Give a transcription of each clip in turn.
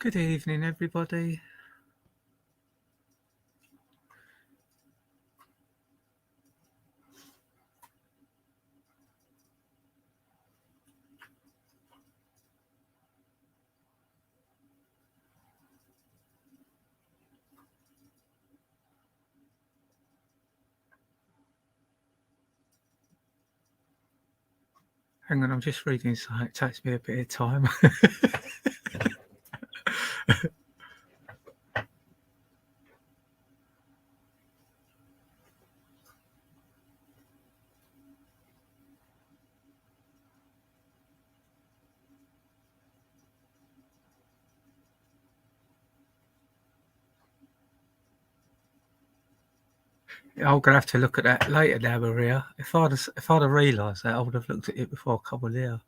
Good evening, everybody. Hang on, I'm just reading something. It takes me a bit of time. I'm gonna have to look at that later now, Maria. If I'd have realised that, I would have looked at it before I come on here.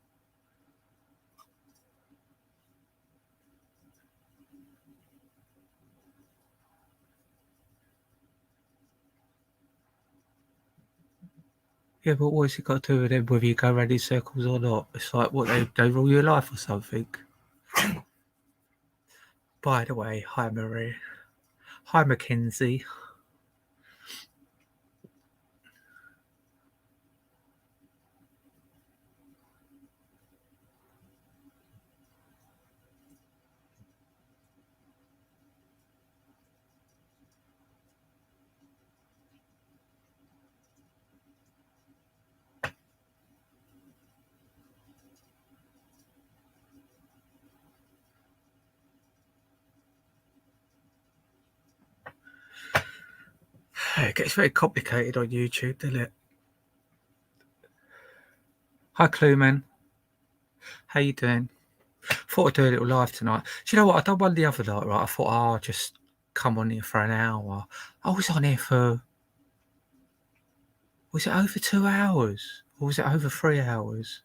Yeah, but what's it got to do with it, whether you go around in circles or not? It's like, what, they rule your life or something? By the way, hi, Marie. Hi, Mackenzie. It gets very complicated on YouTube, doesn't it? Hi, Clueman. How you doing? Thought I'd do a little live tonight. Do you know what? I done one the other night, right? I thought, I'll just come on here for an hour. I was on here for, was it over 2 hours? Or was it over 3 hours?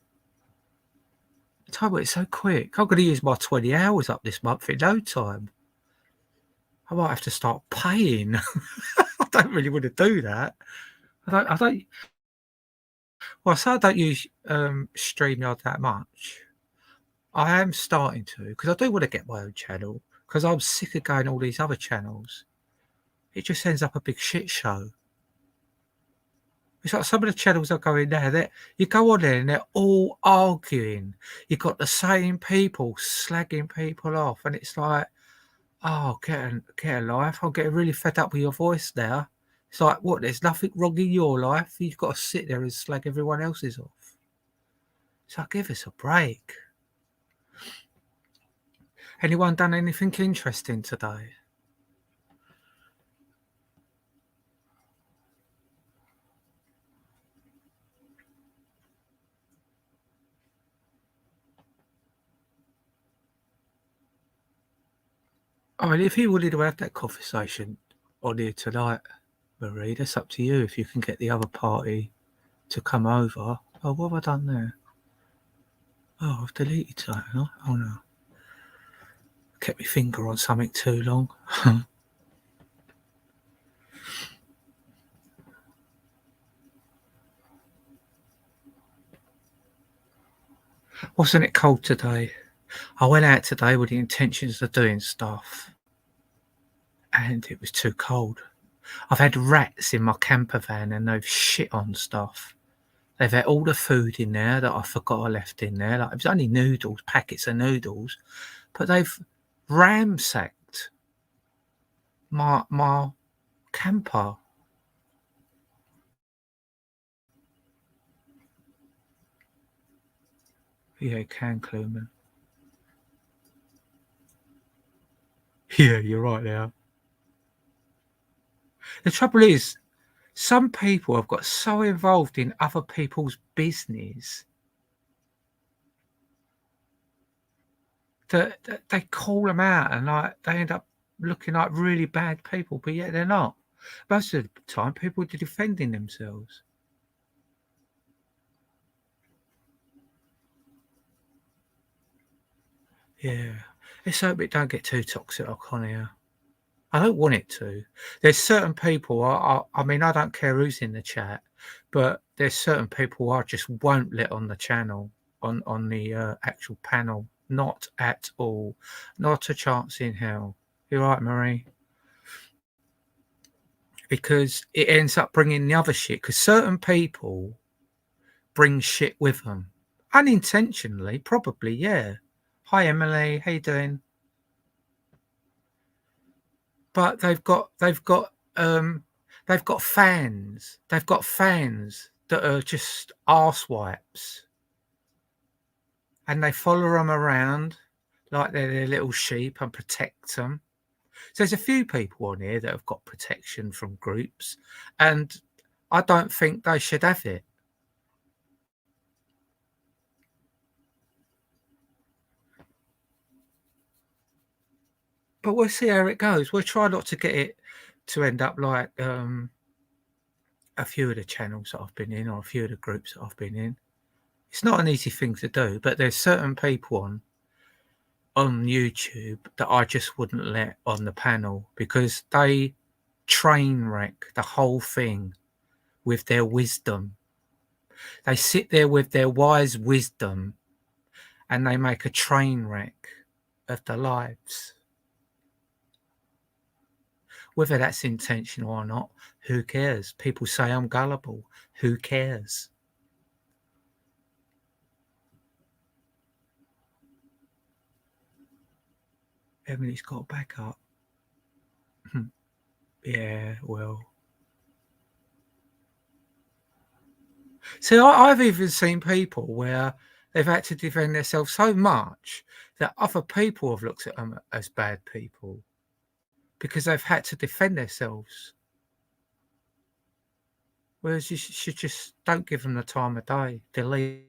The time went so quick. I'm going to use my 20 hours up this month in no time. I might have to start paying. I don't really want to do that. I don't, well, I say I don't use StreamYard that much. I am starting to, because I do want to get my own channel, because I'm sick of going all these other channels. It just ends up a big shit show. It's like some of the channels are going there, that you go on there and they're all arguing. You've got the same people slagging people off, and it's like, oh, get a life. I'm getting really fed up with your voice now. It's like, what, there's nothing wrong in your life. You've got to sit there and slag everyone else's off. So give us a break. Anyone done anything interesting today? I mean, if you wanted to have that conversation on here tonight, Marie, that's up to you. If you can get the other party to come over. Oh, what have I done there? Oh, I've deleted something. Huh? Oh no. Kept my finger on something too long. Wasn't it cold today? I went out today with the intentions of doing stuff, and it was too cold. I've had rats in my camper van and they've shit on stuff. They've had all the food in there that I forgot I left in there. Like, it was only noodles, packets of noodles, but they've ransacked my camper. Yeah, you can, Clueman. Yeah, you're right there. The trouble is, some people have got so involved in other people's business that they call them out, and like they end up looking like really bad people, but yet they're not. Most of the time, people are defending themselves. Yeah, let's hope it don't get too toxic on here. I don't want it to. There's certain people. I mean, I don't care who's in the chat, but there's certain people I just won't let on the channel, on the actual panel. Not at all. Not a chance in hell. You're right, Marie. Because it ends up bringing the other shit. Because certain people bring shit with them. Unintentionally, probably, yeah. Hi, Emily. How you doing? But they've got fans. They've got fans that are just arse wipes. And they follow them around like they're their little sheep and protect them. So there's a few people on here that have got protection from groups, and I don't think they should have it. But we'll see how it goes. We'll try not to get it to end up like a few of the channels that I've been in, or a few of the groups that I've been in. It's not an easy thing to do, but there's certain people on YouTube that I just wouldn't let on the panel, because they train wreck the whole thing with their wisdom. They sit there with their wise wisdom and they make a train wreck of their lives. Whether that's intentional or not, who cares? People say I'm gullible. Who cares? Emily's got back up. Yeah, well. So I've even seen people where they've had to defend themselves so much that other people have looked at them as bad people because they've had to defend themselves. Whereas you should just don't give them the time of day. Delete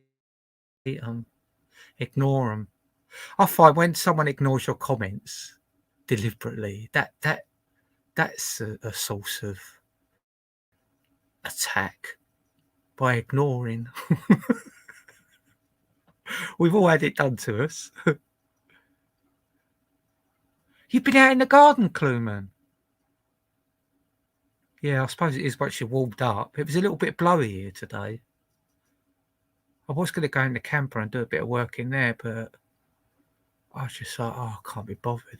them. Ignore them. I find when someone ignores your comments deliberately, that's a source of attack by ignoring. We've all had it done to us. You've been out in the garden, Cluman. Yeah, I suppose it is once you're warmed up. It was a little bit blowy here today. I was going to go in the camper and do a bit of work in there, but I was just like, oh, I can't be bothered.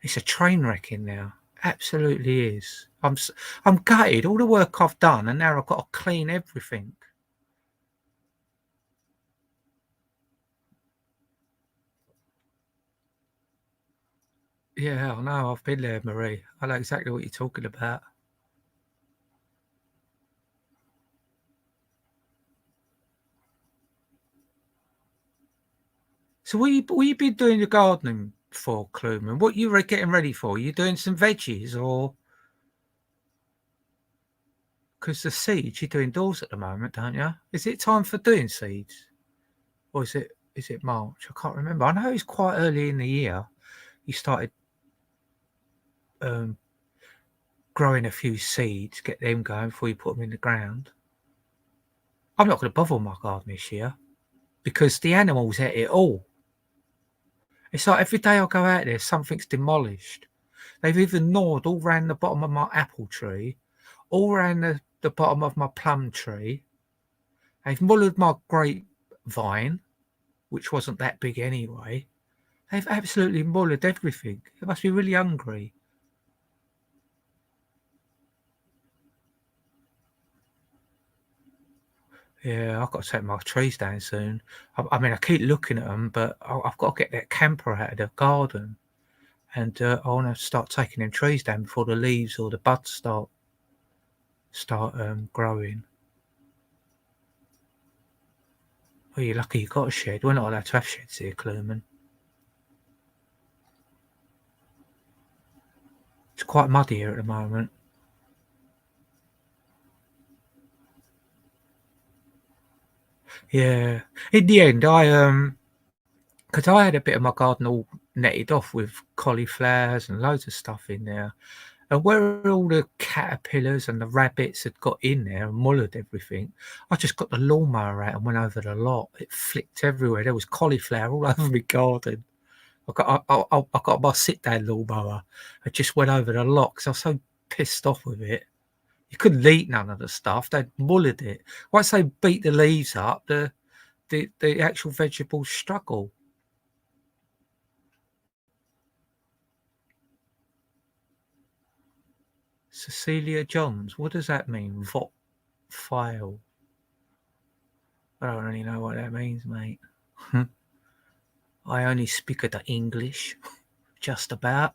It's a train wreck in there. Absolutely is. I'm gutted. All the work I've done, and now I've got to clean everything. Yeah, I know. I've been there, Marie. I know exactly what you're talking about. So what you been doing the gardening for, Cluman? What you getting ready for? You doing some veggies, or because the seeds you do indoors at the moment, don't you? Is it time for doing seeds, or is it March? I can't remember. I know it's quite early in the year. You started growing a few seeds, get them going before you put them in the ground. I'm not going to bother with my garden this year because the animals ate it all. It's like every day I go out there, something's demolished. They've even gnawed all round the bottom of my apple tree, all round the bottom of my plum tree. They've mullered my grapevine, which wasn't that big anyway. They've absolutely mullered everything. They must be really hungry. Yeah, I've got to take my trees down soon. I mean, I keep looking at them, but I've got to get that camper out of the garden. And I want to start taking them trees down before the leaves or the buds start growing. Well, you're lucky you got a shed. We're not allowed to have sheds here, Cluman. It's quite muddy here at the moment. Yeah. In the end, because I had a bit of my garden all netted off with cauliflowers and loads of stuff in there. And where all the caterpillars and the rabbits had got in there and mullered everything, I just got the lawnmower out and went over the lot. It flicked everywhere. There was cauliflower all over my garden. I got my sit-down lawnmower. I just went over the lot because I was so pissed off with it. You couldn't eat none of the stuff. They'd mullered it. Once they beat the leaves up, the the actual vegetables struggle. Cecilia Johns, what does that mean? Vot file. I don't really know what that means, mate. I only speak the English, just about.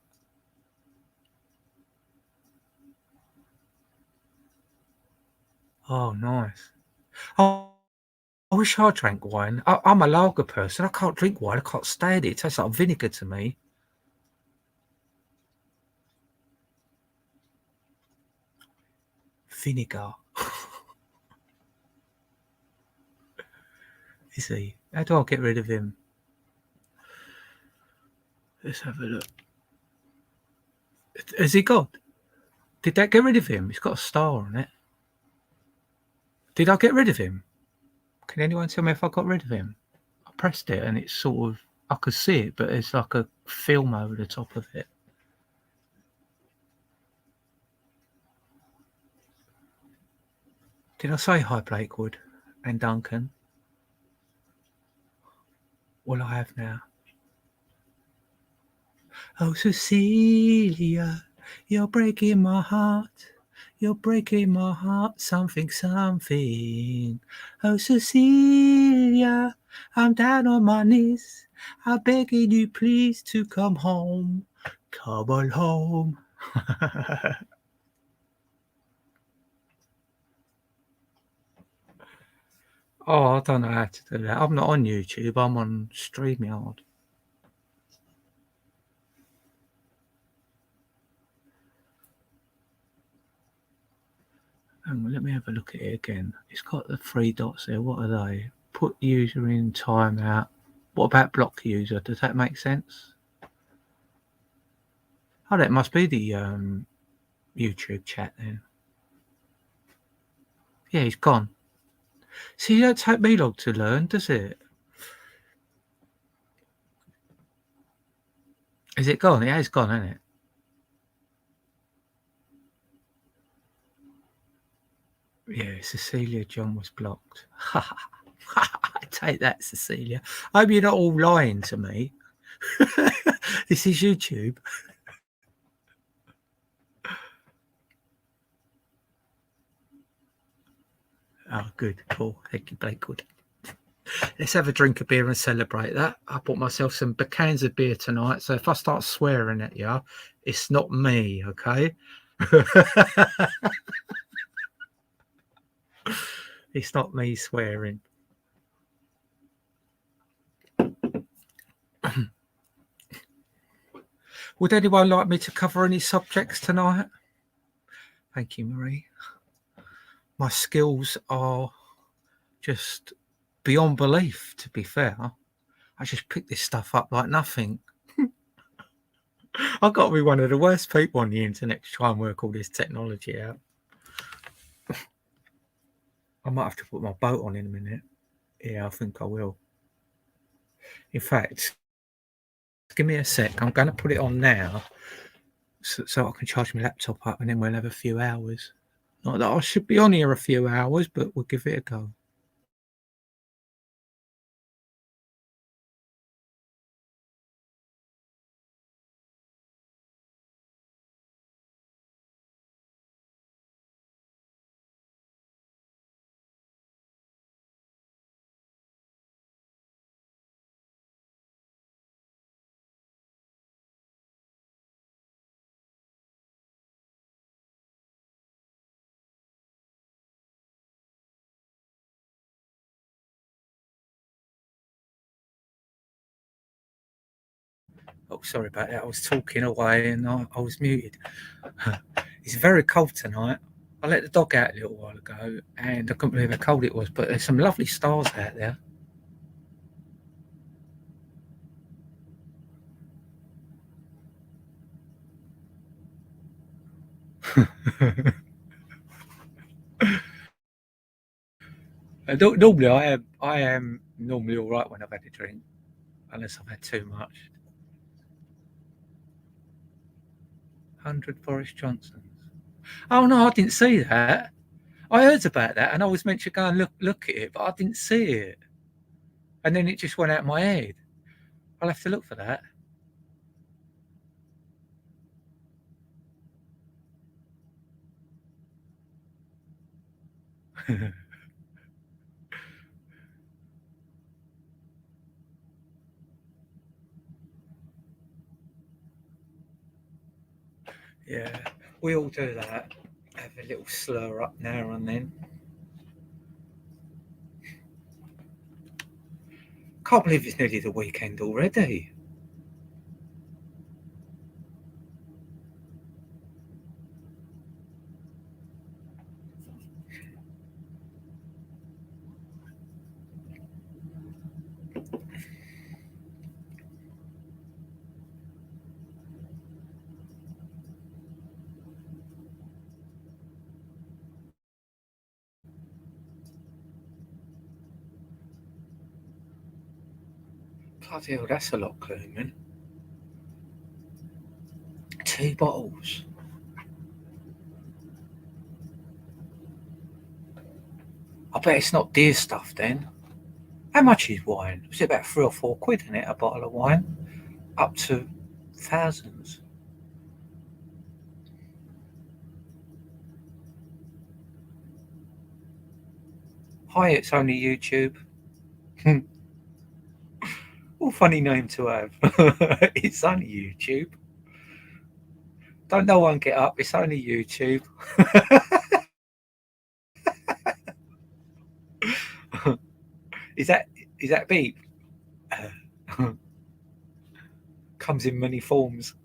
Oh, nice. Oh, I wish I drank wine. I'm a lager person. I can't drink wine. I can't stand it. It tastes like vinegar to me. Vinegar. Is he? How do I get rid of him? Let's have a look. Has he gone? Did that get rid of him? He's got a star on it. Did I get rid of him? Can anyone tell me if I got rid of him? I pressed it and it's sort of, I could see it, but it's like a film over the top of it. Did I say hi, Blakewood and Duncan? Well, I have now. Oh, Cecilia, you're breaking my heart. You're breaking my heart. Something, something. Oh, Cecilia, I'm down on my knees. I'm begging you, please, to come home. Come on home. Oh, I don't know how to do that. I'm not on YouTube. I'm on StreamYard. Hang on, let me have a look at it again. It's got the three dots there. What are they? Put user in timeout. What about block user? Does that make sense? Oh, that must be the YouTube chat then. Yeah, he's gone. See, it don't take me long to learn, does it? Is it gone? It has gone, hasn't it? Yeah, Cecilia John was blocked. Take that, Cecilia. I hope you're not all lying to me. This is YouTube. Oh, good. Cool. Thank you, Blakewood. Let's have a drink of beer and celebrate that. I bought myself some cans of beer tonight, so if I start swearing at you, it's not me, okay? It's not me swearing. Would anyone like me to cover any subjects tonight? Thank you, Marie. My skills are just beyond belief, to be fair. I just pick this stuff up like nothing. I've got to be one of the worst people on the internet to try and work all this technology out. I might have to put my boat on in a minute. Yeah, I think I will. In fact, give me a sec. I'm going to put it on now so I can charge my laptop up and then we'll have a few hours. Not that I should be on here a few hours, but we'll give it a go. Oh, sorry about that. I was talking away and I was muted. It's very cold tonight. I let the dog out a little while ago and I couldn't believe how cold it was, but there's some lovely stars out there. Normally, I am normally all right when I've had a drink, unless I've had too much. 100 Boris Johnsons. Oh no, I didn't see that. I heard about that, and I was meant to go and look at it, but I didn't see it. and then it just went out of my head. I'll have to look for that. Yeah, we all do that. Have a little slur up now and then. Can't believe it's nearly the weekend already. Bloody hell, that's a lot, Cluman. 2 bottles. I bet it's not dear stuff then. How much is wine? Was it about 3 or 4 quid in it, a bottle of wine? Up to thousands. Hi, it's only YouTube. What a funny name to have. It's only YouTube. Don't no one get up, it's only YouTube. Is that beep? Comes in many forms.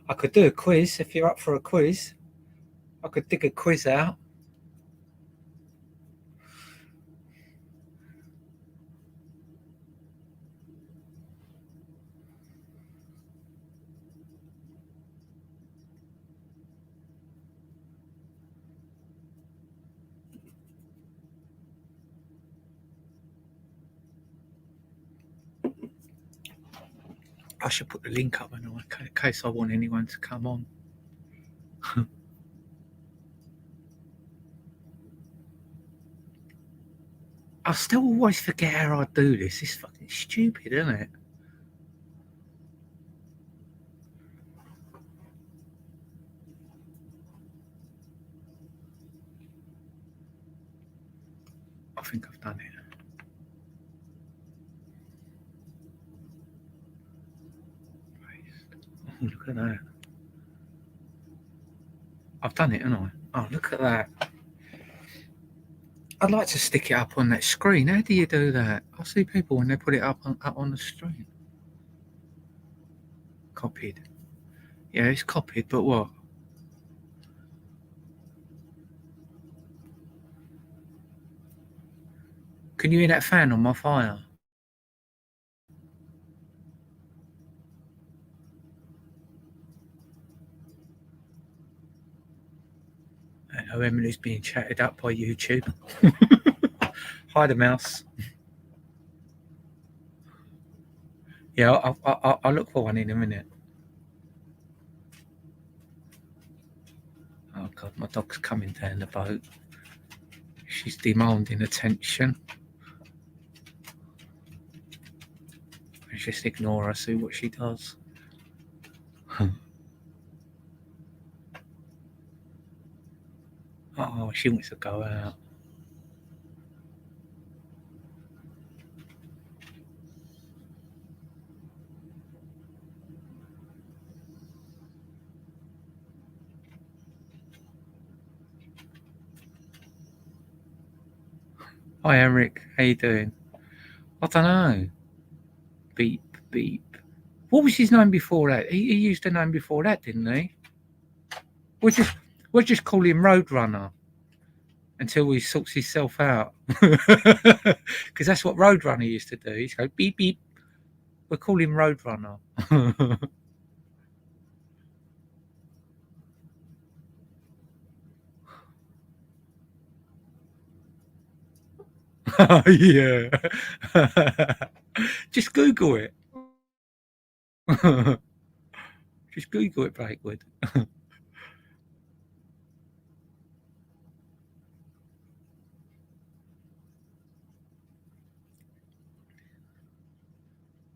I could do a quiz if you're up for a quiz. I could dig a quiz out. I should put the link up in case I want anyone to come on. I still always forget how I do this. It's fucking stupid, isn't it? I think I've done it. Oh, look at that. I've done it, haven't I? Oh, look at that. I'd like to stick it up on that screen. How do you do that? I see people when they put it up on the screen. Copied. Yeah, it's copied, but what? Can you hear that fan on my fire? I know Emily's being chatted up by YouTube. Hi, the mouse. Yeah, I'll look for one in a minute. Oh, God, my dog's coming down the boat. She's demanding attention. Just ignore her, see what she does. Oh, she wants to go out. Hi, Eric. How you doing? I don't know. Beep, beep. What was his name before that? He used a name before that, didn't he? We'll just call him Roadrunner until he sorts himself out. Because that's what Roadrunner used to do. He'd go beep, beep. We'll call him Roadrunner. Yeah. Just Google it. Just Google it, Blakewood.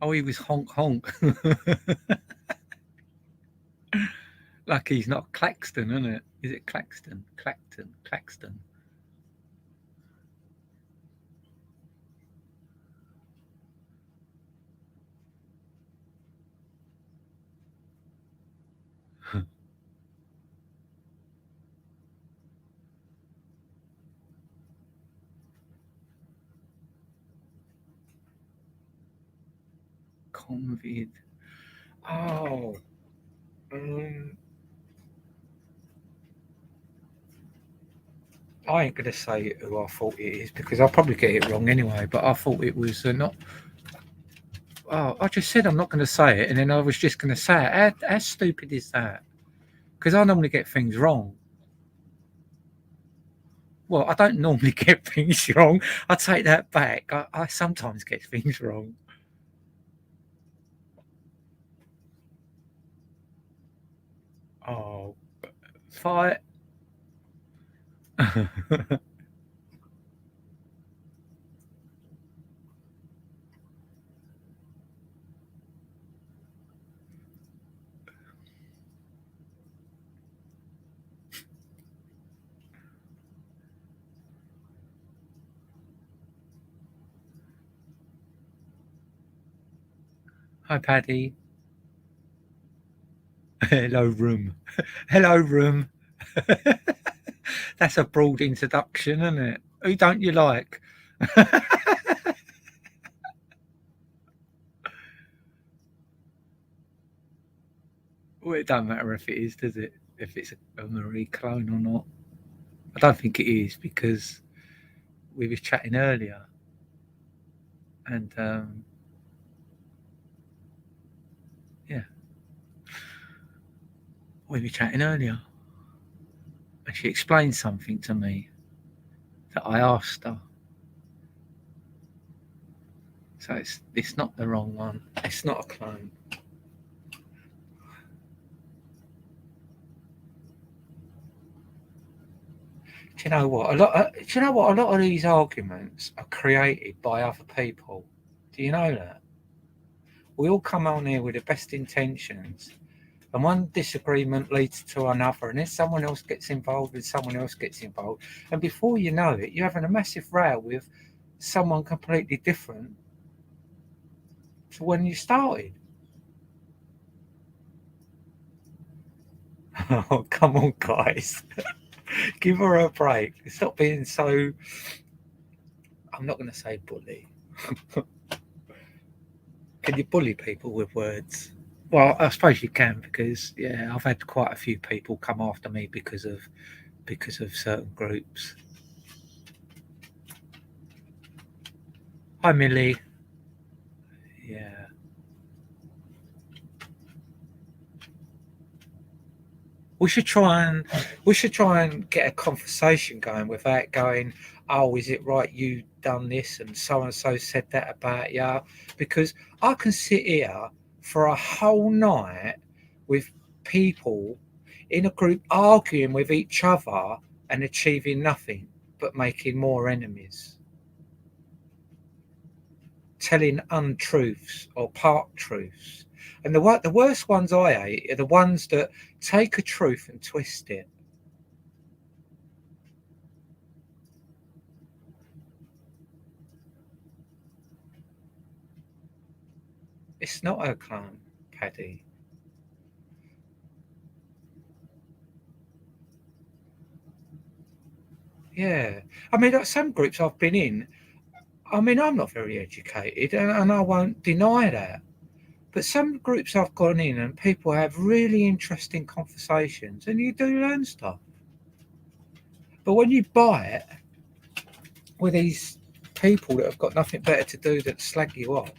Oh, he was honk honk. Lucky he's not Claxton, isn't it? Is it Claxton? Claxton. Convid. Oh. I ain't going to say who I thought it is because I'll probably get it wrong anyway, but I thought it was not. Oh, I just said I'm not going to say it, and then I was just going to say it. How stupid is that? Because I normally get things wrong. Well, I don't normally get things wrong. I take that back. I sometimes get things wrong. Oh, fight. Hi, Paddy. Hello, room. Hello, room. That's a broad introduction, isn't it? Who don't you like? Well, it don't matter if it is, does it? If it's a Marie clone or not. I don't think it is because we were chatting earlier, and yeah, we were chatting earlier, and she explained something to me that I asked her. So it's not the wrong one. It's not a clone. Do you know what? Do you know what? A lot of these arguments are created by other people. Do you know that? We all come on here with the best intentions, and one disagreement leads to another, and then someone else gets involved, and someone else gets involved, and before you know it, you're having a massive row with someone completely different to when you started. Oh, come on, guys. Give her a break. Stop being so. I'm not going to say bully. Can you bully people with words? Well, I suppose you can because yeah, I've had quite a few people come after me because of certain groups. Hi, Millie. Yeah. We should try and get a conversation going without going, oh, is it right you done this and so said that about you? Because I can sit here for a whole night with people in a group arguing with each other and achieving nothing but making more enemies, telling untruths or part truths. And the worst ones I hate are the ones that take a truth and twist it. It's not a clone, Paddy. Yeah. I mean, like some groups I've been in, I mean, I'm not very educated and I won't deny that. But some groups I've gone in and people have really interesting conversations and you do learn stuff. But when you buy it with these people that have got nothing better to do than slag you off,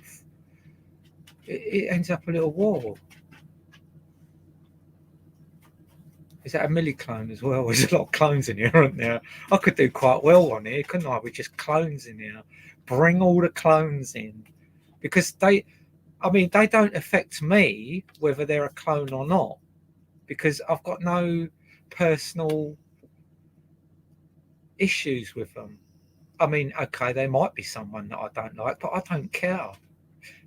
it ends up a little war. Is that a milli clone as well? There's a lot of clones in here, aren't there? I could do quite well on here, couldn't I? With just clones in here. Bring all the clones in. Because I mean, they don't affect me whether they're a clone or not, because I've got no personal issues with them. I mean, okay, they might be someone that I don't like, but I don't care.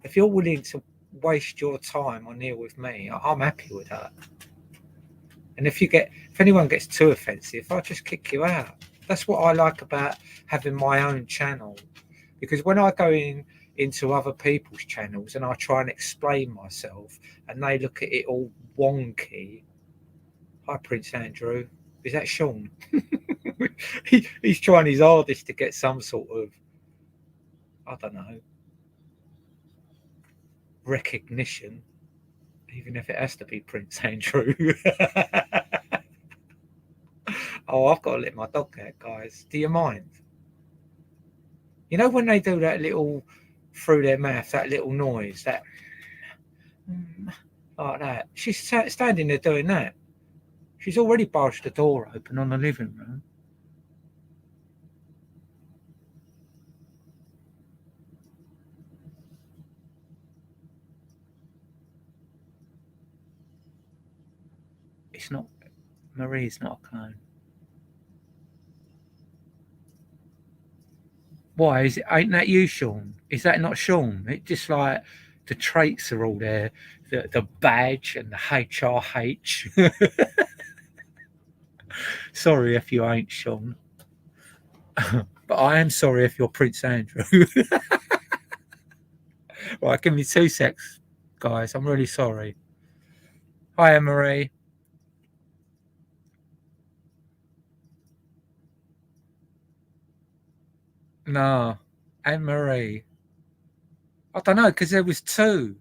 If you're willing to waste your time on here with me, I'm happy with that. And if anyone gets too offensive, I'll just kick you out. That's what I like about having my own channel, because when I go into other people's channels and I try and explain myself, and they look at it all wonky. Hi, Prince Andrew. Is that Sean? He's trying his hardest to get some sort of, I don't know, recognition, even if it has to be Prince Andrew. Oh, I've got to let my dog out, guys. Do you mind? You know when they do that little through their mouth, that little noise, that like that. She's standing there doing that. She's already barged the door open on the living room. It's not, Marie's not a clone. Why is it? Ain't that you, Sean? Is that not Sean? It just like the traits are all there, the badge and the HRH. Sorry if you ain't Sean, but I am sorry if you're Prince Andrew. Right, give me 2 secs, guys. I'm really sorry. Hi, Anne-Marie. No, Anne-Marie. I don't know, because there was two.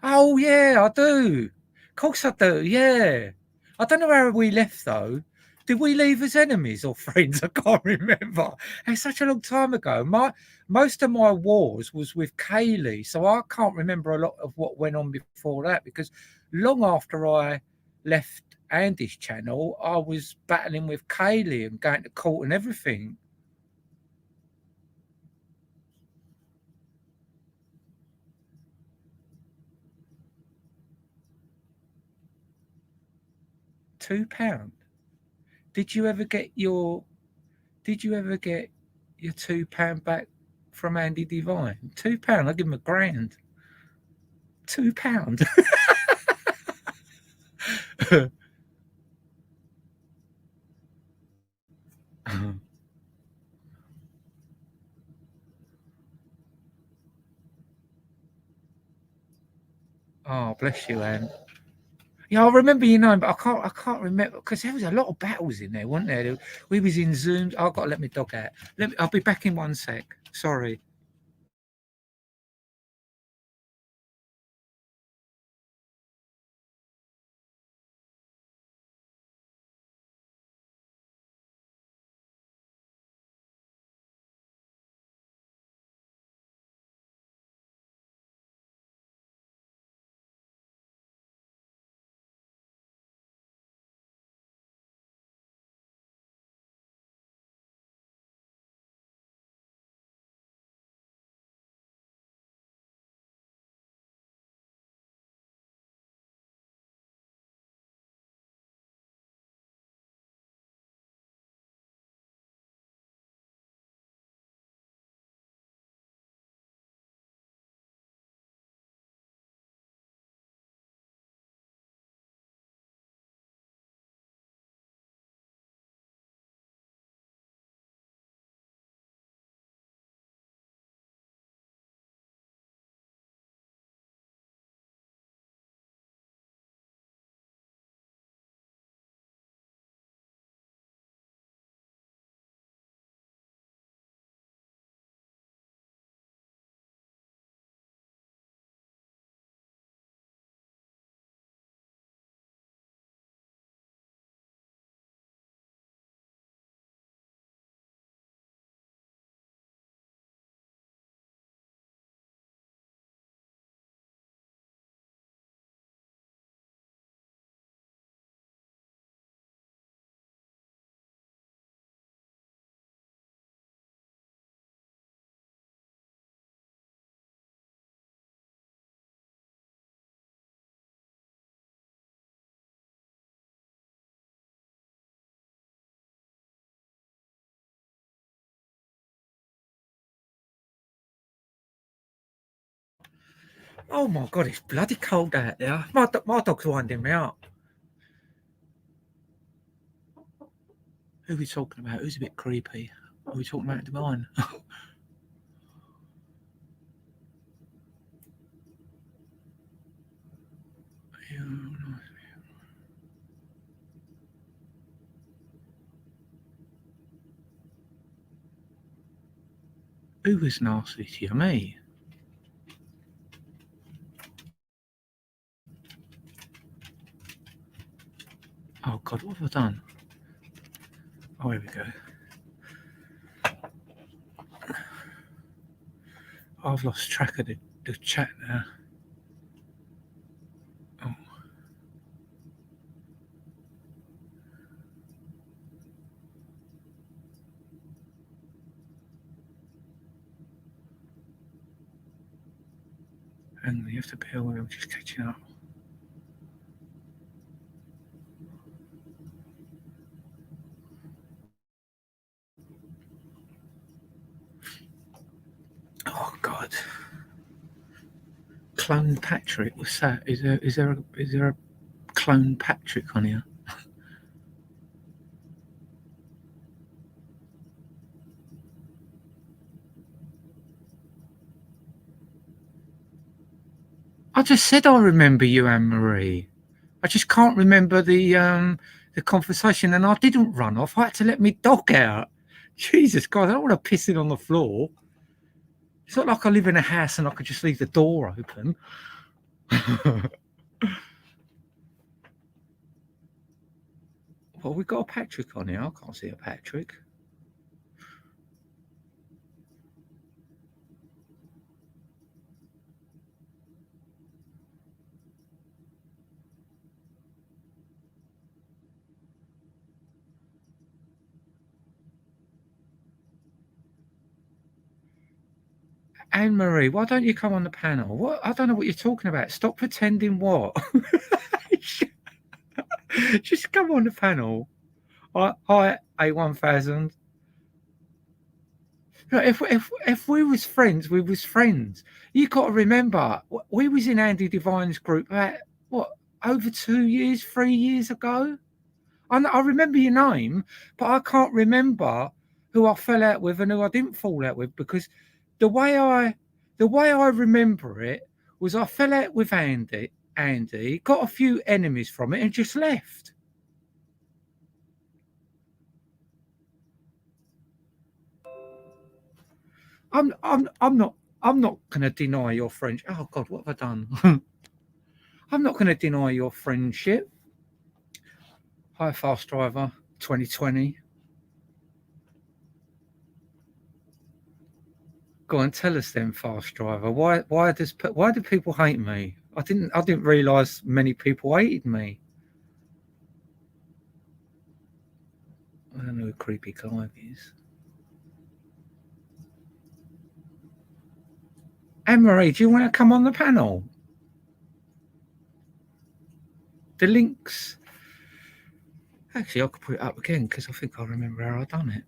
Oh, yeah, I do. Of course I do, yeah. I don't know how we left, though. Did we leave as enemies or friends? I can't remember. It's such a long time ago. Most of my wars was with Kaylee, so I can't remember a lot of what went on before that, because long after I left Andy's channel, I was battling with Kaylee and going to court and everything. £2. Did you ever get your Did you ever get your £2 back from Andy Devine? £2? I give him a grand. £2. Oh, bless you, Anne. Yeah, I remember your name, but I can't remember, because there was a lot of battles in there, wasn't there? We was in Zooms. I've got to let my dog out. I'll be back in 1 sec. Sorry. Oh my God, it's bloody cold out there. My dog's winding me up. Who are we talking about? Who's a bit creepy? Are we talking about Divine? Who was nasty to you? Me? Oh God, what have I done? Oh, here we go. I've lost track of the chat now. Oh. And you have to bear with me, I'm just catching up. Oh God. Clone Patrick, what's that? Is there a Clone Patrick on here? I just said I remember you, Anne Marie. I just can't remember the conversation, and I didn't run off. I had to let my dog out. Jesus God, I don't want to piss it on the floor. It's not like I live in a house and I could just leave the door open. Well, we've got a Patrick on here. I can't see a Patrick. Anne Marie, why don't you come on the panel? What? I don't know what you're talking about. Stop pretending. What? Just come on the panel. Hi, A1000. If we was friends, we was friends. You got to remember, we was in Andy Devine's group about what, over 2 years, 3 years ago. I remember your name, but I can't remember who I fell out with and who I didn't fall out with, because the way I remember it was I fell out with Andy, got a few enemies from it, and just left. I'm not going to deny your friendship. Oh God, what have I done? I'm not going to deny your friendship. Hi, Fast Driver 2020. Go on, tell us then, Fast Driver. Why do people hate me? I didn't realise many people hated me. I don't know who Creepy Clive is. Anne-Marie, do you want to come on the panel? The links. Actually, I could put it up again because I think I remember how I done it.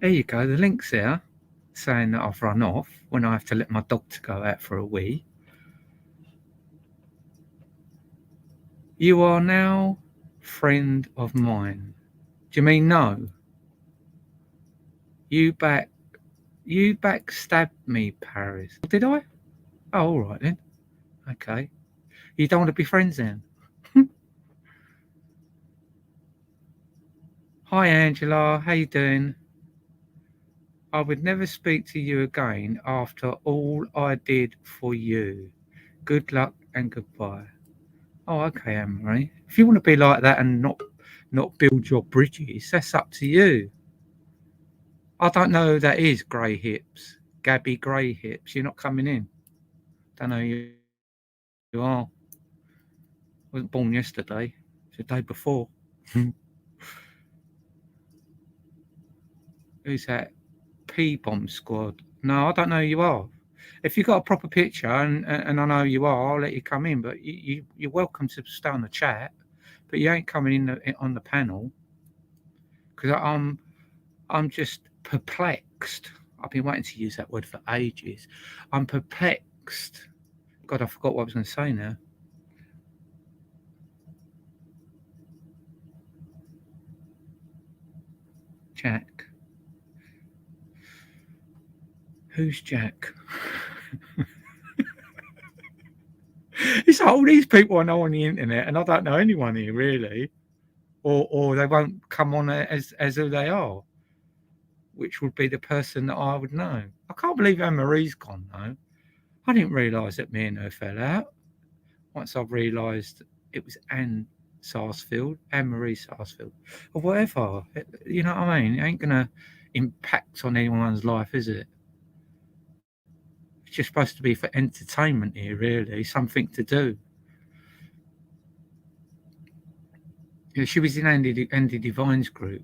There you go. The link's there, saying that I've run off when I have to let my dog to go out for a wee. You are now friend of mine. Do you mean no? You backstabbed me, Paris. Did I? Oh, all right then. Okay. You don't want to be friends then? Hi, Angela. How you doing? I would never speak to you again after all I did for you. Good luck and goodbye. Oh, okay, Anne-Marie. If you want to be like that and not build your bridges, that's up to you. I don't know who that is, Grey Hips. Gabby Grey Hips. You're not coming in. Don't know who you are. Wasn't born yesterday. It's the day before. Who's that? P-Bomb Squad. No, I don't know who you are. if you've got a proper picture, and I know you are, I'll let you come in. But you're welcome to stay on the chat, but you ain't coming on the panel because I'm just perplexed. I've been waiting to use that word for ages. I'm perplexed. God, I forgot what I was going to say now. Jack. Who's Jack? It's all these people I know on the internet, and I don't know anyone here really, or they won't come on as who they are, which would be the person that I would know. I can't believe Anne-Marie's gone though. I didn't realise that me and her fell out. Once I realised it was Anne Sarsfield, Anne-Marie Sarsfield, or whatever. You know what I mean? It ain't gonna impact on anyone's life, is it? It's just supposed to be for entertainment here, really, something to do. Yeah, she was in Andy Devine's group.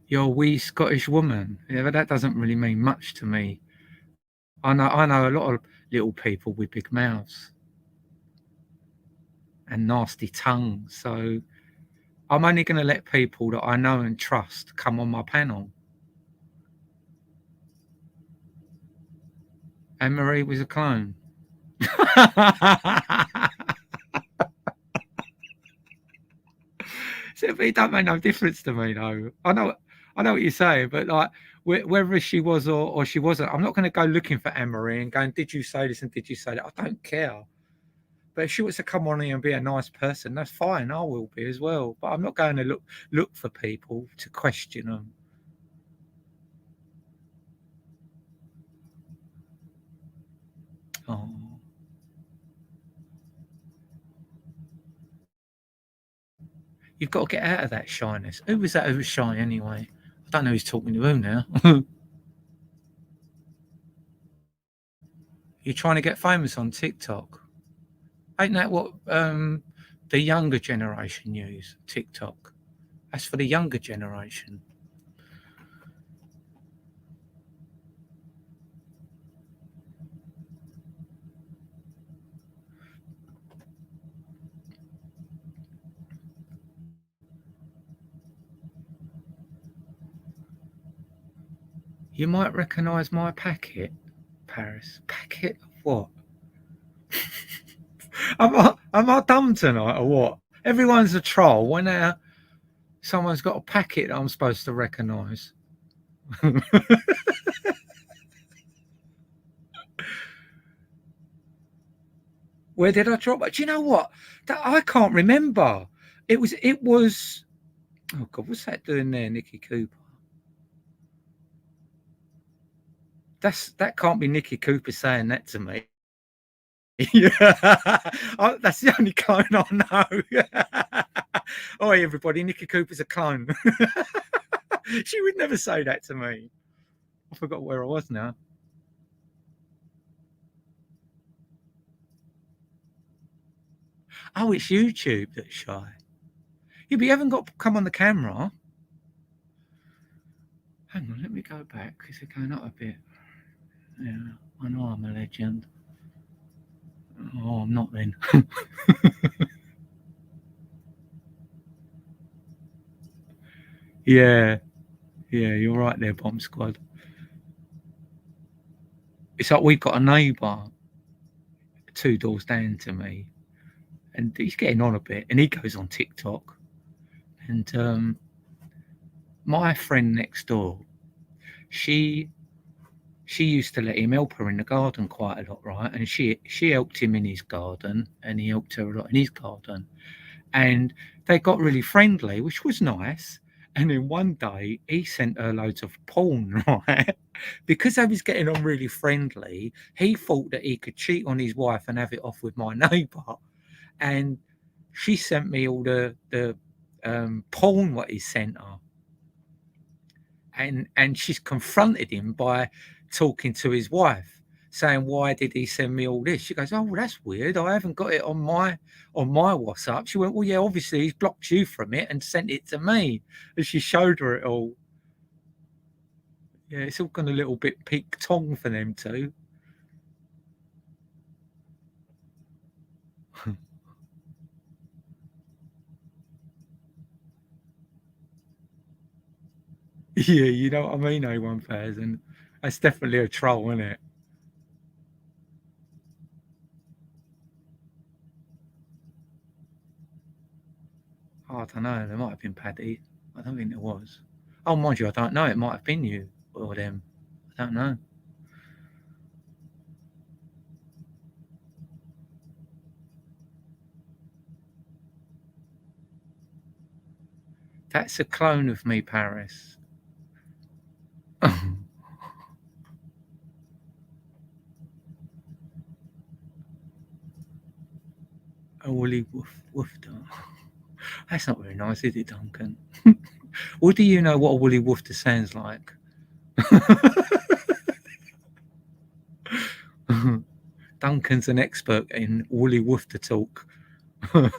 You're a wee Scottish woman. Yeah, but that doesn't really mean much to me. I know a lot of little people with big mouths and nasty tongues. So I'm only going to let people that I know and trust come on my panel. Anne-Marie was a clone. So it don't make no difference to me, though. I know what you're saying, but like whether she was or she wasn't, I'm not going to go looking for Anne-Marie and going, did you say this and did you say that? I don't care. But if she wants to come on here and be a nice person, that's fine. I will be as well. But I'm not going to look for people to question them. Oh. You've got to get out of that shyness. Who was that who was shy anyway? I don't know who's talking to who now. You're trying to get famous on TikTok. Ain't that what the younger generation use? TikTok. That's for the younger generation. You might recognise my packet, Paris. Packet of what? Am I dumb tonight or what? Everyone's a troll. When someone's got a packet that I'm supposed to recognise. Where did I drop it? Do you know what? I can't remember. It was. Oh God, what's that doing there, Nicky Cooper? That can't be Nicky Cooper saying that to me. Yeah, that's the only clone I know. Oh, everybody, Nicky Cooper's a clone. She would never say that to me. I forgot where I was now. Oh, it's YouTube that's shy. Yeah, but you haven't got to come on the camera. Hang on, let me go back because they're going up a bit. Yeah, I know I'm a legend. Oh, I'm not then. Yeah, you're right there, Bomb Squad. It's like we've got a neighbour 2 doors down to me, and he's getting on a bit, and he goes on TikTok. And my friend next door, she used to let him help her in the garden quite a lot, right? And she helped him in his garden, and he helped her a lot in his garden. And they got really friendly, which was nice. And then one day he sent her loads of porn, right? Because they was getting on really friendly, he thought that he could cheat on his wife and have it off with my neighbour. And she sent me all the porn what he sent her. And she's confronted him by talking to his wife, saying, why did he send me all this? She goes, oh, well, that's weird. I haven't got it on my WhatsApp. She went, well, yeah, obviously he's blocked you from it and sent it to me. And she showed her it all. Yeah, it's all gone a little bit peak tong for them two. Yeah, you know what I mean, A1000. That's definitely a troll, isn't it? Oh, I don't know. There might have been Paddy. I don't think there was. Oh, mind you, I don't know. It might have been you or them. I don't know. That's a clone of me, Paris. A woolly woofter. That's not very nice, is it, Duncan? Or do you know what a woolly woofter sounds like? Duncan's an expert in woolly woofter talk. Oh,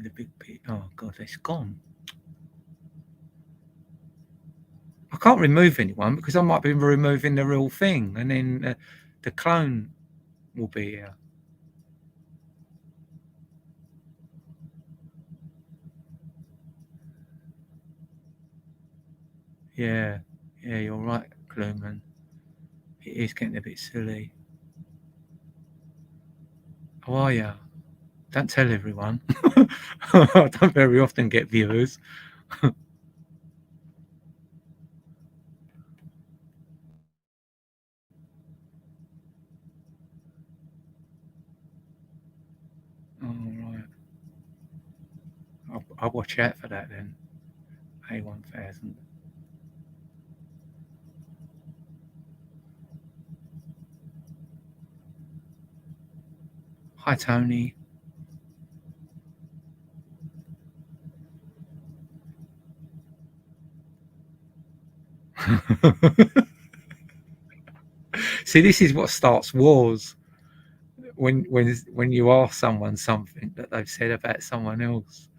the big pit. Oh, God, it's gone. I can't remove anyone because I might be removing the real thing, and then the clone will be here. Yeah, yeah, you're right, Cluman. It is getting a bit silly. How are you? Don't tell everyone. I don't very often get viewers. All right. I'll watch out for that then. A1000. Hi, Tony. See, this is what starts wars when you ask someone something that they've said about someone else.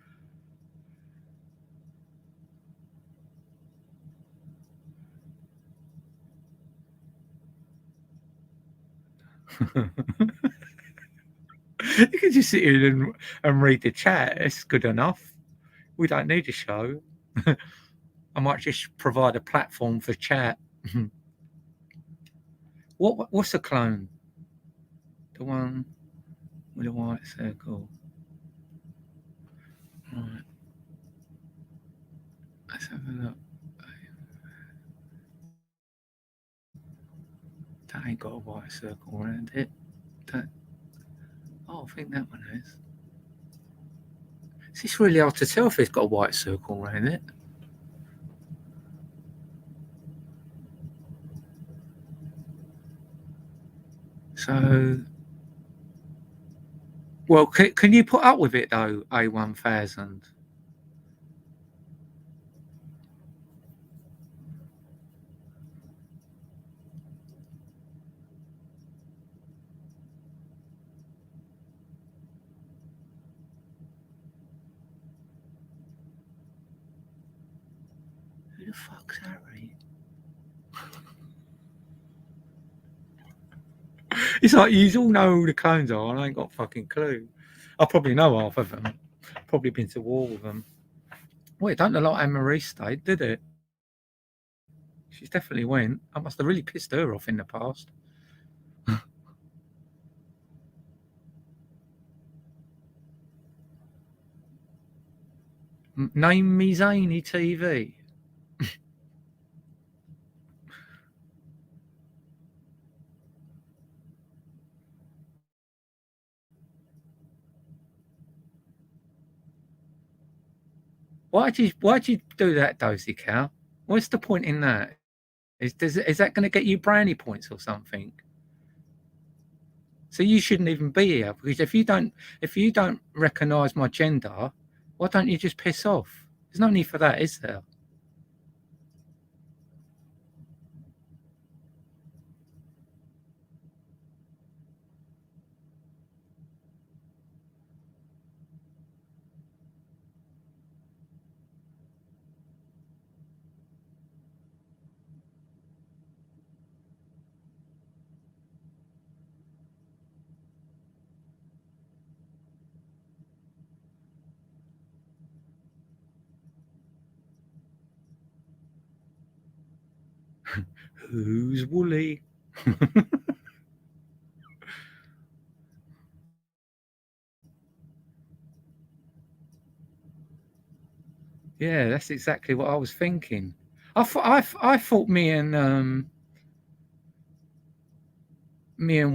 You can just sit here and read the chat. It's good enough. We don't need a show. I might just provide a platform for chat. What's a clone? The one with a white circle. Right. Let's have a look. That ain't got a white circle around it. That, oh, I think that one has. It's really hard to tell if it's got a white circle around it. So, well, can you put up with it though, A1000? Who the fuck's Harry? It's like you all know who the clones are, and I ain't got a fucking clue. I probably know half of them. Probably been to war with them. Well, it don't look like Anne-Marie stayed, did it? She's definitely went. I must have really pissed her off in the past. Name me Zany TV. Why'd you do that, Dozy Cow? What's the point in that? Is that going to get you brownie points or something? So you shouldn't even be here because if you don't recognise my gender, why don't you just piss off? There's no need for that, is there? Who's woolly? Yeah, that's exactly what I was thinking. I thought me and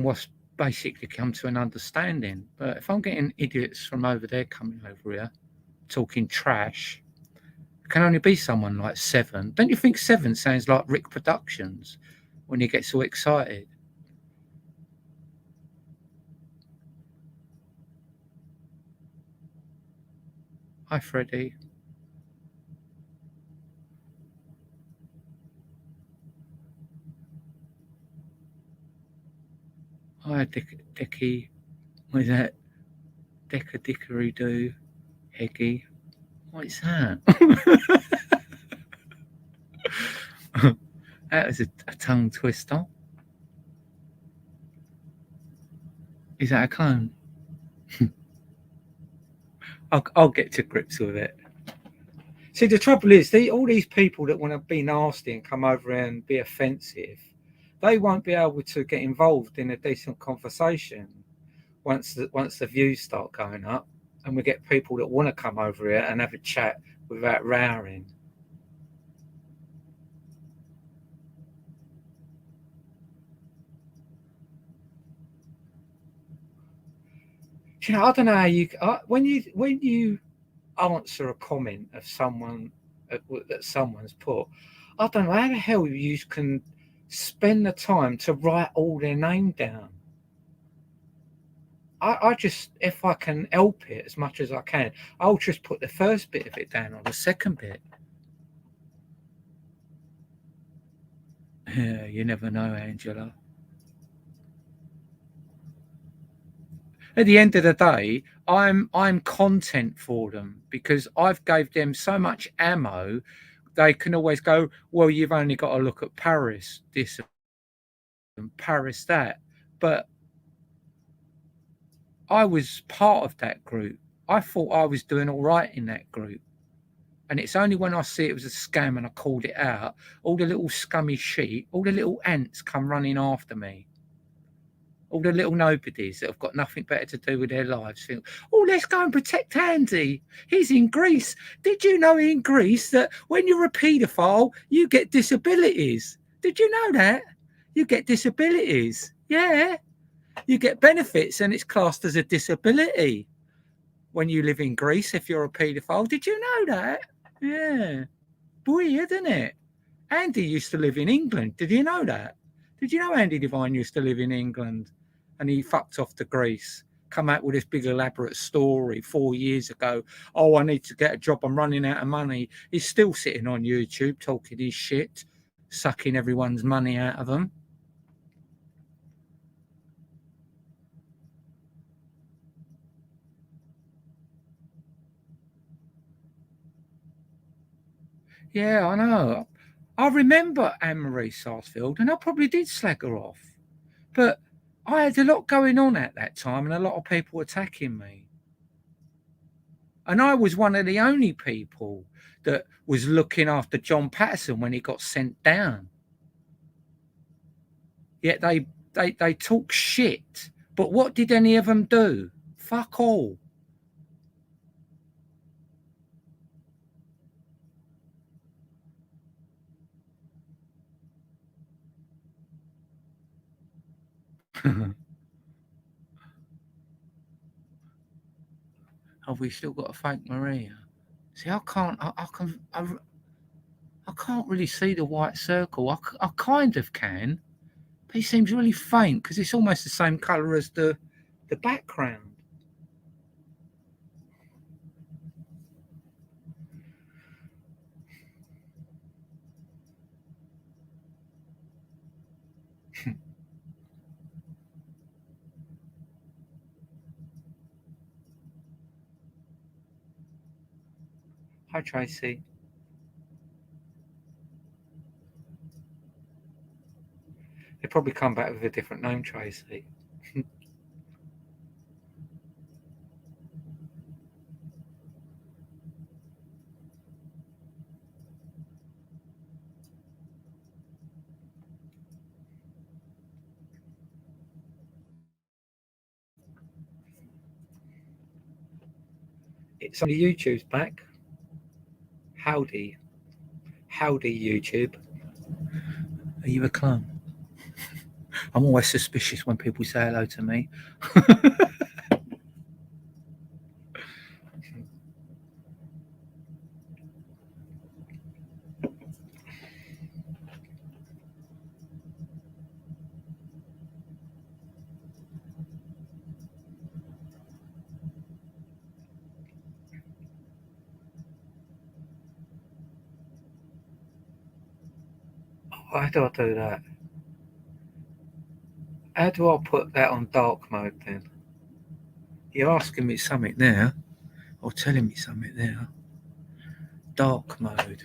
was basically come to an understanding. But if I'm getting idiots from over there coming over here talking trash, it can only be someone like Seven. Don't you think Seven sounds like Rick Productions when he gets all excited? Hi, Freddie. Hi, Dicky. What is that? Decker Dickery Doo. Heggy. What is that? That was a tongue twister. Is that a clone? I'll get to grips with it. See, the trouble is, all these people that want to be nasty and come over and be offensive, they won't be able to get involved in a decent conversation once the views start going up, and we get people that want to come over here and have a chat without rowing. You know, I don't know how when you answer a comment of someone that someone's put. I don't know how the hell you can spend the time to write all their name down. I just, if I can help it as much as I can, I'll just put the first bit of it down or the second bit. Yeah, you never know, Angela. At the end of the day, I'm content for them because I've gave them so much ammo. They can always go, well, you've only got to look at Paris this and Paris that. But I was part of that group. I thought I was doing all right in that group. And it's only when I see it was a scam and I called it out, all the little scummy sheep, all the little ants come running after me. All the little nobodies that have got nothing better to do with their lives think, oh, let's go and protect Andy. He's in Greece. Did you know in Greece that when you're a paedophile, you get disabilities? Did you know that? You get disabilities. Yeah. You get benefits and it's classed as a disability when you live in Greece if you're a paedophile. Did you know that? Yeah. Weird, isn't it? Andy used to live in England. Did you know that? Did you know Andy Devine used to live in England and he fucked off to Greece? Come out with this big elaborate story 4 years ago. Oh, I need to get a job. I'm running out of money. He's still sitting on YouTube talking his shit, sucking everyone's money out of them. Yeah, I know. I remember Anne-Marie Sarsfield, and I probably did slag her off. But I had a lot going on at that time and a lot of people attacking me. And I was one of the only people that was looking after John Patterson when he got sent down. Yet they talk shit. But what did any of them do? Fuck all. Have we still got to thank Maria? See, I can't really see the white circle. I kind of can. But it seems really faint because it's almost the same colour as the background. Hi, Tracy. They probably come back with a different name, Tracy. It's only YouTube's back. Howdy. Howdy, YouTube. Are you a clone? I'm always suspicious when people say hello to me. Why do I do that? How do I put that on dark mode then? You're asking me something there, or telling me something there. Dark mode.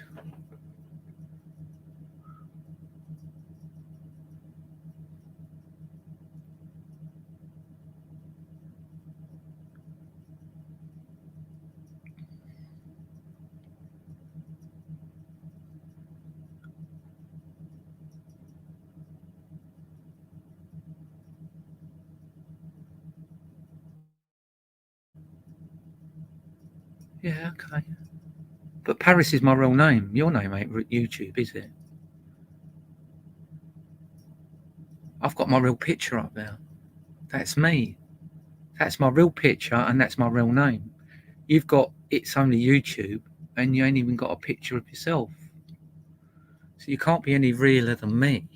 Yeah, okay. But Paris is my real name. Your name ain't YouTube, is it? I've got my real picture up there. That's me. That's my real picture, and that's my real name. You've got It's Only YouTube, and you ain't even got a picture of yourself. So you can't be any realer than me.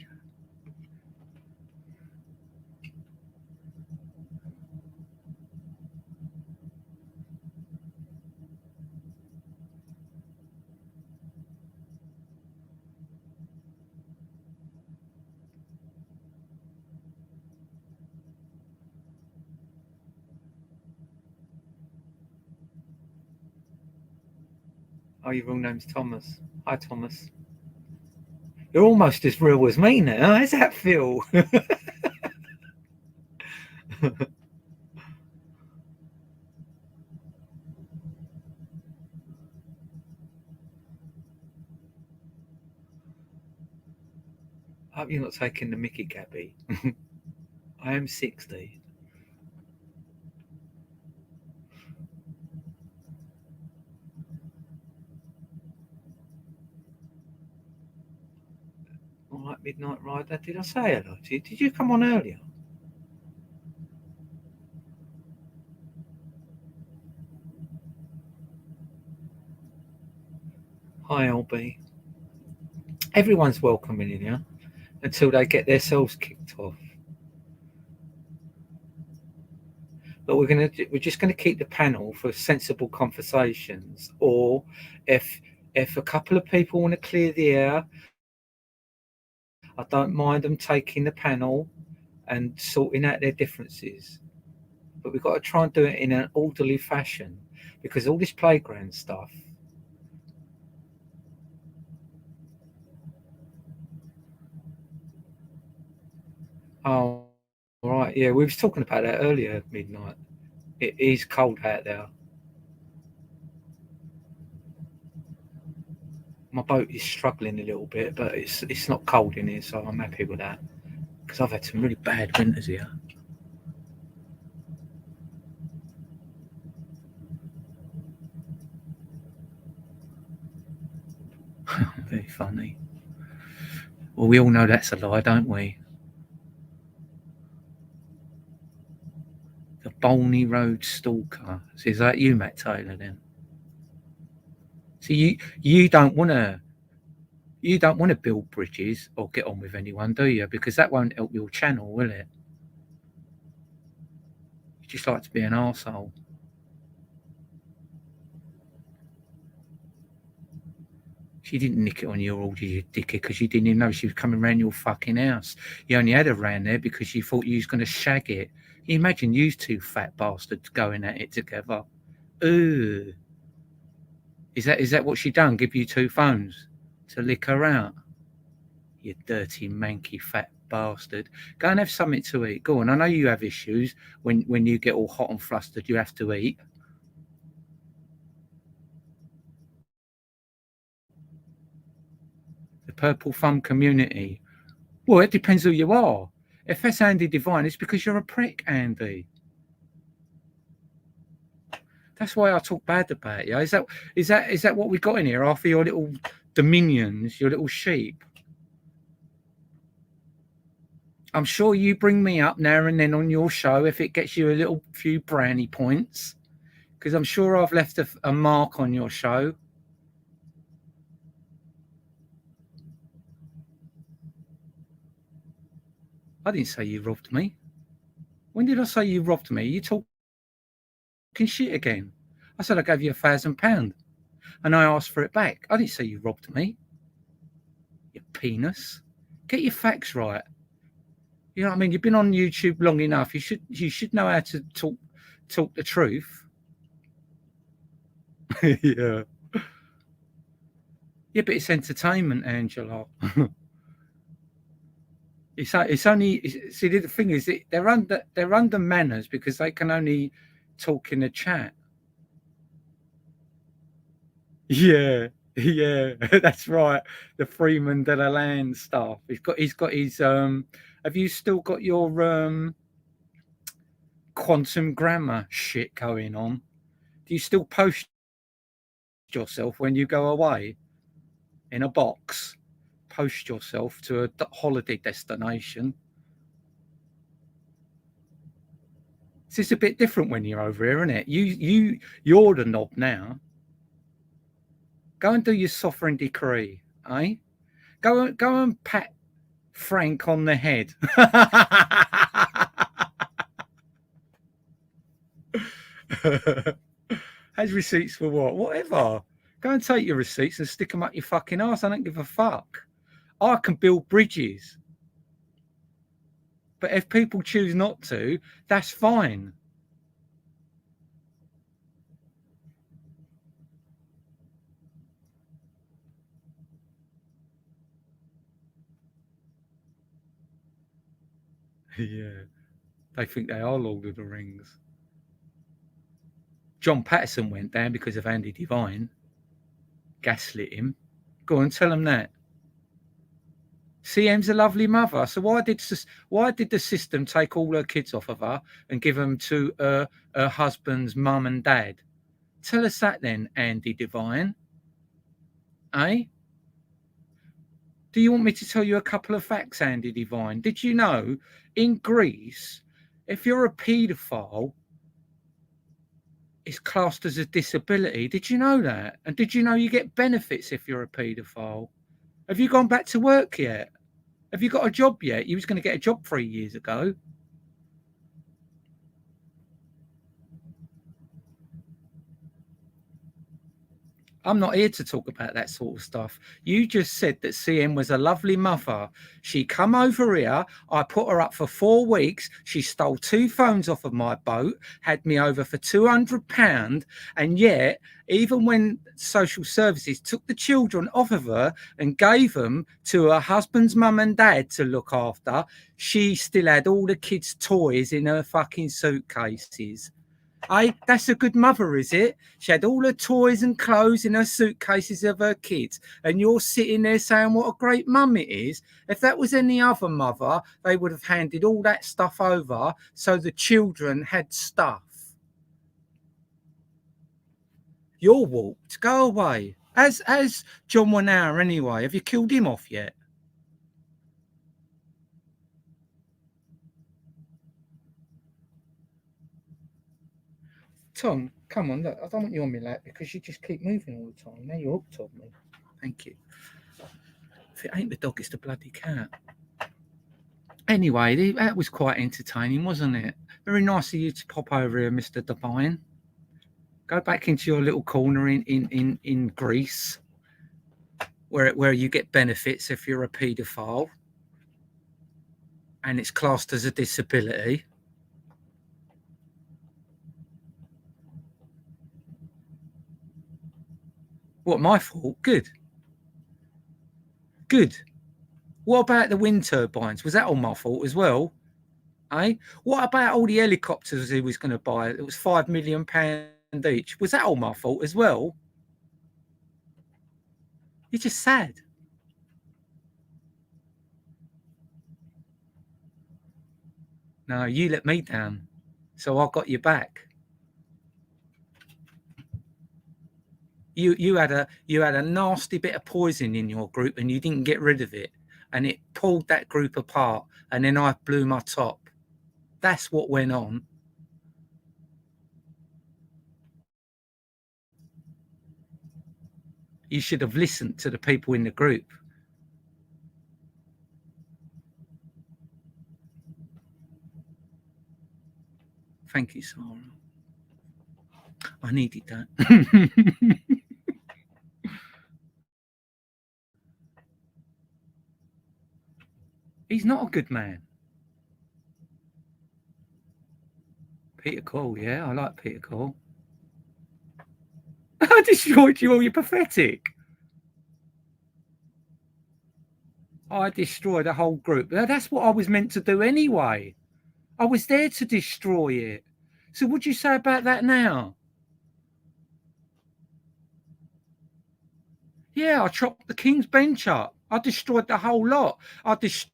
Oh, your real name's Thomas. Hi, Thomas. You're almost as real as me now. How's that feel? I hope you're not taking the mickey, Gabby. I am 60. All right, Midnight Rider. Did I say hello to you? Did you come on earlier? Hi, LB. Everyone's welcome in here until they get themselves kicked off. But we're just gonna keep the panel for sensible conversations. Or if a couple of people want to clear the air, I don't mind them taking the panel and sorting out their differences. But we've got to try and do it in an orderly fashion, because all this playground stuff. Oh, right, yeah, we was talking about that earlier, Midnight. It is cold out there. My boat is struggling a little bit, but it's not cold in here, so I'm happy with that. Because I've had some really bad winters here. Very funny. Well, we all know that's a lie, don't we? The Bolney Road Stalker. So is that you, Matt Taylor? Then. So you don't want to build bridges or get on with anyone, do you? Because that won't help your channel, will it? You just like to be an arsehole. She didn't nick it on your order, you dickhead, because you didn't even know she was coming round your fucking house. You only had her round there because you thought you was going to shag it. Can you imagine you two fat bastards going at it together? Ooh. Is that what she done? Give you two phones to lick her out? You dirty, manky, fat bastard. Go and have something to eat. Go on. I know you have issues when you get all hot and flustered. You have to eat. The purple thumb community. Well, it depends who you are. If that's Andy Devine, it's because you're a prick, Andy. That's why I talk bad about you. Is that what we got in here? After your little dominions, your little sheep. I'm sure you bring me up now and then on your show if it gets you a little few brownie points, because I'm sure I've left a mark on your show. I didn't say you robbed me. When did I say you robbed me? You talking shit again. I said I gave you £1,000 and I asked for it back. I didn't say you robbed me. You penis. Get your facts right. You know what I mean? You've been on YouTube long enough. You should know how to talk the truth. Yeah. Yeah, but it's entertainment, Angela. It's only see the thing is they're under manners because they can only talk in a chat. Yeah, yeah, that's right. The Freeman de la Land stuff. He's got his have you still got your quantum grammar shit going on? Do you still post yourself when you go away in a box? Post yourself to a holiday destination. It's a bit different when you're over here, isn't it? You're the knob now. Go and do your sovereign decree, eh? Go and pat Frank on the head. Has receipts for what? Whatever. Go and take your receipts and stick them up your fucking ass. I don't give a fuck. I can build bridges. But if people choose not to, that's fine. Yeah. They think they are Lord of the Rings. John Patterson went down because of Andy Devine. Gaslit him. Go on, tell him that. CM's a lovely mother. So why did the system take all her kids off of her and give them to her husband's mum and dad? Tell us that then, Andy Devine. Eh? Do you want me to tell you a couple of facts, Andy Devine? Did you know in Greece, if you're a paedophile, it's classed as a disability? Did you know that? And did you know you get benefits if you're a paedophile? Have you gone back to work yet? Have you got a job yet? You was going to get a job 3 years ago. I'm not here to talk about that sort of stuff. You just said that CM was a lovely mother. She come over here. I put her up for 4 weeks. She stole 2 phones off of my boat, had me over for £200. And yet, even when social services took the children off of her and gave them to her husband's mum and dad to look after, she still had all the kids' toys in her fucking suitcases. That's a good mother, is it? She had all her toys and clothes in her suitcases of her kids, and you're sitting there saying what a great mum it is. If that was any other mother, they would have handed all that stuff over so the children had stuff. You're walked. Go away. As John Wanawer anyway. Have you killed him off yet? Tom, come on, look, I don't want you on my lap because you just keep moving all the time. Now you're hooked on me. Thank you. If it ain't the dog, it's the bloody cat. Anyway, that was quite entertaining, wasn't it? Very nice of you to pop over here, Mr. Devine. Go back into your little corner in Greece, where you get benefits if you're a paedophile, and it's classed as a disability. What, my fault? Good. Good. What about the wind turbines? Was that all my fault as well? Eh? What about all the helicopters he was going to buy? It was £5 million each. Was that all my fault as well? You're just sad. No, you let me down. So I got you back. You had a nasty bit of poison in your group and you didn't get rid of it, and it pulled that group apart, and then I blew my top. That's what went on. You should have listened to the people in the group. Thank you, Sarah. I needed that. He's not a good man. Peter Cole, yeah, I like Peter Cole. I destroyed you all, you're pathetic. I destroyed the whole group. That's what I was meant to do anyway. I was there to destroy it. So what'd you say about that now? Yeah, I chopped the King's Bench up. I destroyed the whole lot. I destroyed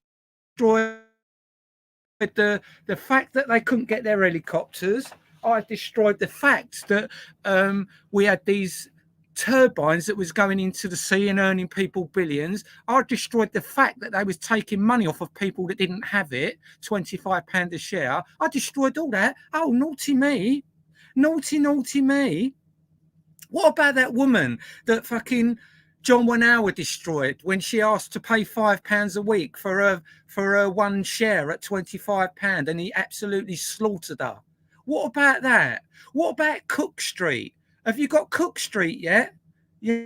the fact that they couldn't get their helicopters. I destroyed the fact that we had these turbines that was going into the sea and earning people billions. I destroyed the fact that they was taking money off of people that didn't have it, £25 a share. I destroyed all that. Oh, naughty me. Naughty me. What about that woman that fucking John Wanower destroyed when she asked to pay £5 a week for her one share at £25, and he absolutely slaughtered her? What about that? What about Cook Street? Have you got Cook Street yet? Yeah.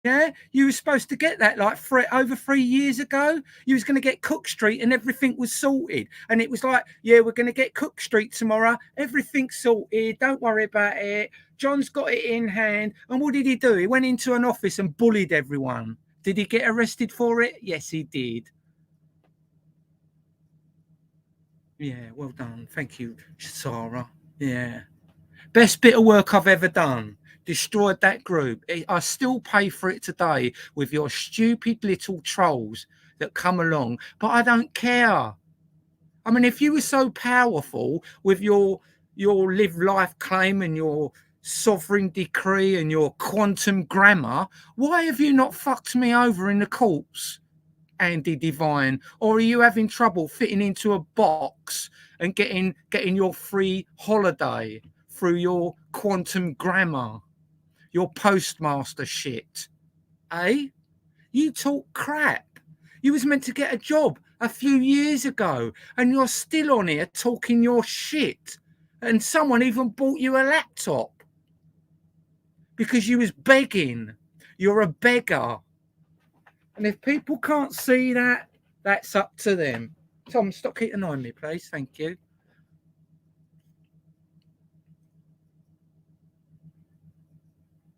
Yeah, you were supposed to get that like over 3 years ago. You was going to get Cook Street and everything was sorted. And it was like, yeah, we're going to get Cook Street tomorrow. Everything's sorted. Don't worry about it. John's got it in hand. And what did he do? He went into an office and bullied everyone. Did he get arrested for it? Yes, he did. Yeah, well done. Thank you, Sarah. Yeah. Best bit of work I've ever done. Destroyed that group. I still pay for it today with your stupid little trolls that come along, but I don't care. I mean, if you were so powerful with your live life claim and your sovereign decree and your quantum grammar, why have you not fucked me over in the courts, Andy Divine? Or are you having trouble fitting into a box and getting your free holiday through your quantum grammar, your postmaster shit? Eh? You talk crap. You was meant to get a job a few years ago and you're still on here talking your shit. And someone even bought you a laptop because you was begging. You're a beggar. And if people can't see that, that's up to them. Tom, stop keeping annoying me, please. Thank you.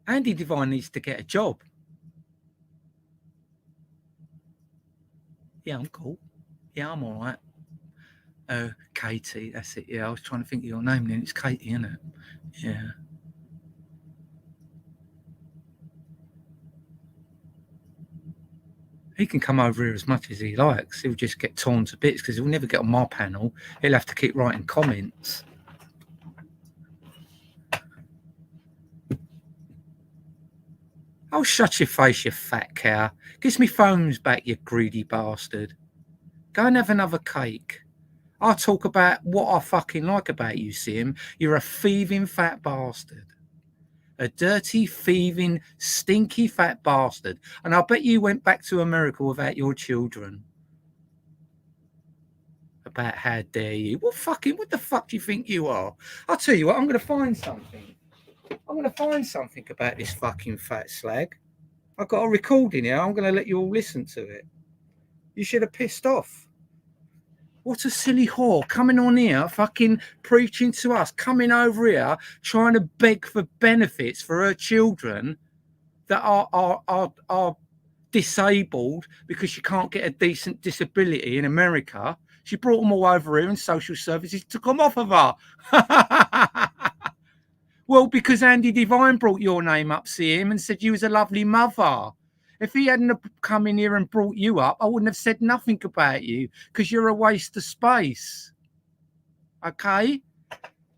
Andy Divine needs to get a job. Yeah, I'm cool. Yeah, I'm all right. Katie, that's it. Yeah, I was trying to think of your name then. It's Katie, isn't it? Yeah. He can come over here as much as he likes. He'll just get torn to bits because he'll never get on my panel. He'll have to keep writing comments. Oh, shut your face, you fat cow. Gives me phones back, you greedy bastard. Go and have another cake. I'll talk about what I fucking like about you, Sim. You're a thieving fat bastard. A dirty, thieving, stinky fat bastard. And I bet you went back to America without your children. About how dare you? What the fuck do you think you are? I'll tell you what, I'm going to find something. I'm going to find something about this fucking fat slag. I've got a recording here. I'm going to let you all listen to it. You should have pissed off. What a silly whore coming on here, fucking preaching to us, coming over here, trying to beg for benefits for her children that are disabled because she can't get a decent disability in America. She brought them all over here and social services took them off of her. Well, because Andy Divine brought your name up, see him, and said you was a lovely mother. If he hadn't come in here and brought you up, I wouldn't have said nothing about you because you're a waste of space. Okay?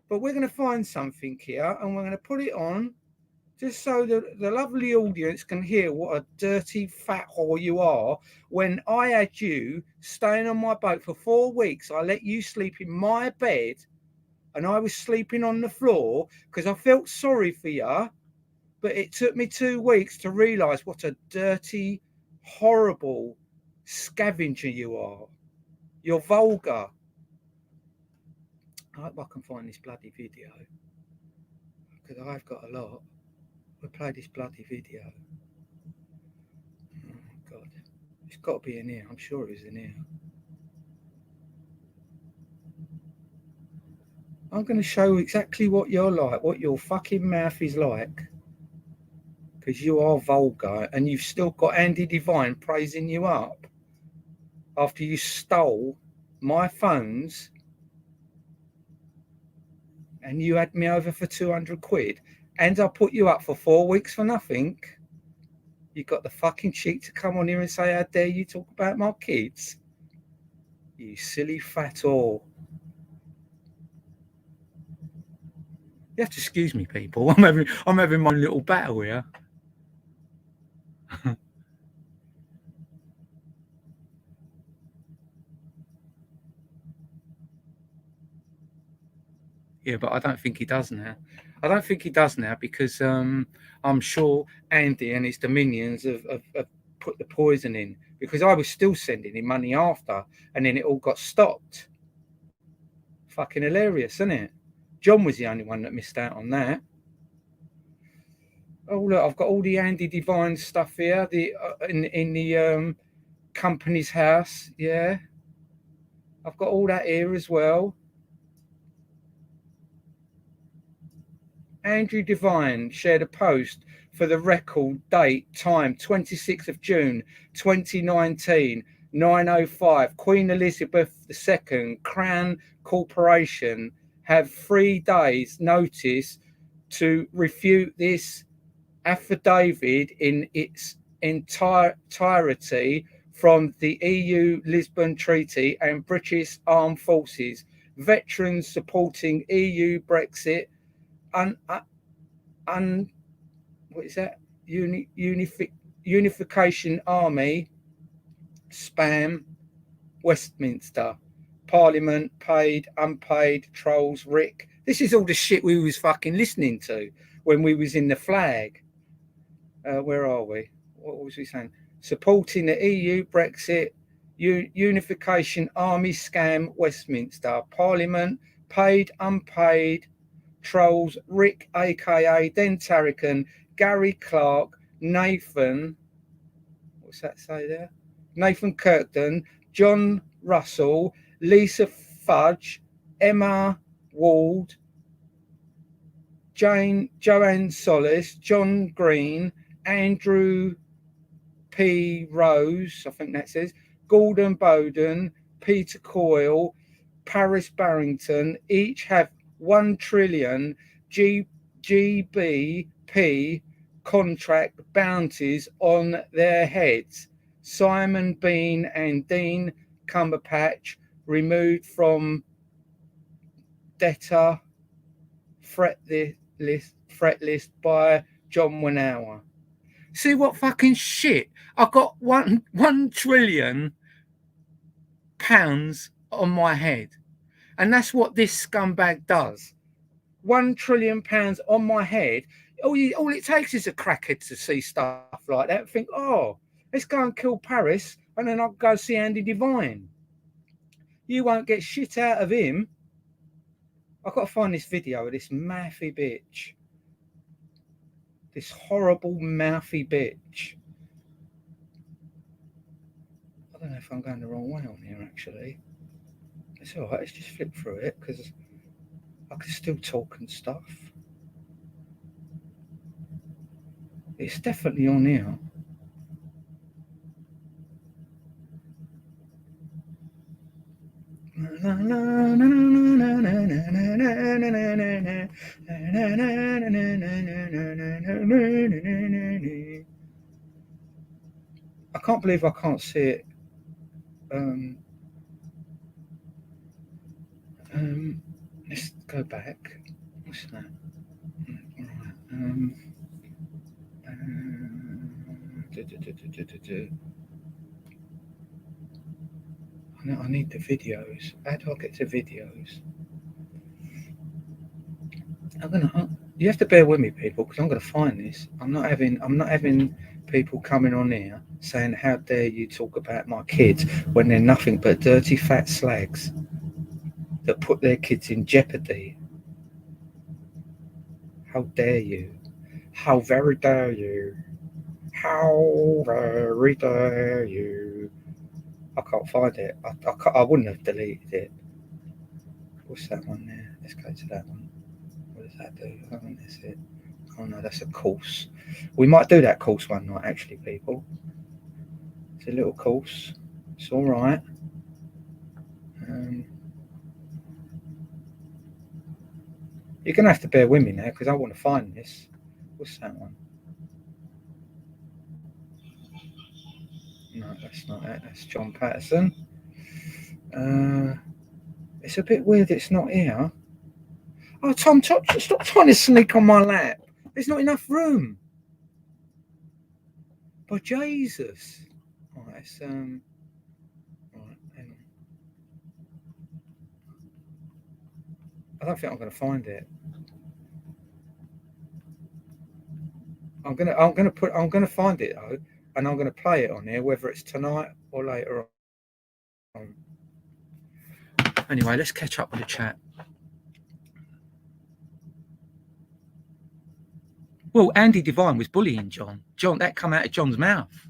But we're going to find something here and we're going to put it on Just so the lovely audience can hear what a dirty fat whore you are. When I had you staying on my boat for 4 weeks, I let you sleep in my bed and I was sleeping on the floor because I felt sorry for you. But it took me 2 weeks to realise what a dirty, horrible scavenger you are. You're vulgar. I hope I can find this bloody video because I've got a lot. We'll play this bloody video. Oh, God. It's got to be in here. I'm sure it is in here. I'm going to show exactly what you're like, what your fucking mouth is like. Because you are vulgar and you've still got Andy Devine praising you up after you stole my phones and you had me over for 200 quid and I put you up for 4 weeks for nothing. You got the fucking cheek to come on here and say, how dare you talk about my kids? You silly fat whore. You have to excuse me, people. I'm having my little battle here. Yeah, but I don't think he does now. I don't think he does now because I'm sure Andy and his dominions have put the poison in because I was still sending him money after and then it all got stopped. Fucking hilarious, isn't it? John was the only one that missed out on that. Oh look, I've got all the Andy Devine stuff here. The in the company's house. Yeah, I've got all that here as well. Andrew Devine shared a post for the record date time 26th of June 2019, 9:05. Queen Elizabeth II Crown Corporation have 3 days notice to refute this affidavit in its entirety from the EU Lisbon Treaty and British Armed Forces, veterans supporting EU Brexit, what is that? Unification Army, spam, Westminster, Parliament, paid, unpaid, trolls, Rick. This is all the shit we was fucking listening to when we was in the flag. Where are we? What was we saying? Supporting the EU Brexit, Unification Army scam, Westminster, Parliament, paid, unpaid, trolls, Rick, aka Den Tarikan, Gary Clark, Nathan, what's that say there? Nathan Kirkton, John Russell, Lisa Fudge, Emma Ward, Joanne Solis, John Green, Andrew P. Rose, I think that says, Gordon Bowden, Peter Coyle, Paris Barrington, each have 1 trillion GBP contract bounties on their heads. Simon Bean and Dean Cumberbatch removed from debtor threat list by John Winower. See what fucking shit? I've got 1 trillion pounds on my head. And that's what this scumbag does. 1 trillion pounds on my head. All it takes is a crackhead to see stuff like that and think, oh, let's go and kill Paris and then I'll go see Andy Devine. You won't get shit out of him. I've got to find this video of this mouthy bitch. This horrible mouthy bitch. I don't know if I'm going the wrong way on here, actually. It's all right, let's just flip through it because I can still talk and stuff. It's definitely on here. I can't believe I can't see it. Let's go back. What's that? Right. I need the videos. How do I get to videos? You have to bear with me, people, because I'm gonna find this. I'm not having people coming on here saying, "How dare you talk about my kids," when they're nothing but dirty fat slags that put their kids in jeopardy. How dare you? How very dare you? How very dare you? I can't find it. I wouldn't have deleted it. What's that one there? Let's go to that one. What does that do? I don't think that's it. Oh no, that's a course. We might do that course one night, actually, people. It's a little course. It's all right. You're gonna have to bear with me now because I want to find this. What's that one? No, that's not it. That's John Patterson. It's a bit weird. It's not here. Oh, Tom, stop trying to sneak on my lap. There's not enough room. But Jesus. Right, it's right, hang on. I don't think I'm gonna find it. I'm gonna find it though, and I'm gonna play it on here, whether it's tonight or later on. Anyway, let's catch up with the chat. Well, Andy Devine was bullying John. That come out of John's mouth.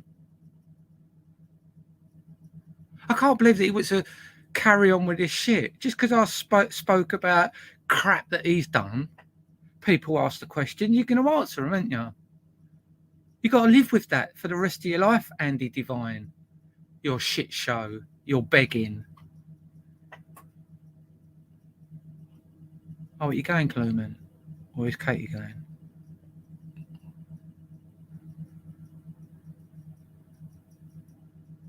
I can't believe that he was to carry on with this shit. Just because I spoke about crap that he's done, people ask the question, you're going to answer them, aren't you? You got to live with that for the rest of your life, Andy Devine. Your shit show, your begging. Oh, are you going, Cluman? Or is Katie going?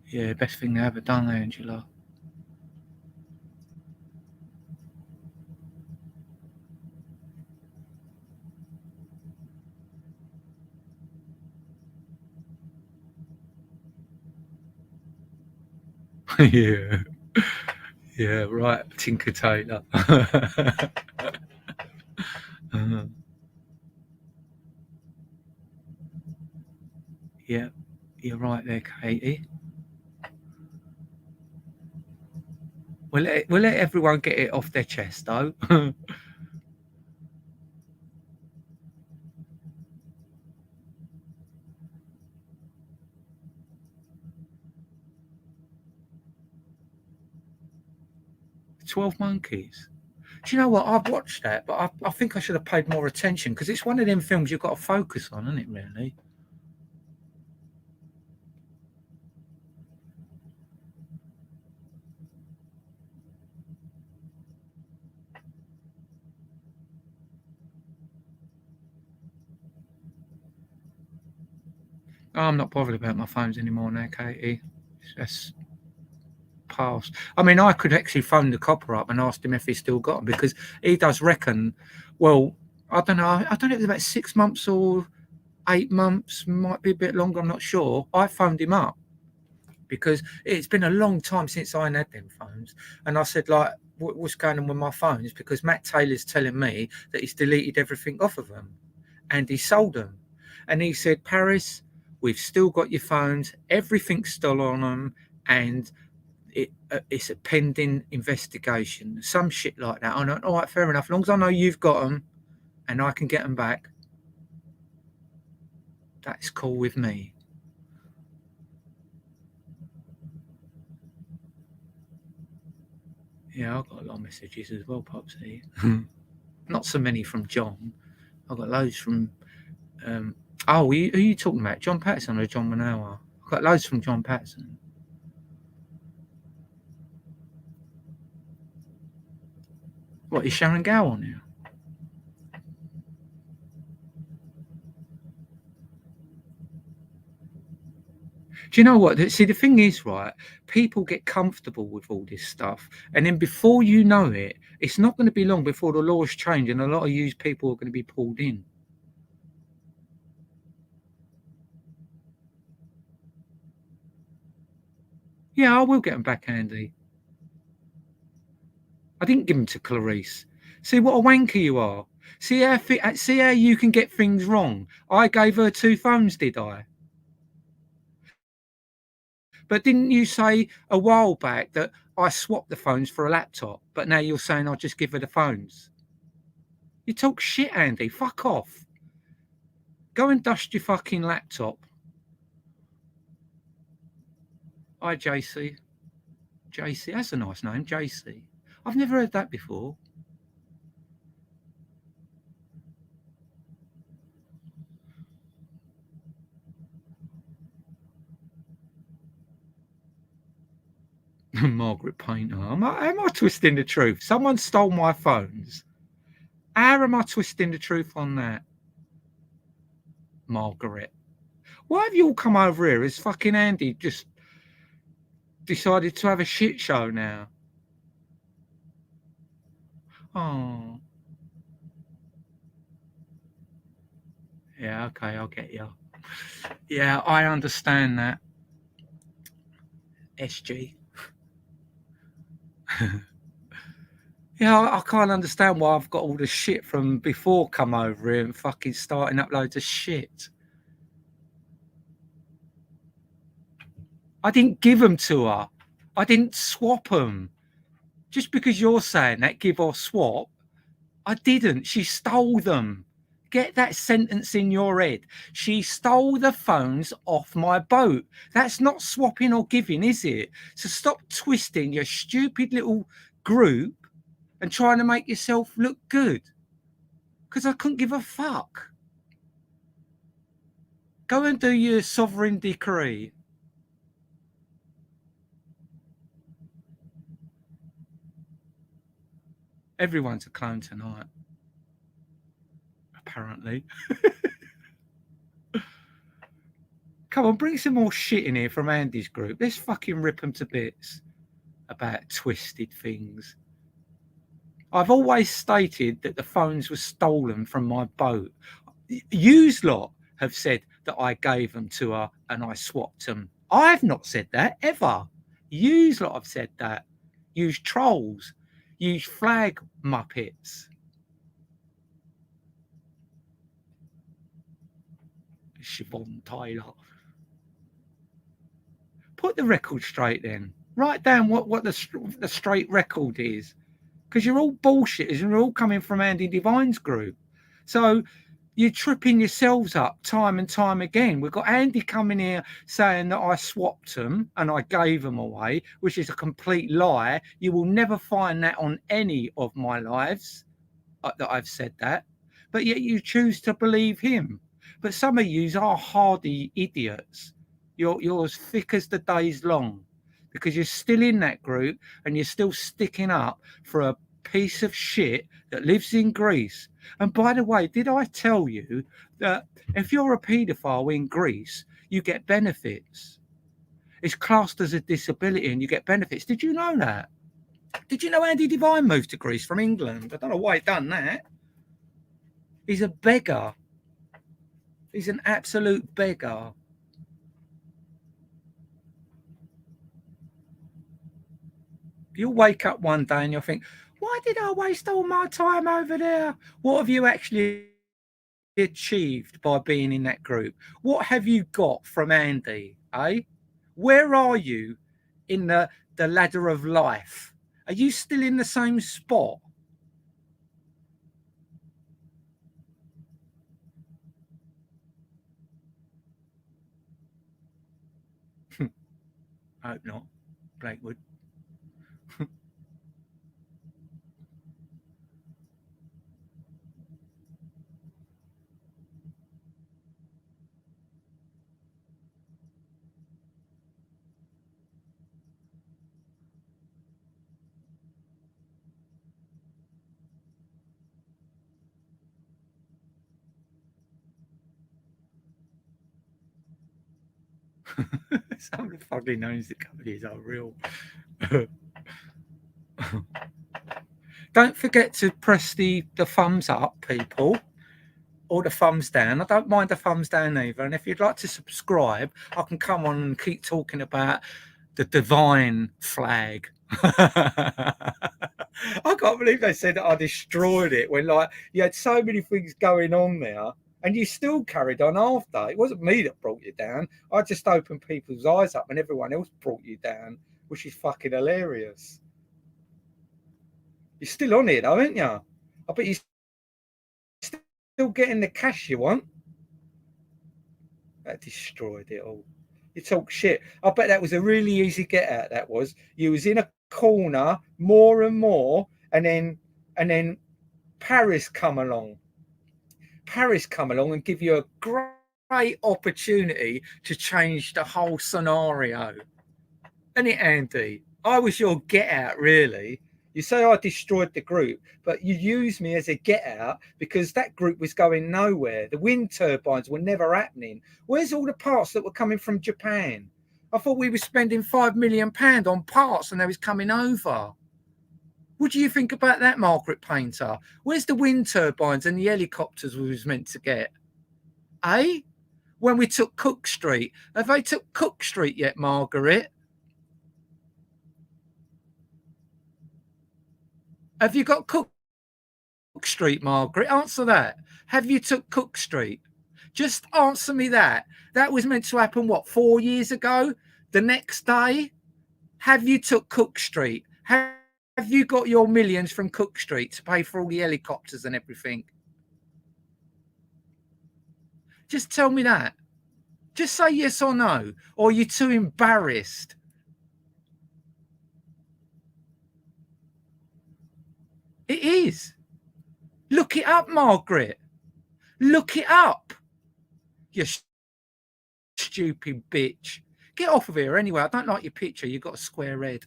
Yeah, best thing they ever done, Angela. Yeah. Yeah, right, Tinker Tailor. Yeah, you're right there, Katie. We'll let everyone get it off their chest, though. 12 Monkeys. Do you know what? I've watched that, but I think I should have paid more attention because it's one of them films you've got to focus on, isn't it, really? I'm not bothered about my phones anymore now, Katie. That's past. I mean, I could actually phone the copper up and ask him if he's still got them because he does reckon, well, I don't know. I don't know if it's about 6 months or 8 months, might be a bit longer. I'm not sure. I phoned him up because it's been a long time since I had them phones. And I said, like, what's going on with my phones? Because Matt Taylor's telling me that he's deleted everything off of them and he sold them. And he said, Paris, we've still got your phones. Everything's still on them. And it's a pending investigation. Some shit like that. I know, all right, fair enough. As long as I know you've got them and I can get them back, that's cool with me. Yeah, I've got a lot of messages as well, Popsy. Not so many from John. I've got loads from. Who are you talking about? John Patterson or John Manower? I've got loads from John Patterson. What, is Sharon Gow on now? Do you know what? See, the thing is, right, people get comfortable with all this stuff. And then before you know it, it's not going to be long before the laws change and a lot of used people are going to be pulled in. Yeah, I will get them back, Andy. I didn't give them to Clarice. See what a wanker you are. See how you can get things wrong. I gave her 2 phones, did I? But didn't you say a while back that I swapped the phones for a laptop? But now you're saying I'll just give her the phones. You talk shit, Andy. Fuck off. Go and dust your fucking laptop. Hi, JC. JC, that's a nice name, JC. I've never heard that before. Margaret Painter. Am I twisting the truth? Someone stole my phones. How am I twisting the truth on that? Margaret. Why have you all come over here? Has fucking Andy just decided to have a shit show now? Oh. Yeah, okay, I'll get you. Yeah, I understand that. SG. Yeah, I can't understand why I've got all the shit from before come over here and fucking starting up loads of shit. I didn't give them to her. I didn't swap them. Just because you're saying that, give or swap, I didn't. She stole them. Get that sentence in your head. She stole the phones off my boat. That's not swapping or giving, is it? So stop twisting your stupid little group and trying to make yourself look good. Because I couldn't give a fuck. Go and do your sovereign decree. Everyone's a clone tonight, apparently. Come on, bring some more shit in here from Andy's group. Let's fucking rip them to bits about twisted things. I've always stated that the phones were stolen from my boat. Yous lot have said that I gave them to her and I swapped them. I've not said that ever. Yous lot have said that. Use trolls. Use flag muppets. Siobhan Taylor. Put the record straight then. Write down what the straight record is. Because you're all bullshitters and you're all coming from Andy Devine's group. So you're tripping yourselves up time and time again. We've got Andy coming here saying that I swapped them and I gave them away, which is a complete lie. You will never find that on any of my lives that I've said that. But yet you choose to believe him. But some of you are hardy idiots. You're as thick as the day's long because you're still in that group and you're still sticking up for a piece of shit that lives in Greece. And by the way, did I tell you that if you're a paedophile in Greece, you get benefits? It's classed as a disability and you get benefits. Did you know that? Did you know Andy Devine moved to Greece from England? I don't know why he'd done that. He's a beggar. He's an absolute beggar. You'll wake up one day and you'll think, why did I waste all my time over there? What have you actually achieved by being in that group? What have you got from Andy, eh? Where are you in the ladder of life? Are you still in the same spot? I hope not, Blakewood. Some of the fucking names that companies are real. Don't forget to press the thumbs up, people, or the thumbs down. I don't mind the thumbs down either. And if you'd like to subscribe, I can come on and keep talking about The divine flag. I can't believe they said that I destroyed it when, like, you had so many things going on there and you still carried on after. It wasn't me that brought you down. I just opened people's eyes up and everyone else brought you down, which is fucking hilarious. You're still on it, though, aren't you? I bet you're still getting the cash you want. That destroyed it all. You talk shit. I bet that was a really easy get out. That was, you was in a corner more and more, and then Paris come along and give you a great opportunity to change the whole scenario. Isn't it, Andy? I was your get out, really. You say I destroyed the group, but you used me as a get out because that group was going nowhere. The wind turbines were never happening. Where's all the parts that were coming from Japan? I thought we were spending £5 million on parts and they was coming over. What do you think about that, Margaret Painter? Where's the wind turbines and the helicopters we was meant to get? Eh? When we took Cook Street. Have they took Cook Street yet, Margaret? Have you got Cook Street, Margaret? Answer that. Have you took Cook Street? Just answer me that. That was meant to happen, what, 4 years ago? The next day? Have you took Cook Street? Have you got your millions from Cook Street to pay for all the helicopters and everything? Just tell me that. Just say yes or no. Or are you too embarrassed? It is. Look it up, Margaret. Look it up. You stupid bitch. Get off of here anyway. I don't like your picture. You've got a square head.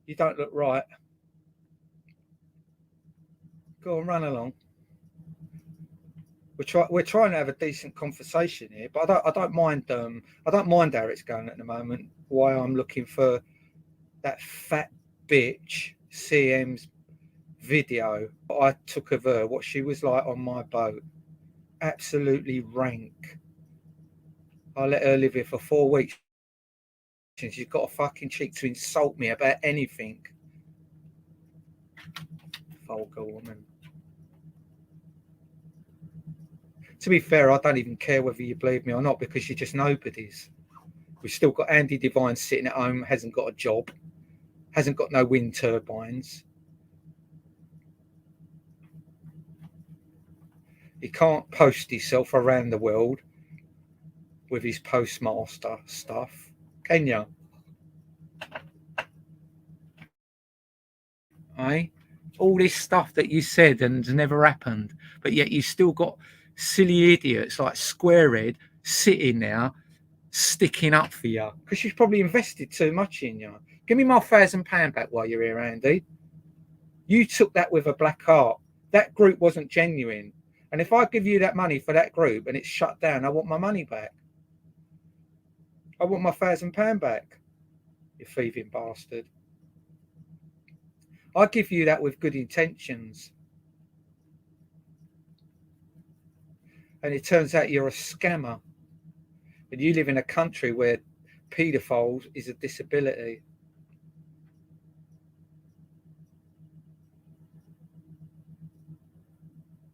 You don't look right. Go on, run along. We're trying to have a decent conversation here, but I don't mind how it's going at the moment. Why I'm looking for that fat bitch CM's video I took of her, what she was like on my boat. Absolutely rank. I let her live here for 4 weeks and she's got a fucking cheek to insult me about anything. Vulgar woman. To be fair, I don't even care whether you believe me or not because you're just nobodies. We've still got Andy Devine sitting at home, hasn't got a job, hasn't got no wind turbines. He can't post himself around the world with his postmaster stuff, can you? Eh? All this stuff that you said and never happened, but yet you still got silly idiots like Squarehead sitting there sticking up for you because she's probably invested too much in you. Give me my £1,000 back while you're here, Andy. You took that with a black heart. That group wasn't genuine. And if I give you that money for that group and it's shut down, I want my money back. I want my £1,000 back, you thieving bastard. I give you that with good intentions. And it turns out you're a scammer. And you live in a country where paedophiles is a disability.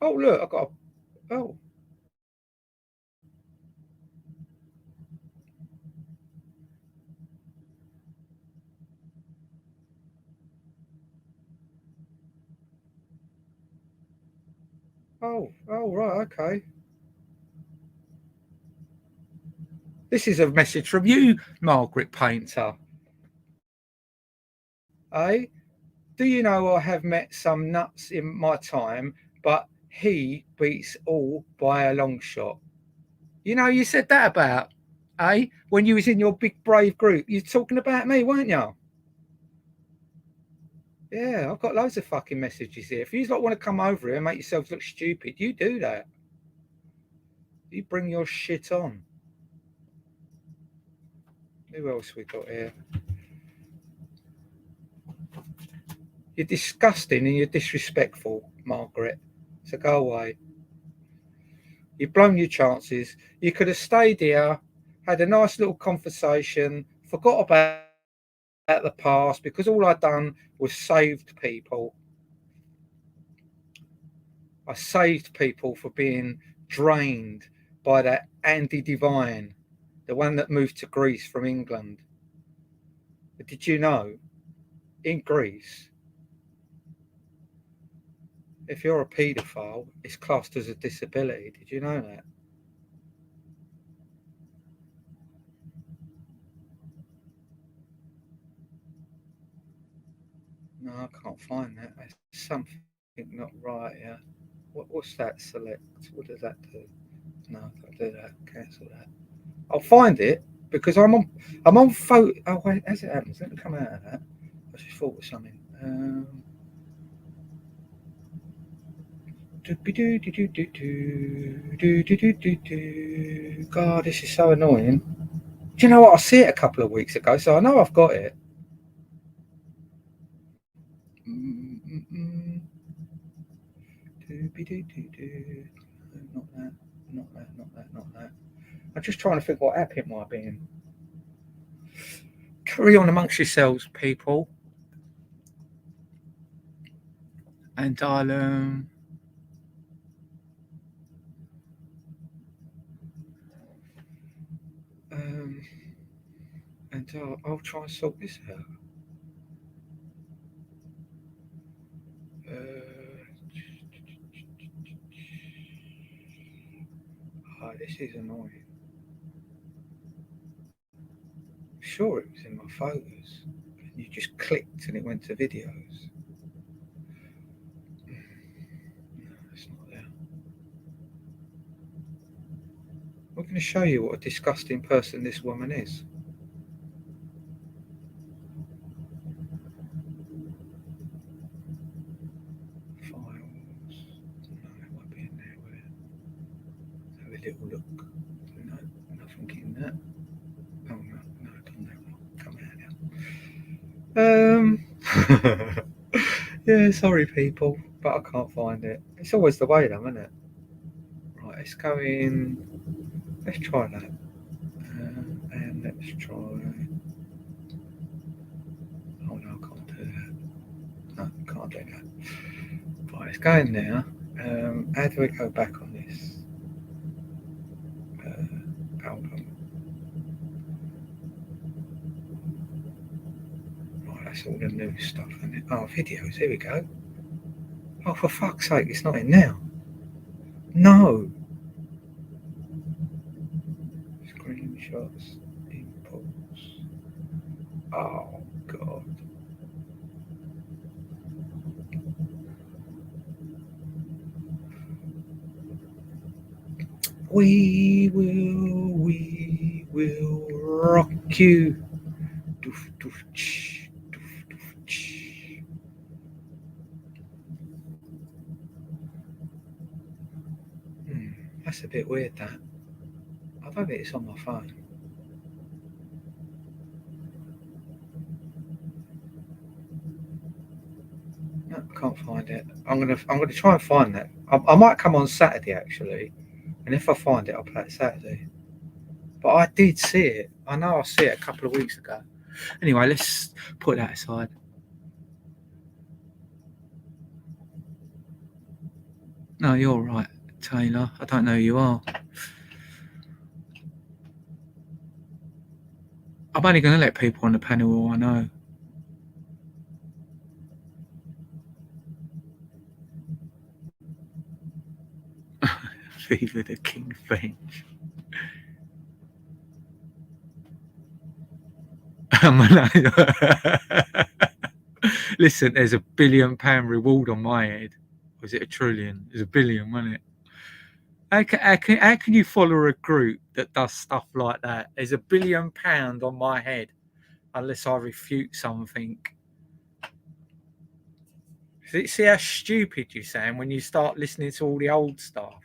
Oh, look, I've got a... Oh. Oh, right, okay. This is a message from you, Margaret Painter. Eh? Do you know I have met some nuts in my time, but he beats all by a long shot. You know, you said that about, when you was in your big brave group. You're talking about me, weren't you? Yeah, I've got loads of fucking messages here. If you want to come over here and make yourselves look stupid, you do that. You bring your shit on. Who else we got here? You're disgusting and you're disrespectful, Margaret. So go away. You've blown your chances. You could have stayed here, had a nice little conversation, forgot about the past because all I'd done was saved people. I saved people for being drained by that Andy Devine, the one that moved to Greece from England. But did you know, in Greece, if you're a paedophile, it's classed as a disability. Did you know that? No, I can't find that. There's something not right here. What's that? Select. What does that do? No, I can't do that. Cancel that. I'll find it because I'm on photo. Oh wait, as it happens, let me come out of that. I just thought of something. God, this is so annoying. Do you know what? I see it a couple of weeks ago, so I know I've got it. Not that, not that, not that, not that. I'm just trying to think what app it might be in. Carry on amongst yourselves, people. And I'll I'll try and sort this out. This is annoying. I'm sure it was in my photos. And you just clicked and it went to videos. No, it's not there. I'm going to show you what a disgusting person this woman is. Files. No, it won't be in there, will it? Have a little look. No, nothing in that. Oh no, come there. Come out now. Yeah, sorry people, but I can't find it. It's always the way though, isn't it? Right, let's go in. Let's try that. And let's try. Oh no, I can't do that. No, can't do that. Right, let's go in now. How do we go back on this album? Right, that's all the new stuff, isn't it? Oh, videos. Here we go. Oh, for fuck's sake, it's not in now. No. Screenshots. Imports. Oh, God. We will rock you. Doof, doof, ch, doof, doof, ch. That's a bit weird, that. I don't think it's on my phone. No, I can't find it. I'm gonna try and find that. I might come on Saturday actually, and if I find it, I'll play it Saturday. But I did see it. I know I see it a couple of weeks ago. Anyway, let's put that aside. No, you're right, Taylor. I don't know who you are. I'm only going to let people on the panel who I know. Viva the King Finch. Listen, there's £1 billion reward on my head. Was it $1 trillion? It was $1 billion, wasn't it? How can you follow a group that does stuff like that? There's £1 billion on my head unless I refute something. See how stupid you sound when you start listening to all the old stuff?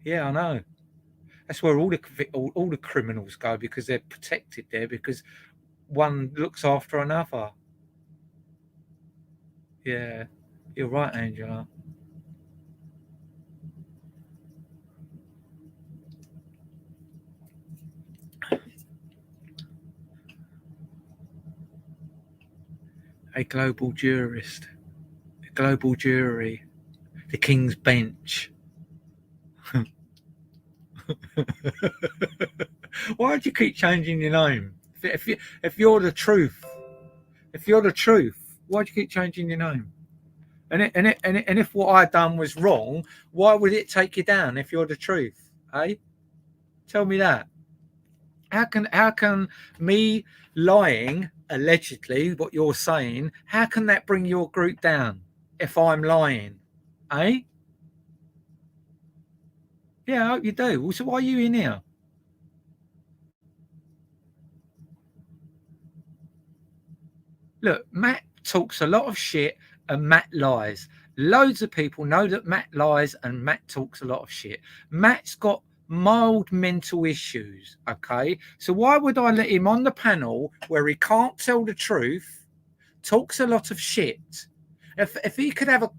Yeah, I know. That's where all the criminals go because they're protected there because one looks after another. Yeah, you're right, Angela. a global jurist, a global jury, the King's Bench. Why do you keep changing your name? If you're the truth, why do you keep changing your name? And if what I done was wrong, why would it take you down if you're the truth? Eh? Tell me that. How can me lying, allegedly, what you're saying, how can that bring your group down if I'm lying? Eh? Yeah, I hope you do. Well, so why are you in here? Look, Matt talks a lot of shit and Matt lies. Loads of people know that Matt lies and Matt talks a lot of shit. Matt's got mild mental issues, okay? So why would I let him on the panel where he can't tell the truth, talks a lot of shit? If he could have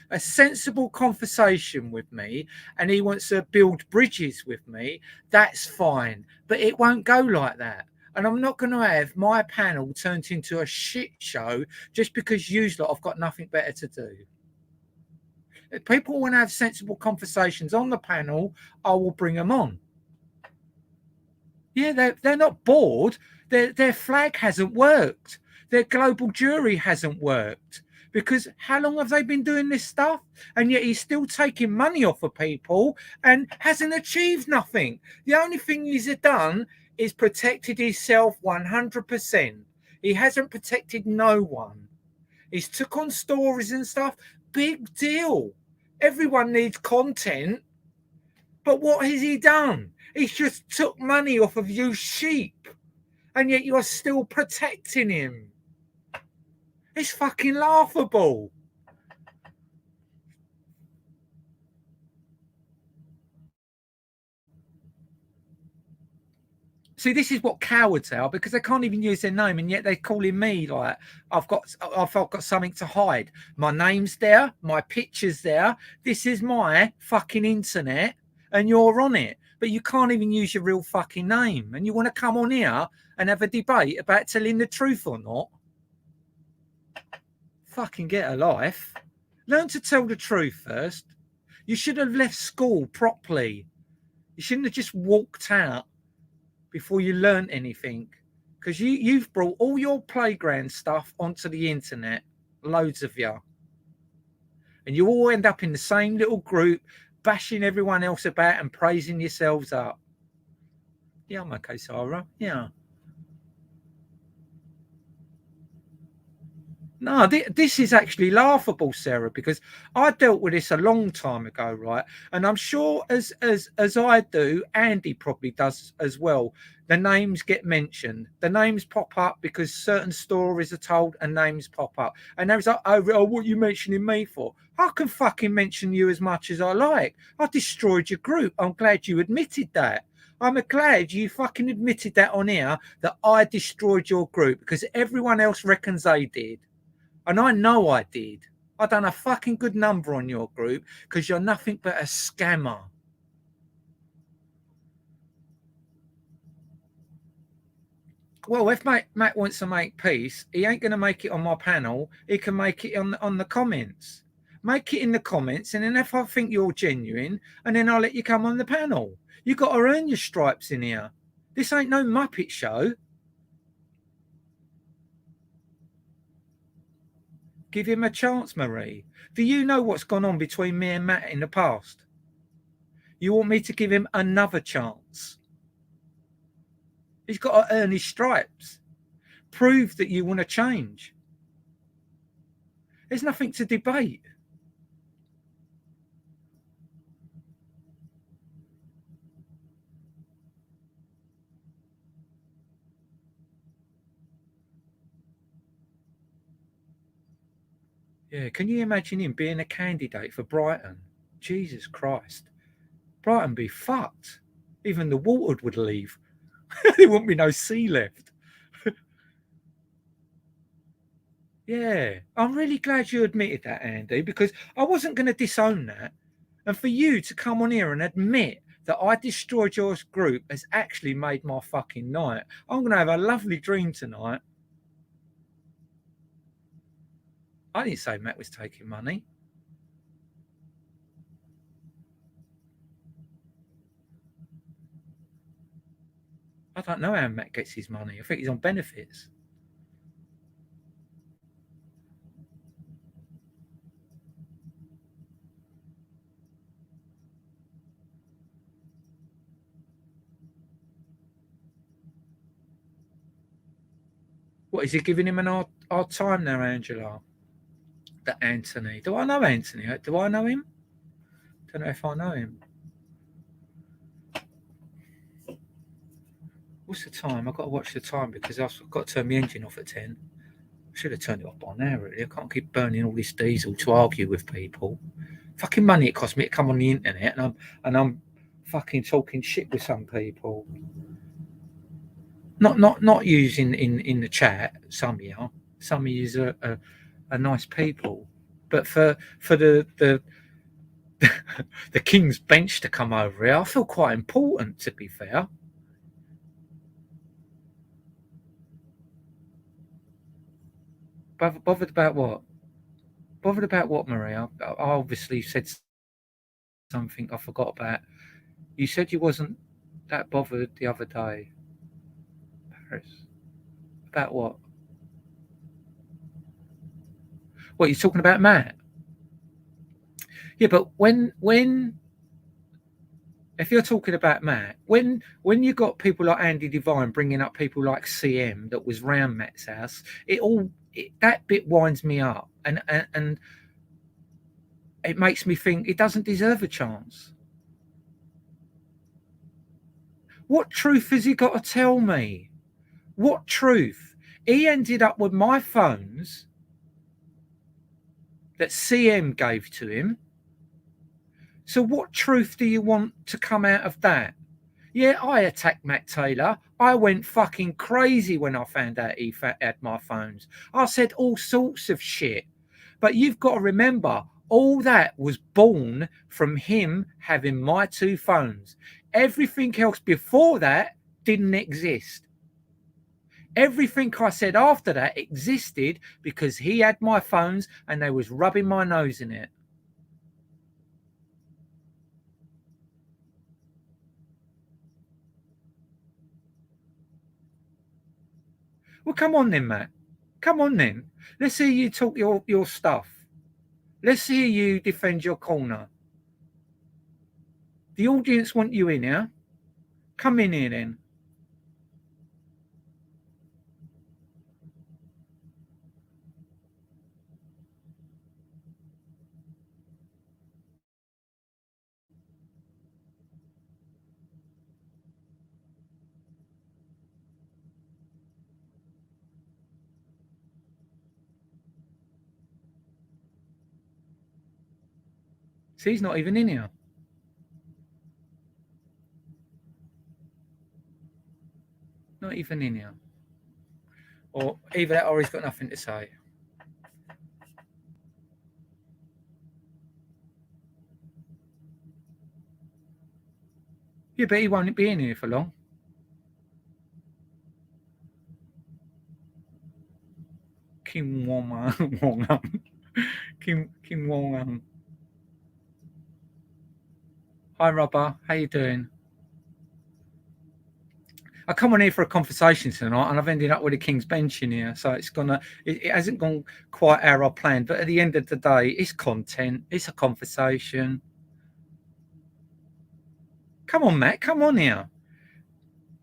a sensible conversation with me and he wants to build bridges with me, that's fine. But it won't go like that. And I'm not going to have my panel turned into a shit show just because you lot have got nothing better to do. If people want to have sensible conversations on the panel, I will bring them on. Yeah, they're not bored. Their flag hasn't worked. Their global jury hasn't worked. Because how long have they been doing this stuff? And yet he's still taking money off of people and hasn't achieved nothing. The only thing he's done is protected himself 100%. He hasn't protected no one. He's took on stories and stuff. Big deal. Everyone needs content. But what has he done? He's just took money off of you sheep. And yet you're still protecting him. It's fucking laughable. See, this is what cowards are, because they can't even use their name, and yet they're calling me like I've got something to hide. My name's there, my picture's there. This is my fucking internet, and you're on it, but you can't even use your real fucking name, and you want to come on here and have a debate about telling the truth or not? Fucking get a life. Learn to tell the truth first. You should have left school properly. You shouldn't have just walked out before you learn anything, because you've brought all your playground stuff onto the internet, loads of you, and you all end up in the same little group bashing everyone else about and praising yourselves up. Yeah, I'm okay, Sarah. Yeah. No, this is actually laughable, Sarah, because I dealt with this a long time ago, right? And I'm sure as I do, Andy probably does as well. The names get mentioned. The names pop up because certain stories are told and names pop up. And there's like, oh, what are you mentioning me for? I can fucking mention you as much as I like. I destroyed your group. I'm glad you admitted that. I'm glad you fucking admitted that on here, that I destroyed your group, because everyone else reckons they did. And I know I did. I done a fucking good number on your group because you're nothing but a scammer. Well, if Matt wants to make peace, he ain't going to make it on my panel. He can make it on the comments. Make it in the comments, and then if I think you're genuine, and then I'll let you come on the panel. You got to earn your stripes in here. This ain't no Muppet show. Give him a chance, Marie. Do you know what's gone on between me and Matt in the past? You want me to give him another chance? He's got to earn his stripes. Prove that you want to change. There's nothing to debate. Yeah, can you imagine him being a candidate for Brighton? Jesus Christ. Brighton be fucked. Even the water would leave. There wouldn't be no sea left. Yeah, I'm really glad you admitted that, Andy, because I wasn't going to disown that. And for you to come on here and admit that I destroyed your group has actually made my fucking night. I'm going to have a lovely dream tonight. I didn't say Matt was taking money. I don't know how Matt gets his money. I think he's on benefits. What, is he giving him an hard time now, Angela? That Anthony. Do I know Anthony? Do I know him? Don't know if I know him. What's the time? I've got to watch the time because I've got to turn my engine off at 10. I should have turned it off by now, really. I can't keep burning all this diesel to argue with people. Fucking money it cost me to come on the internet, and I'm fucking talking shit with some people. Not using in the chat. Some of you are nice people, but for the the King's Bench to come over here, I feel quite important, to be fair. Bothered about what? Bothered about what, Maria? I obviously said something I forgot about. You said you wasn't that bothered the other day. Paris. About what? What, you're talking about Matt? Yeah, but when if you're talking about Matt, when you got people like Andy Devine bringing up people like CM that was round Matt's house, that bit winds me up, and it makes me think it doesn't deserve a chance. What truth has he got to tell me? What truth? He ended up with my phones that CM gave to him. So what truth do you want to come out of that? Yeah, I attacked Matt Taylor. I went fucking crazy when I found out he had my phones. I said all sorts of shit. But you've got to remember, all that was born from him having my two phones. Everything else before that didn't exist. Everything I said after that existed because he had my phones and they was rubbing my nose in it. Well, come on then, Matt. Come on then. Let's hear you talk your stuff. Let's hear you defend your corner. The audience want you in here. Come in here then. See, he's not even in here. Not even in here. Or either that or he's got nothing to say. Yeah, but he won't be in here for long. Kim Wong Kim Wong. Hi, Robber. How you doing? I come on here for a conversation tonight, and I've ended up with a King's Bench in here. So it hasn't gone quite how I planned. But at the end of the day, it's content. It's a conversation. Come on, Matt. Come on here.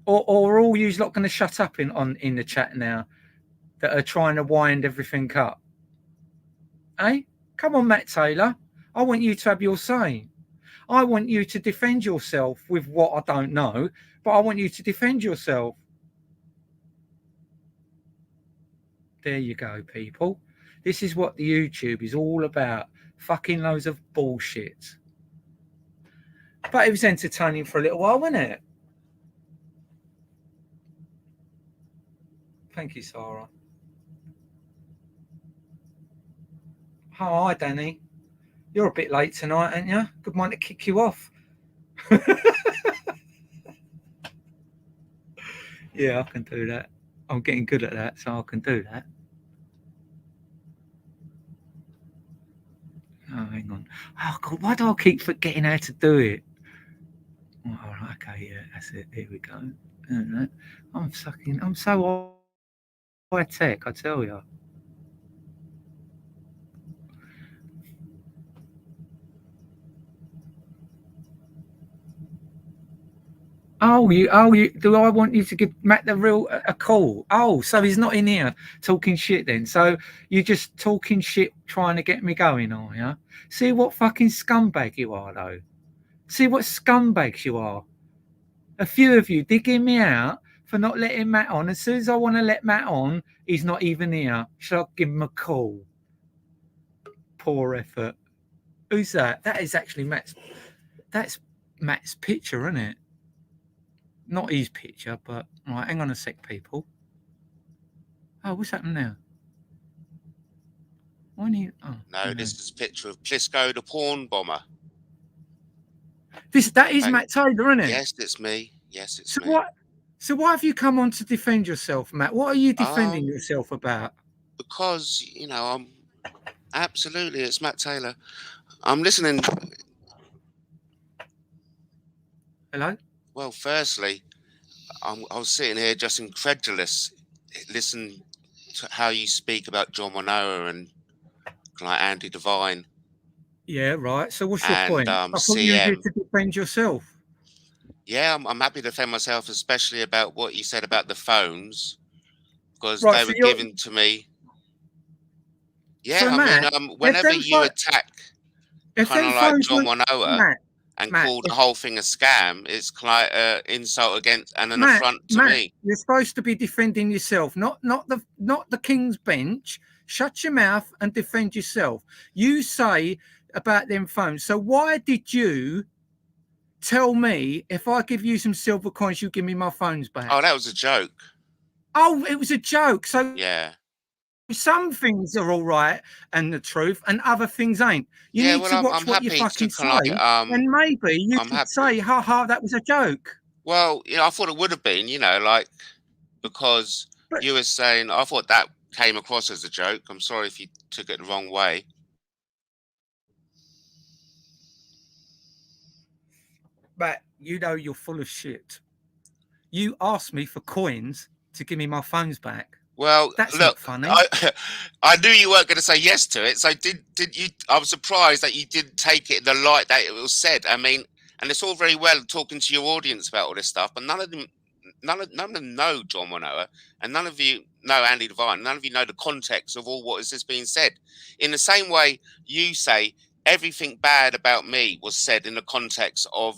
Or are all you lot going to shut up in the chat now that are trying to wind everything up? Eh? Come on, Matt Taylor. I want you to have your say. I want you to defend yourself with what I don't know, but I want you to defend yourself. There you go, people. This is what the YouTube is all about. Fucking loads of bullshit. But it was entertaining for a little while, wasn't it? Thank you, Sarah. Hi, Danny. You're a bit late tonight, aren't you? Good mind to kick you off. Yeah, I can do that. I'm getting good at that, so I can do that. Oh, hang on. Oh God, why do I keep forgetting how to do it? Oh, all right, okay, yeah, that's it. Here we go. Alright. I'm so high tech, I tell you. Do I want you to give Matt the real a call? Oh, so he's not in here talking shit then. So you're just talking shit trying to get me going, are you? See what fucking scumbag you are, though. See what scumbags you are. A few of you digging me out for not letting Matt on. As soon as I want to let Matt on, he's not even here. Shall I give him a call? Poor effort. Who's that? That is actually Matt's. That's Matt's picture, isn't it? Not his picture, but right. Hang on a sec, people. Oh, what's happened now? Why do you? Oh, No, this is a picture of Plisco, the porn bomber. that is Matt Taylor, isn't it? Yes, it's me. Yes, it's So me. what? So why have you come on to defend yourself, Matt? What are you defending yourself about? Because I'm absolutely. It's Matt Taylor. I'm listening. Hello. Well, firstly, I was sitting here just incredulous. Listen to how you speak about John Manoa and like Andy Devine Yeah, right. So what's your and point? I thought you were here CM. to defend yourself. Yeah, I'm happy to defend myself, especially about what you said about the phones, because Right. they So were you're. given to me. So Yeah, I mean, Matt, if whenever them you pho- attack if kind them of like phones John were Manoa Matt, and Matt, call the if whole thing a scam, it's like an insult against and an Matt, affront to Matt, me. you're supposed to be defending yourself, not the King's Bench. Shut your mouth and defend yourself. You say about them phones. So why did you tell me if I give you some silver coins, you give me my phones back? Oh, that was a joke. Oh, it was a joke. So Yeah. some things are all right and the truth, and other things ain't. You Yeah, need well, to I'm watch what you happy to fucking kind of say, like, and maybe you I'm should happy. say, "Ha ha, that was a joke." Well, I thought it would have been, like, because But you were saying, I thought that came across as a joke. I'm sorry if you took it the wrong way. you're full of shit. You asked me for coins to give me my phones back. Well, That's look, not funny. I I knew you weren't going to say yes to it. So did you? I was surprised that you didn't take it in the light that it was said. I mean, and it's all very well talking to your audience about all this stuff, but none of them know John Manoa, and none of you know Andy Devine. None of you know the context of all what is this being said. In the same way, you say everything bad about me was said in the context of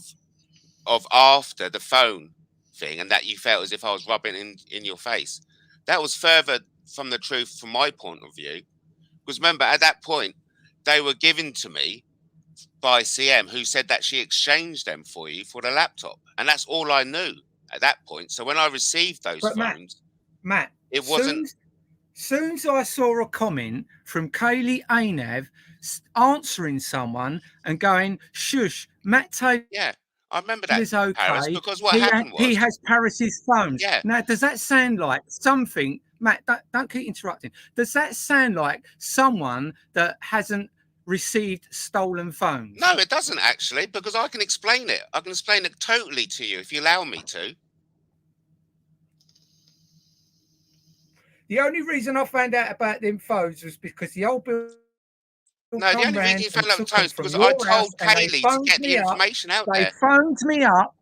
after the phone thing, and that you felt as if I was rubbing in your face. That was further from the truth from my point of view. Because remember, at that point, they were given to me by CM, who said that she exchanged them for you for the laptop. And that's all I knew at that point. So when I received those But phones, Matt, it wasn't. soon as I saw a comment from Kaylee Anav answering someone and going, "Shush, Matt Taylor's Yeah, I remember that, okay. Paris, because what happened He was, has Paris's phones." yeah, Now, does that sound like something, Matt? Don't keep interrupting. Does that sound like someone that hasn't received stolen no, phones? it doesn't actually, because I can explain it. I can explain it totally to you if you allow me to. The only reason I found out about them phones was because the old Bill No, come the only round reason and you found out took the them time is from because I your house, told and they Kaylee to phoned get the me up. information out They there. phoned me up.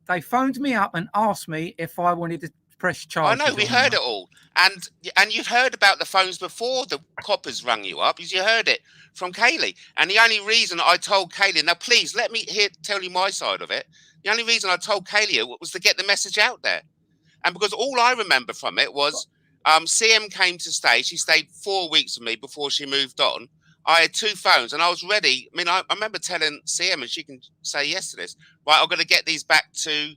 They phoned me up and asked me if I wanted to press I know charges we on heard you. it all, and you'd heard about the phones before the coppers rang you up. You heard it from Kaylee, and the only reason I told Kaylee, now please let me tell you my side of it. The only reason I told Kaylee it was to get the message out there, and because all I remember from it was CM came to stay. She stayed 4 weeks with me before she moved on. I had two phones, and I was ready. I mean, I remember telling CM, and she can say yes to this. Right, I'm going to get these back to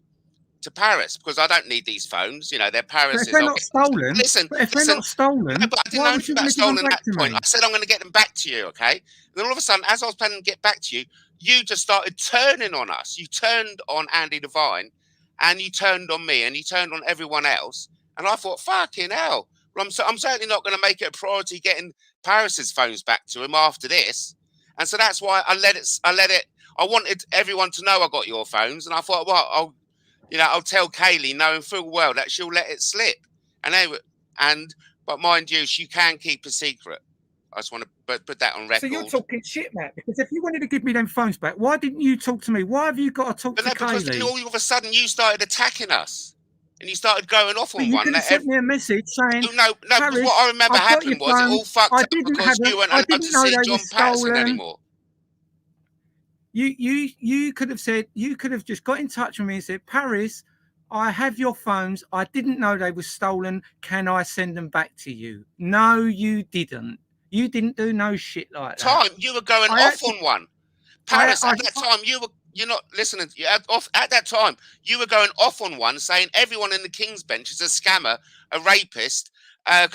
Paris because I don't need these phones. They're But if Paris's. they're I'll not get. stolen, Listen, but if they're listen. not No, stolen, but I didn't why know would anything you about want to give them stolen at back that to point. I me? said I'm going to get them back to you, okay? And then all of a sudden, as I was planning to get back to you, you just started turning on us. You turned on Andy Devine, and you turned on me, and you turned on everyone else. And I thought, fucking hell. Well, I'm certainly not going to make it a priority getting Paris's phones back to him after this. And so that's why I let it. I wanted everyone to know I got your phones, and I thought, well, I'll tell Kaylee, knowing full well that she'll let it slip. But mind you, she can keep a secret. I just want to put that on record. So you're talking shit, Matt, because if you wanted to give me them phones back, why didn't you talk to me? Why have you got to talk to Kaylee? Because then all of a sudden you started attacking us. And you started going off on but you could have sent me a message saying, no, Paris, what I remember happened was it all fucked up because you weren't allowed to see John Patterson anymore. You could have said, you could have just got in touch with me and said, Paris, I have your phones. I didn't know they were stolen. Can I send them back to you? No, you didn't. You didn't do no shit like that. You were going off on one. Paris, at that time, you're not listening. At that time, you were going off on one, saying everyone in the King's Bench is a scammer, a rapist, a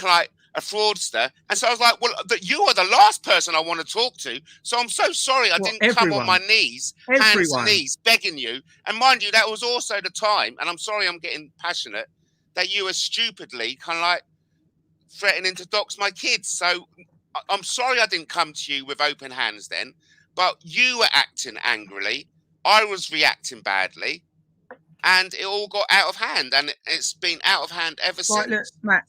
fraudster. And so I was like, well, you are the last person I want to talk to. So I'm so sorry I didn't come on my knees, hands and knees, begging you. And mind you, that was also the time, and I'm sorry I'm getting passionate, that you were stupidly threatening to dox my kids. So I'm sorry I didn't come to you with open hands then, but you were acting angrily. I was reacting badly, and it all got out of hand, and it's been out of hand ever since. Look,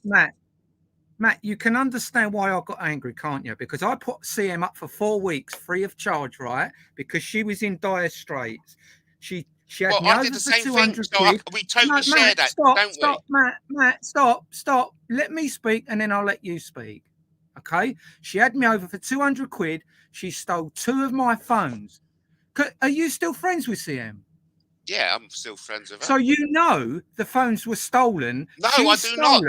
Matt, you can understand why I got angry, can't you? Because I put CM up for 4 weeks free of charge, right? Because she was in dire straits. She had me over for 200 quid. We totally share that, don't we? Matt, stop. Let me speak, and then I'll let you speak. Okay? She had me over for 200 quid. She stole 2 of my phones. Are you still friends with CM? Yeah, I'm still friends with her. So you know the phones were stolen. No, I do not.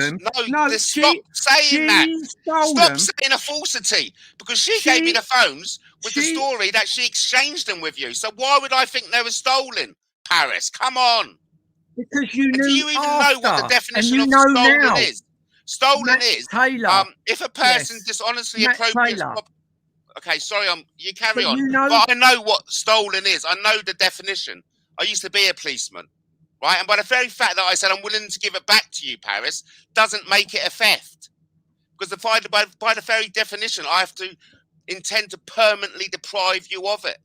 No, stop saying that. Stop saying a falsity. Because she gave me the phones with the story that she exchanged them with you. So why would I think they were stolen? Paris, come on. Because you knew. Do you even know what the definition of stolen is? Stolen is if a person dishonestly appropriates. Okay, sorry, you carry on. But I know what stolen is. I know the definition. I used to be a policeman, right? And by the very fact that I said I'm willing to give it back to you, Paris, doesn't make it a theft. Because by the very definition, I have to intend to permanently deprive you of it.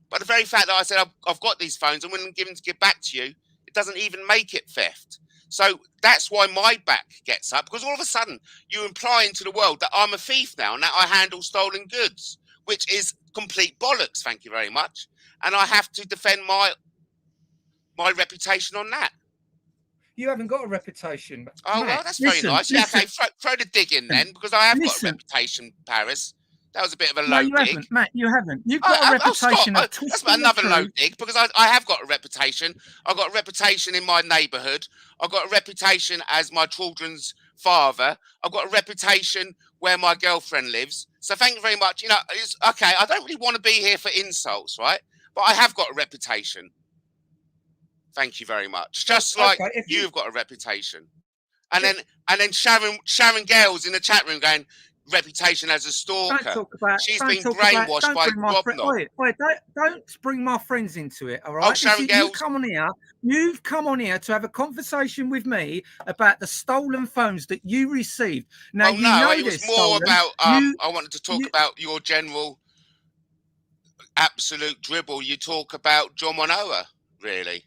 By the very fact that I said I've got these phones, I'm willing to give back to you, it doesn't even make it theft. So that's why my back gets up, because all of a sudden you're implying to the world that I'm a thief now and that I handle stolen goods, which is complete bollocks, thank you very much. And I have to defend my reputation on that. You haven't got a reputation. Oh, Matt, well, that's very nice. Yeah, okay, throw the dig in then, because I have got a reputation, Paris. That was a bit of a low dig. Haven't, Matt, you haven't. You've got a reputation of twisting. That's another low dig, because I have got a reputation. I've got a reputation in my neighbourhood. I've got a reputation as my children's father. I've got a reputation where my girlfriend lives. So thank you very much. It's okay. I don't really want to be here for insults, right? But I have got a reputation. Thank you very much. Just like you've got a reputation. And then Sharon Gale's in the chat room going, reputation as a stalker. She's been brainwashed by Robnob. Don't bring my friends into it, all right? Oh, Sharon Gale. You've come on here to have a conversation with me about the stolen phones that you received. Now, it was more about, I wanted to talk about your general absolute dribble. You talk about John Wanoa, really.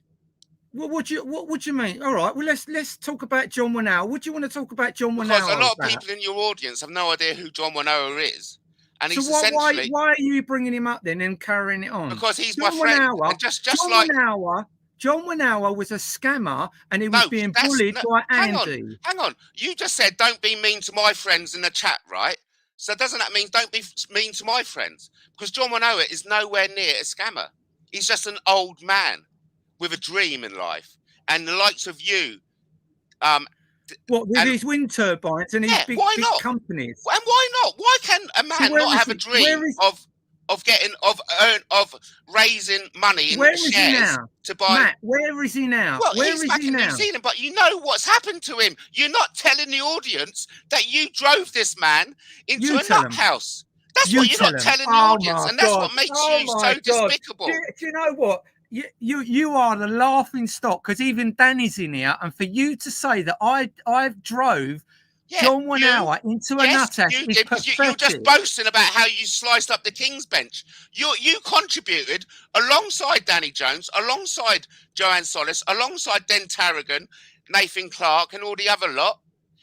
What do you mean? All right, well let's talk about John Wanoa. What do you want to talk about John Wanoa? Because a lot of people in your audience have no idea who John Wanoa is, and he's essentially. Why are you bringing him up then and carrying it on? Because he's my friend. And John Wanoa was a scammer, and he was being bullied by Andy. Hang on. You just said don't be mean to my friends in the chat, right? So doesn't that mean don't be mean to my friends? Because John Wanoa is nowhere near a scammer. He's just an old man with a dream in life, and the likes of you, with his wind turbines and his big companies. And why not? Why can a man not have a dream of raising money in shares to buy? Matt, where is he now? Well, he's back in New Zealand, but you know what's happened to him. You're not telling the audience that you drove this man into a nut house. That's what you're not telling the audience, and that's what makes you so despicable. Do you know what? You are the laughing stock, because even Danny's in here, and for you to say that I drove Yeah, John 1 you, hour into a yes, nuthouse you is did, because you were just pathetic. boasting about how you sliced up the King's Bench. You contributed alongside Danny Jones, alongside Joanne Solis, alongside Den Tarragon, Nathan Clark, and all the other lot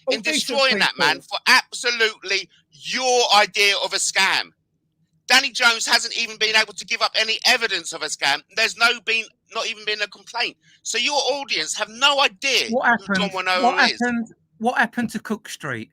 All in decent destroying that man people. for absolutely your idea of a scam. Danny Jones hasn't even been able to give up any evidence of a scam. There's not even been a complaint. So your audience have no idea What who John happened? What Winoa is. happened? What happened to Cook Street?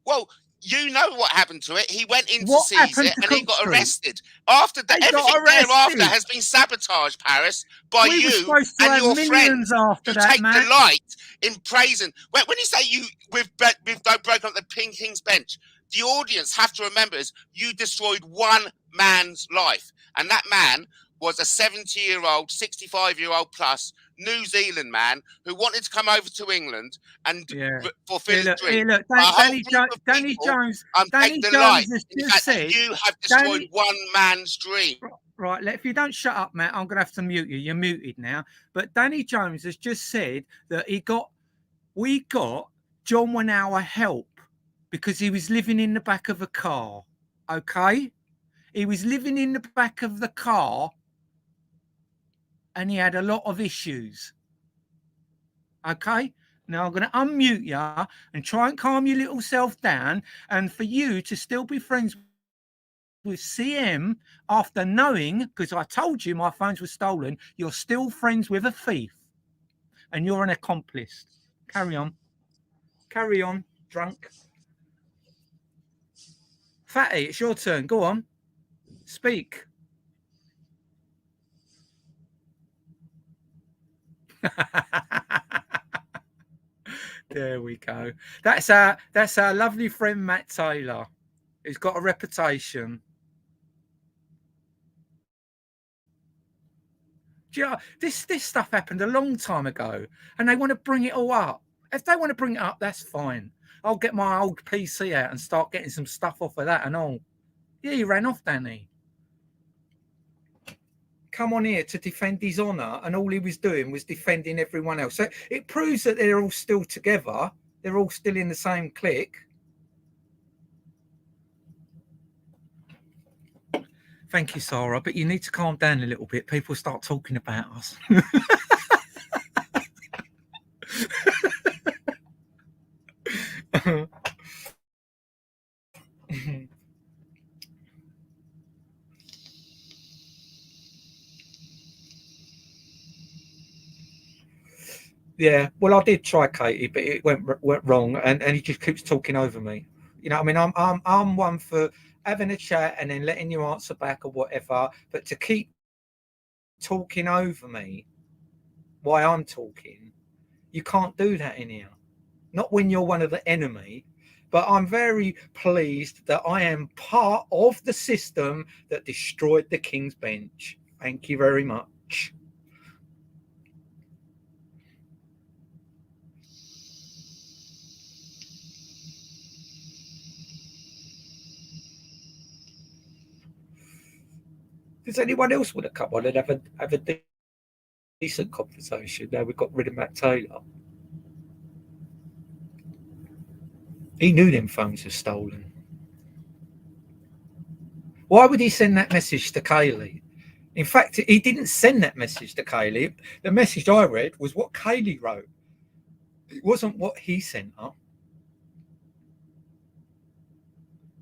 Well, you know what happened to it. He went in to What seize happened it to and he Cook got Street? arrested. After that, He got everything thereafter arrested. has been sabotaged, Paris, by We were you supposed to and have your millions friends after who that, take Matt. delight in praising. When you say we've broken up the King's Bench, the audience have to remember is you destroyed one man's life, and that man was a 70-year-old, 65-year-old plus New Zealand man who wanted to come over to England and Yeah. fulfill his dream. Look, A whole group of Danny people take Danny delight Jones has in the just fact that said, you have destroyed Danny, one man's dream. right, if you don't shut up, Matt, I'm going to have to mute you. You're muted now. But Danny Jones has just said that we got John 1 hour help because he was living in the back of a car. Okay? He was living in the back of the car and he had a lot of issues. Okay? Now I'm going to unmute you and try and calm your little self down, and for you to still be friends with CM after knowing, because I told you my phones were stolen, you're still friends with a thief and you're an accomplice. Carry on. Carry on, drunk. Fatty, it's your turn. Go on. Speak. There we go. That's our lovely friend Matt Taylor, who's got a reputation. Do you know, this stuff happened a long time ago, and they want to bring it all up. If they want to bring it up, that's fine. I'll get my old PC out and start getting some stuff off of that and all. Yeah, he ran off, Danny. Come on here to defend his honour, and all he was doing was defending everyone else. So it proves that they're all still together. They're all still in the same clique. Thank you, Sarah, but you need to calm down a little bit. People start talking about us. Yeah, well, I did try Katie, but it went wrong, and he just keeps talking over me. You know, I mean, I'm one for having a chat and then letting you answer back or whatever, but to keep talking over me while I'm talking, you can't do that in here. Not when you're one of the enemy. But I'm very pleased that I am part of the system that destroyed the King's Bench. Thank you very much. Does anyone else want to come on and have a decent conversation now we've got rid of Matt Taylor? He knew them phones were stolen. Why would he send that message to Kaylee? In fact, he didn't send that message to Kaylee. The message I read was what Kaylee wrote. It wasn't what he sent her.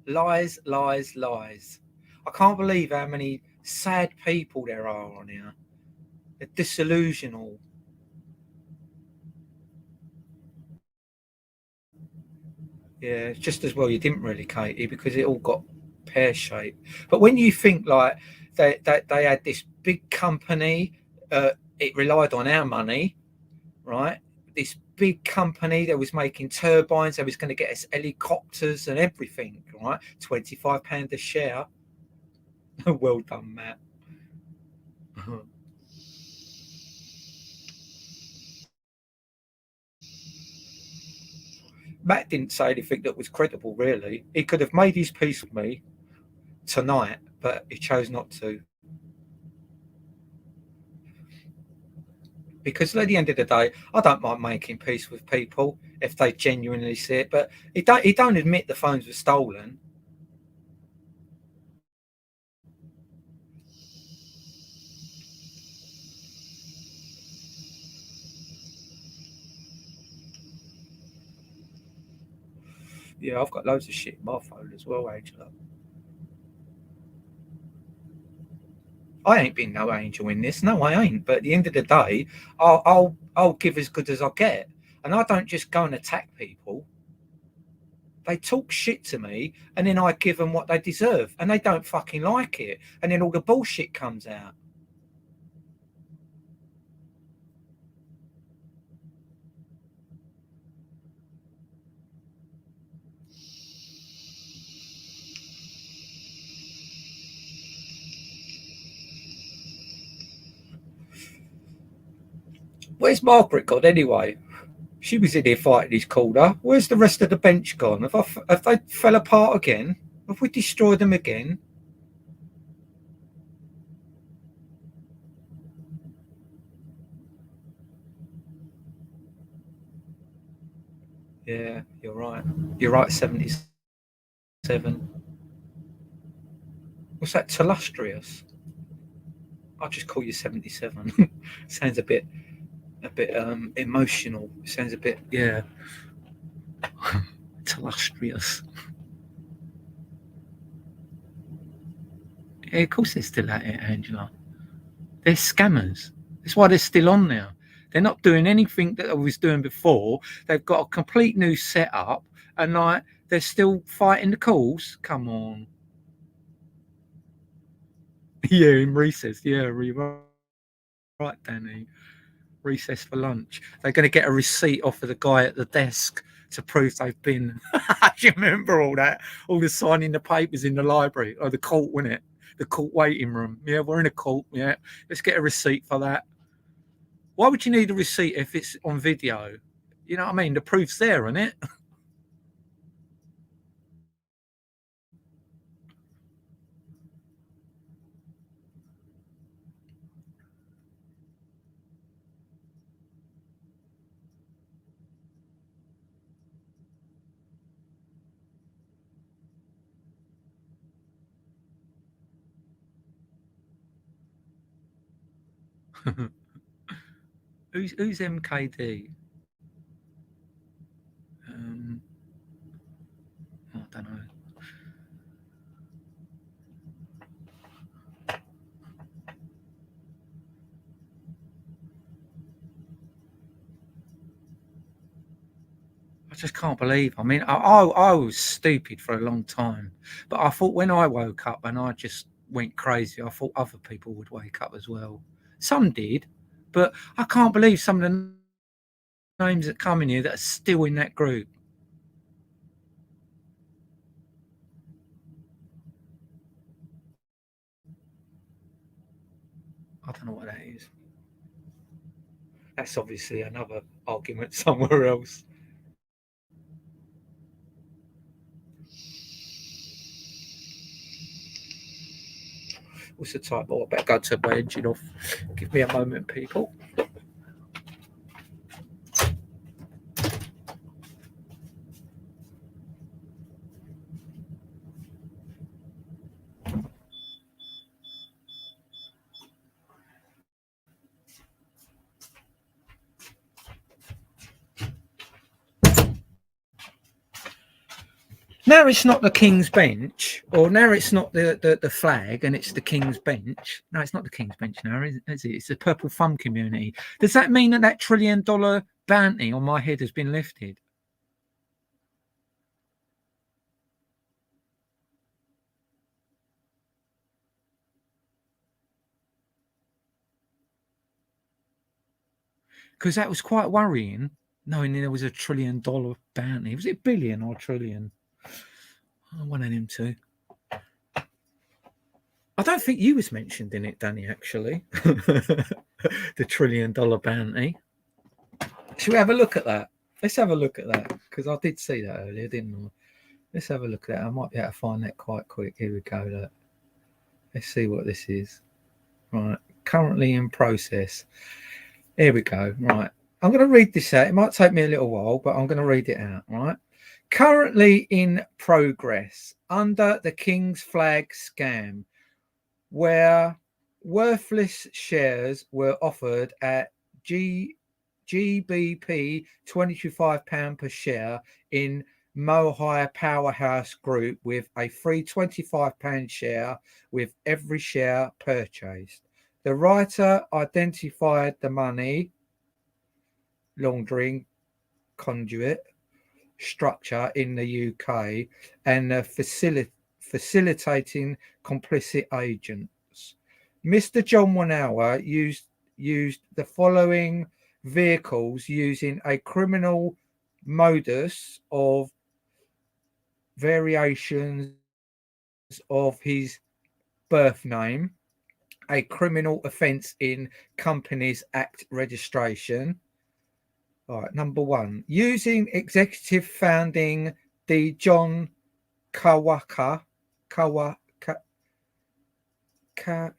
Lies, lies, lies. I can't believe how many sad people there are on here. They're disillusional. Yeah, it's just as well you didn't really, Katie, because it all got pear-shaped. But when you think like they had this big company, it relied on our money, right? This big company that was making turbines, that was going to get us helicopters and everything, right? £25 a share. Well done, Matt. Matt didn't say anything that was credible, really. He could have made his peace with me tonight, but he chose not to. Because at the end of the day, I don't mind making peace with people if they genuinely see it. But he don't admit the phones were stolen. Yeah, I've got loads of shit in my phone as well, Angela. I ain't been no angel in this. No, I ain't. But at the end of the day, I'll give as good as I get, and I don't just go and attack people. They talk shit to me, and then I give them what they deserve, and they don't fucking like it, and then all the bullshit comes out. Where's Margaret gone anyway? She was in here fighting his corner. Where's the rest of the bench gone? Have they fell apart again? Have we destroyed them again? Yeah, you're right. You're right, 77. What's that, Telustrious? I'll just call you 77. Sounds a bit emotional. Sounds a bit, yeah. Telustrious. Yeah, of course they're still at it, Angela. They're scammers. That's why they're still on there. They're not doing anything that I was doing before. They've got a complete new setup, and like they're still fighting the calls. Come on. Yeah, in recess. Yeah, you're right, Danny. Recess for lunch. They're going to get a receipt off of the guy at the desk to prove they've been. Do you remember all that? All the signing the papers in the library or the court, wasn't it? The court waiting room. Yeah, we're in a court. Yeah, let's get a receipt for that. Why would you need a receipt if it's on video? You know what I mean? The proof's there, isn't it? Who's MKD? I don't know. I just can't believe. I mean, I was stupid for a long time, but I thought when I woke up and I just went crazy, I thought other people would wake up as well. Some did, but I can't believe some of the names that come in here that are still in that group. I don't know what that is. That's obviously another argument somewhere else. What's the time? Oh, I better go turn my engine off. Give me a moment, people. Now it's not the King's Bench, or now it's not the flag and it's the King's Bench. No, it's not the King's Bench now, is it? It's the Purple Thumb community. Does that mean that that $1 trillion bounty on my head has been lifted? Because that was quite worrying, knowing there was a $1 trillion bounty. Was it billion or trillion? Oh, one of them two. I don't think you was mentioned in it, Danny, actually. The $1 trillion bounty. Should we have a look at that? Let's have a look at that, because I did see that earlier, didn't I? Let's have a look at that. I might be able to find that quite quick. Here we go. Look. Let's see what this is. Right. Currently in process. Here we go. Right. I'm going to read this out. It might take me a little while, but I'm going to read it out. Right. Currently in progress under the King's Flag scam, where worthless shares were offered at GBP £25 per share in Mohai Powerhouse Group with a free £25 share with every share purchased. The writer identified the money laundering conduit structure in the UK and the facilitating complicit agents. Mr. John Wanower used the following vehicles using a criminal modus of variations of his birth name, a criminal offence in Companies Act registration. All right, number one, using executive founding the John Kawaka Kawa Ka, Ka,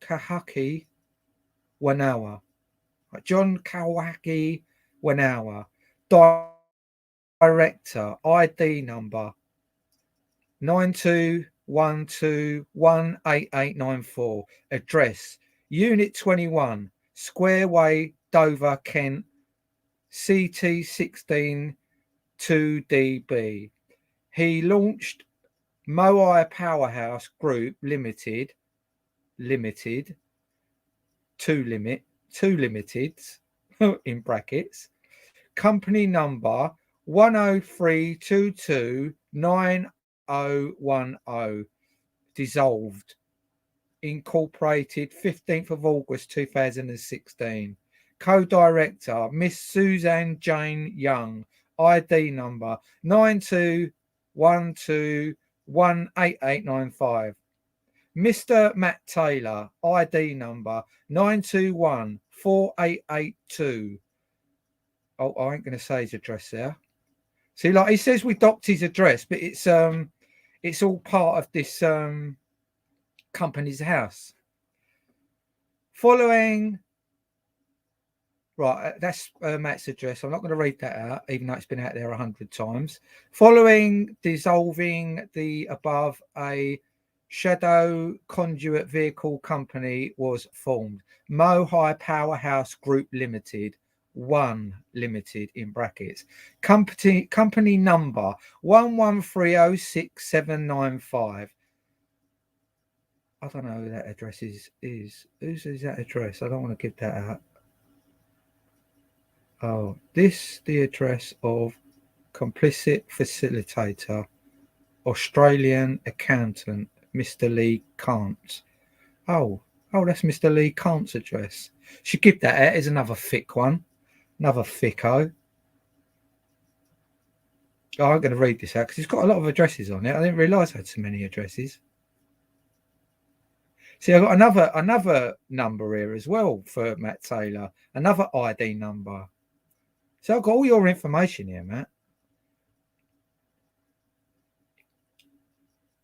Kahaki Wanawa. John Kawaki Wanawa. Director, ID number 9212188894. Address Unit 21, Square Way, Dover, Kent, CT16 2DB. He launched Moai Powerhouse Group Limited, two limiteds in brackets, company number 103229010, dissolved, incorporated 15th of August 2016. Co-director Miss Suzanne Jane Young, ID number 9212188895. Mr. Matt Taylor, ID number 9214882. Oh, I ain't going to say his address there. See, like he says, we docked his address, but it's all part of this company's house. Following, right, that's Matt's address. I'm not going to read that out, even though it's been out there 100 times. Following dissolving the above, a shadow conduit vehicle company was formed. Mohai Powerhouse Group Limited, one limited in brackets. Company number 113067995. I don't know who that address is. Whose is that address? I don't want to give that out. Oh, this the address of complicit facilitator, Australian accountant, Mr. Lee Kant. Oh, that's Mr. Lee Kant's address. Should give that out as another thick one. Another thicko. Oh, I'm going to read this out because it's got a lot of addresses on it. I didn't realise I had so many addresses. See, I've got another number here as well for Matt Taylor. Another ID number. So I've got all your information here, Matt.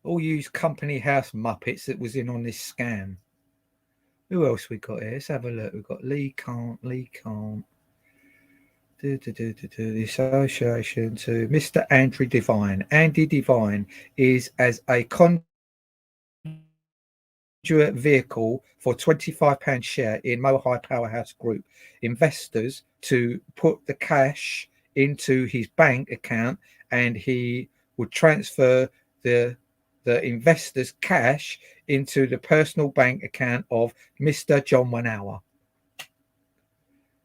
All used company house muppets that was in on this scam. Who else we got here? Let's have a look. We've got Lee Kant. The association to Mr. Andrew Devine. Andy Devine is as a conduit vehicle for £25 share in Mohai Powerhouse Group. Investors to put the cash into his bank account, and he would transfer the investors' cash into the personal bank account of Mr. John Wanower.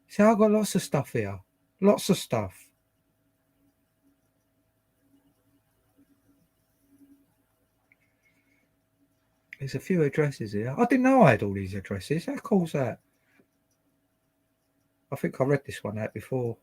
So I've got lots of stuff here. Lots of stuff. There's a few addresses here. I didn't know I had all these addresses. How cool's that? I think I read this one out before.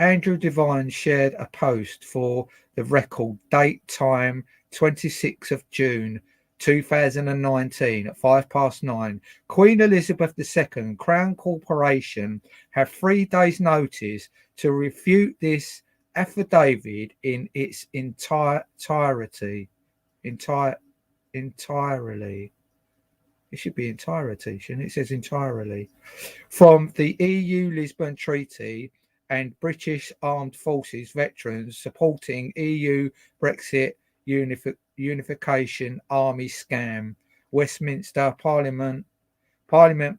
Andrew Devine shared a post for the Record, date, time, 26th of June 2019 at 9:05. Queen Elizabeth II, Crown Corporation, have 3 days' notice to refute this affidavit in its entirely. It should be entirety, shouldn't it? It says entirely. From the EU Lisbon Treaty and British Armed Forces veterans supporting EU Brexit unification army scam. Westminster Parliament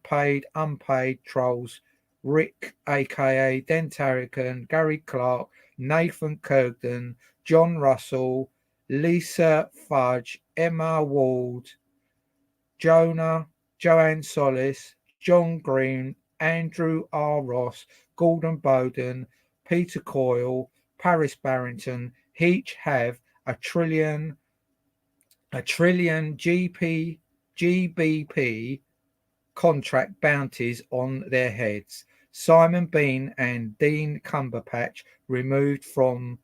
paid unpaid trolls Rick aka Dentarican, Gary Clark, Nathan Kirkden, John Russell, Lisa Fudge, Emma Ward, Joanne Solis, John Green, Andrew R. Ross, Gordon Bowden, Peter Coyle, Paris Barrington, each have a trillion GBP contract bounties on their heads. Simon Bean and Dean Cumberbatch removed from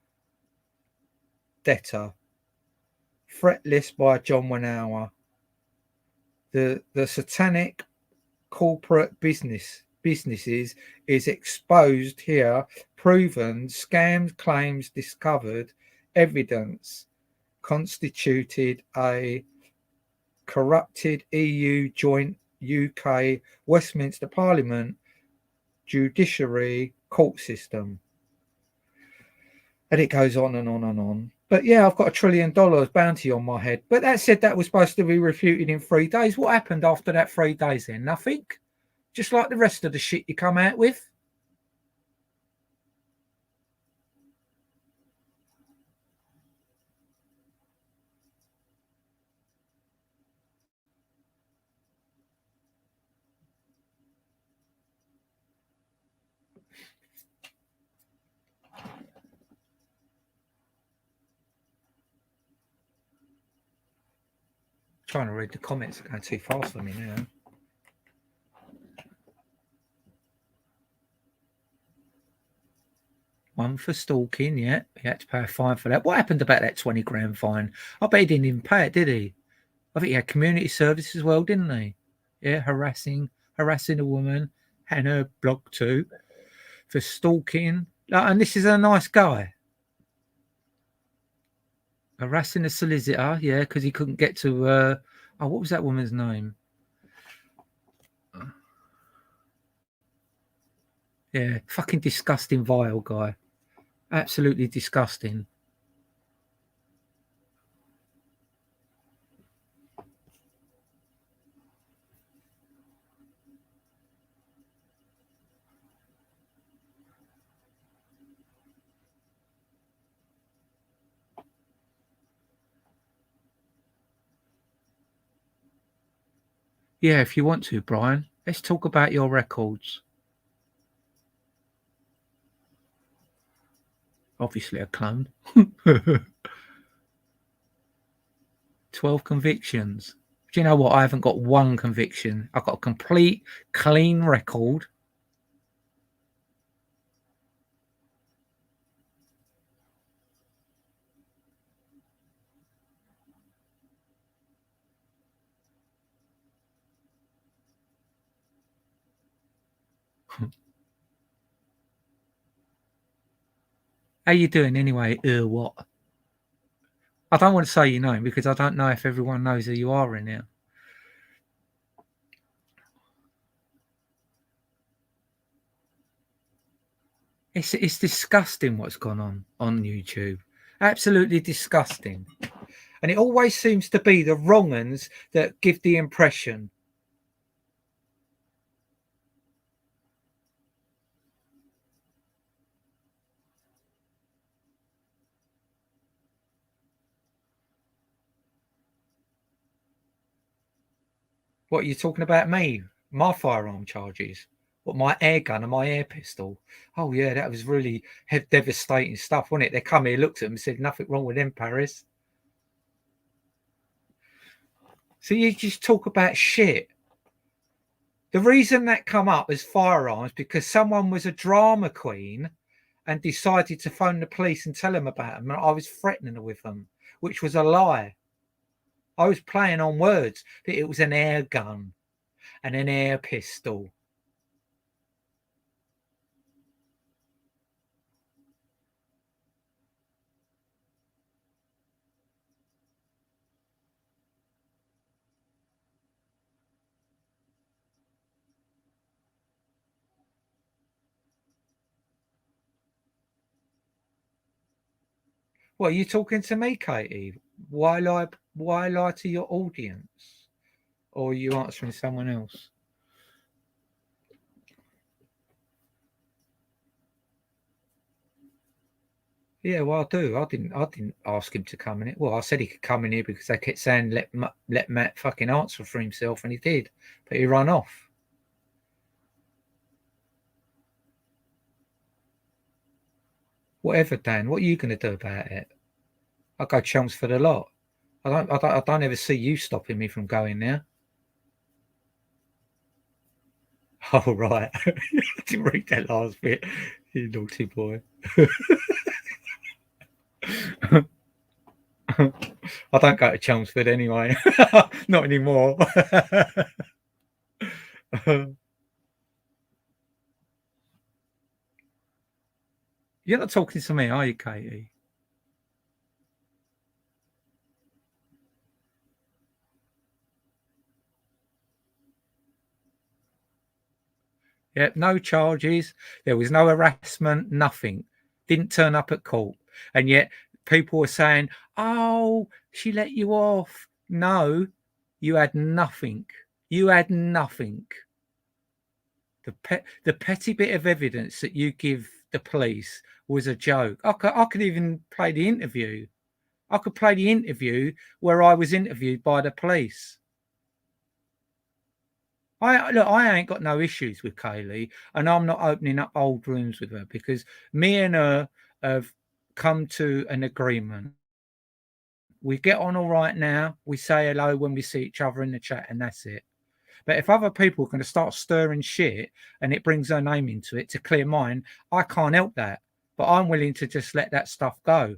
debtor. Threat list by John Wanower. The satanic corporate businesses is exposed here, proven, scams, claims discovered, evidence constituted a corrupted EU joint UK Westminster Parliament judiciary court system. And it goes on and on and on. But yeah, I've got $1 trillion bounty on my head. But that said, that was supposed to be refuted in 3 days. What happened after that 3 days then? Nothing? Just like the rest of the shit you come out with? Trying to read the comments, are going too fast for me now. One for stalking, yeah. He had to pay a fine for that. What happened about that 20 grand fine? I bet he didn't even pay it, did he? I think he had community service as well, didn't he? Yeah, harassing a woman and her blog too for stalking. And this is a nice guy. Harassing a solicitor, yeah, because he couldn't get to what was that woman's name? Yeah, fucking disgusting, vile guy. Absolutely disgusting. Yeah, if you want to, Brian, let's talk about your records. Obviously a clone. 12 convictions. Do you know what? I haven't got one conviction. I've got a complete, clean record. How you doing anyway? What? I don't want to say your name because I don't know if everyone knows who you are in here. It's disgusting what's gone on YouTube. Absolutely disgusting. And it always seems to be the wrong uns that give the impression. What are you talking about me? My firearm charges? What, my air gun and my air pistol? Oh yeah, that was really devastating stuff, wasn't it? They come here, looked at them and said, nothing wrong with them, Paris. So you just talk about shit. The reason that come up as firearms because someone was a drama queen and decided to phone the police and tell them about them. And I was threatening with them, which was a lie. I was playing on words that it was an air gun and an air pistol. What are you talking to me, Katie? Why lie? Why lie to your audience? Or are you answering someone else? Yeah, well, I do. I didn't ask him to come in it. Well, I said he could come in here because they kept saying let Matt fucking answer for himself, and he did, but he ran off. Whatever, Dan. What are you going to do about it? I go chumps for the lot. I don't ever see you stopping me from going there. Oh right, I didn't read that last bit. You naughty boy. I don't go to Chelmsford anyway. Not anymore. You're not talking to me, are you, Katie? Yeah, no charges. There was no harassment, nothing. Didn't turn up at court. And yet people were saying, oh, she let you off. No, you had nothing. You had nothing. The petty bit of evidence that you give the police was a joke. I could even play the interview. I could play the interview where I was interviewed by the police. I ain't got no issues with Kaylee, and I'm not opening up old rooms with her because me and her have come to an agreement. We get on all right now. We say hello when we see each other in the chat, and that's it. But if other people are going to start stirring shit and it brings her name into it to clear mine, I can't help that. But I'm willing to just let that stuff go.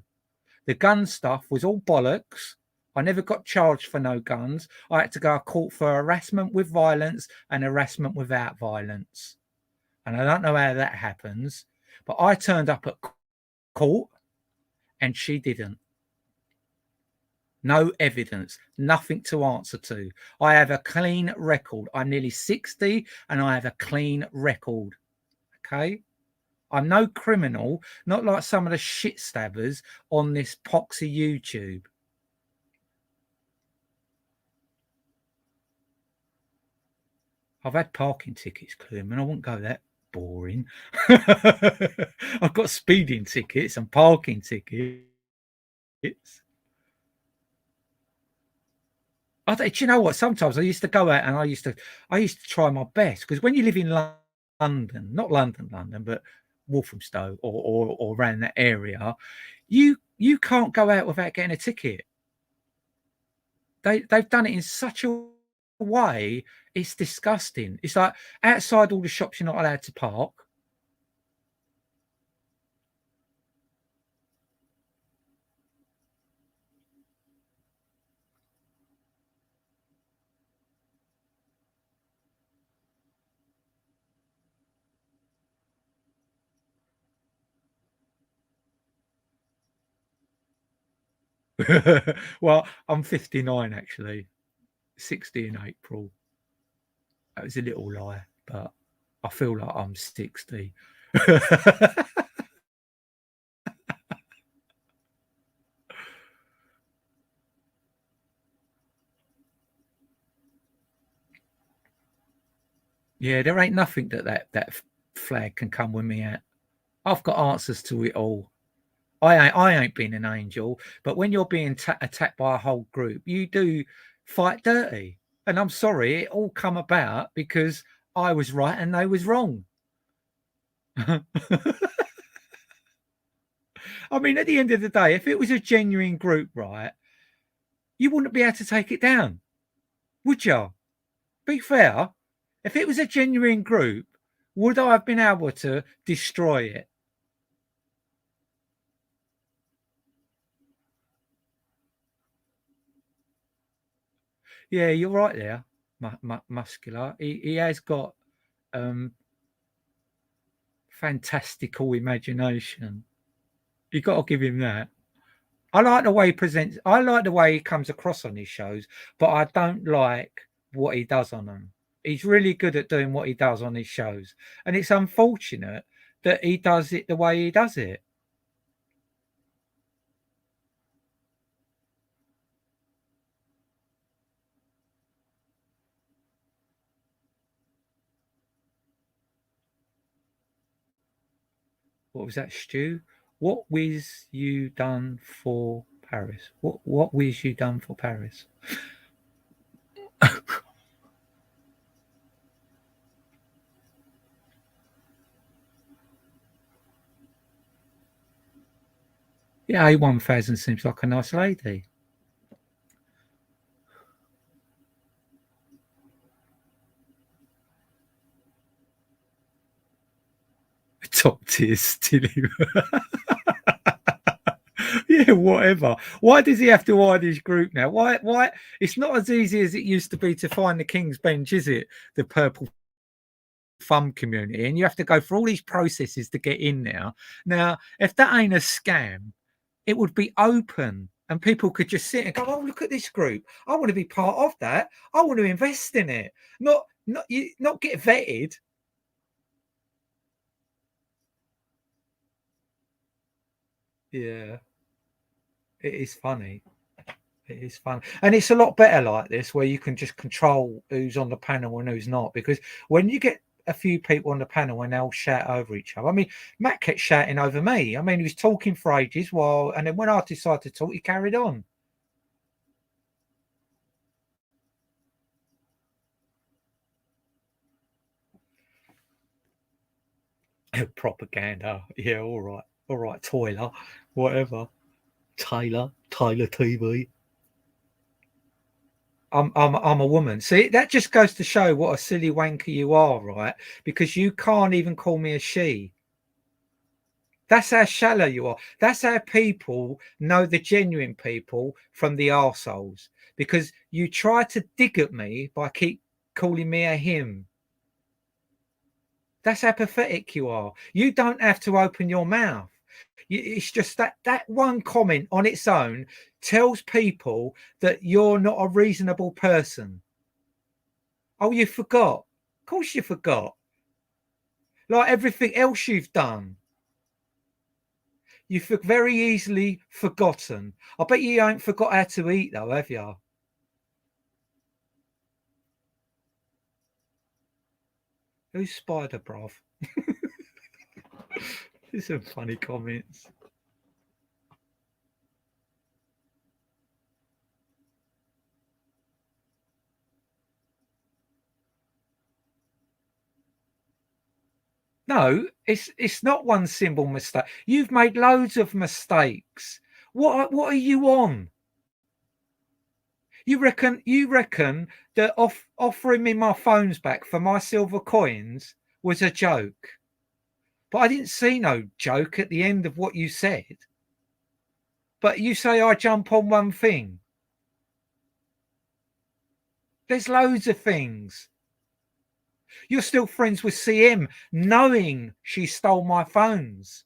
The gun stuff was all bollocks. I never got charged for no guns. I had to go to court for harassment with violence and harassment without violence. And I don't know how that happens, but I turned up at court and she didn't. No evidence, nothing to answer to. I have a clean record. I'm nearly 60 and I have a clean record. Okay? I'm no criminal, not like some of the shit stabbers on this poxy YouTube. I've had parking tickets, Clement. I wouldn't go that boring. I've got speeding tickets and parking tickets. Do you know what? Sometimes I used to go out and I used to try my best because when you live in London, not London, but Walthamstow or around that area, you can't go out without getting a ticket. They've done it in such a way, it's disgusting. It's like outside all the shops you're not allowed to park. Well, I'm 59 actually, 60 in April. That was a little lie, but I feel like I'm 60. Yeah, there ain't nothing that flag can come with me at. I've got answers to it all. I ain't been an angel, but when you're being attacked by a whole group, you do fight dirty. And I'm sorry, it all come about because I was right and they was wrong. I mean, at the end of the day, if it was a genuine group, right, you wouldn't be able to take it down, would you? Be fair. If it was a genuine group, would I have been able to destroy it? Yeah, you're right there, muscular. He has got fantastical imagination. You got to give him that. I like the way he presents. I like the way he comes across on his shows, but I don't like what he does on them. He's really good at doing what he does on his shows, and it's unfortunate that he does it the way he does it. What was that, Stu? What whiz you done for Paris? What whiz you done for Paris? Yeah, A1000 seems like a nice lady. Top tier still. Yeah, whatever. Why does he have to hide his group now? Why? It's not as easy as it used to be to find the King's Bench, is it? The Purple Thumb community, and you have to go through all these processes to get in now. Now, if that ain't a scam, it would be open and people could just sit and go, oh, look at this group. I want to be part of that. I want to invest in it. Not get vetted. Yeah, it is funny. It is fun. And it's a lot better like this, where you can just control who's on the panel and who's not. Because when you get a few people on the panel and they'll shout over each other. I mean, Matt kept shouting over me. I mean, he was talking for ages and then when I decided to talk, he carried on. Propaganda. Yeah, all right. All right, Tyler. Whatever. Tyler TV. I'm a woman. See, that just goes to show what a silly wanker you are, right? Because you can't even call me a she. That's how shallow you are. That's how people know the genuine people from the arseholes. Because you try to dig at me by keep calling me a him. That's how pathetic you are. You don't have to open your mouth. It's just that one comment on its own tells people that you're not a reasonable person. Oh, you forgot. Of course you forgot. Like everything else you've done. You've very easily forgotten. I bet you ain't forgot how to eat though, have you? Who's Spider, bruv? There's some funny comments. No, it's not one simple mistake. You've made loads of mistakes. What are you on? You reckon that offering me my phones back for my silver coins was a joke? But I didn't see no joke at the end of what you said. But you say I jump on one thing. There's loads of things. You're still friends with CM, knowing she stole my phones.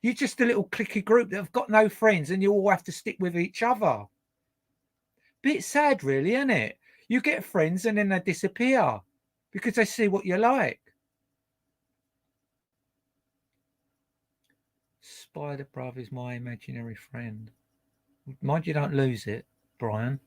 You're just a little cliquey group that have got no friends and you all have to stick with each other. Bit sad, really, isn't it? You get friends and then they disappear because they see what you like. Spider Bruv is my imaginary friend. Mind you don't lose it, Brian.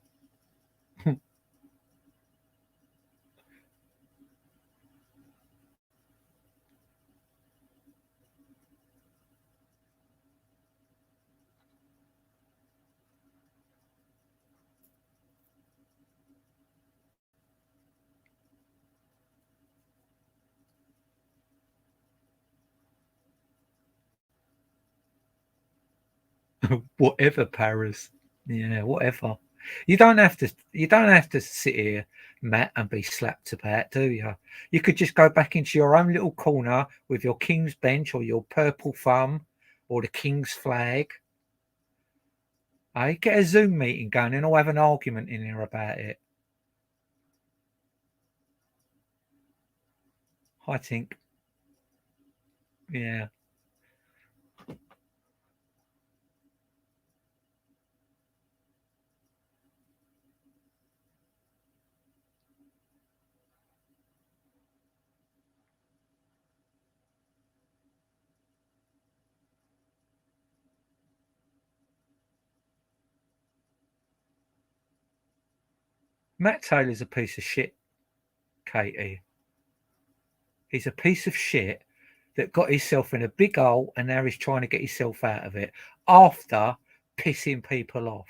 Whatever, Paris. Yeah, whatever. You don't have to sit here, Matt, and be slapped about, do you? You could just go back into your own little corner with your King's Bench or your purple thumb or the King's flag. Get a Zoom meeting going and I'll have an argument in here about it. I think. Yeah. Matt Taylor's a piece of shit, Katie. He's a piece of shit that got himself in a big hole and now he's trying to get himself out of it after pissing people off.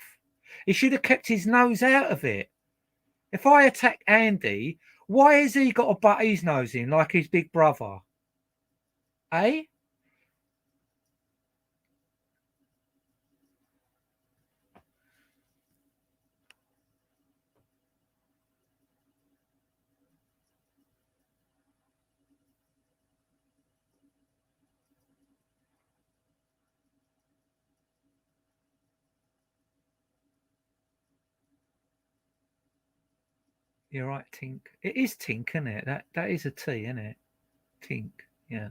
He should have kept his nose out of it. If I attack Andy, why has he got to butt his nose in like his big brother? Eh? You're right, Tink. It is Tink, isn't it? That is a T, isn't it? Tink, yeah.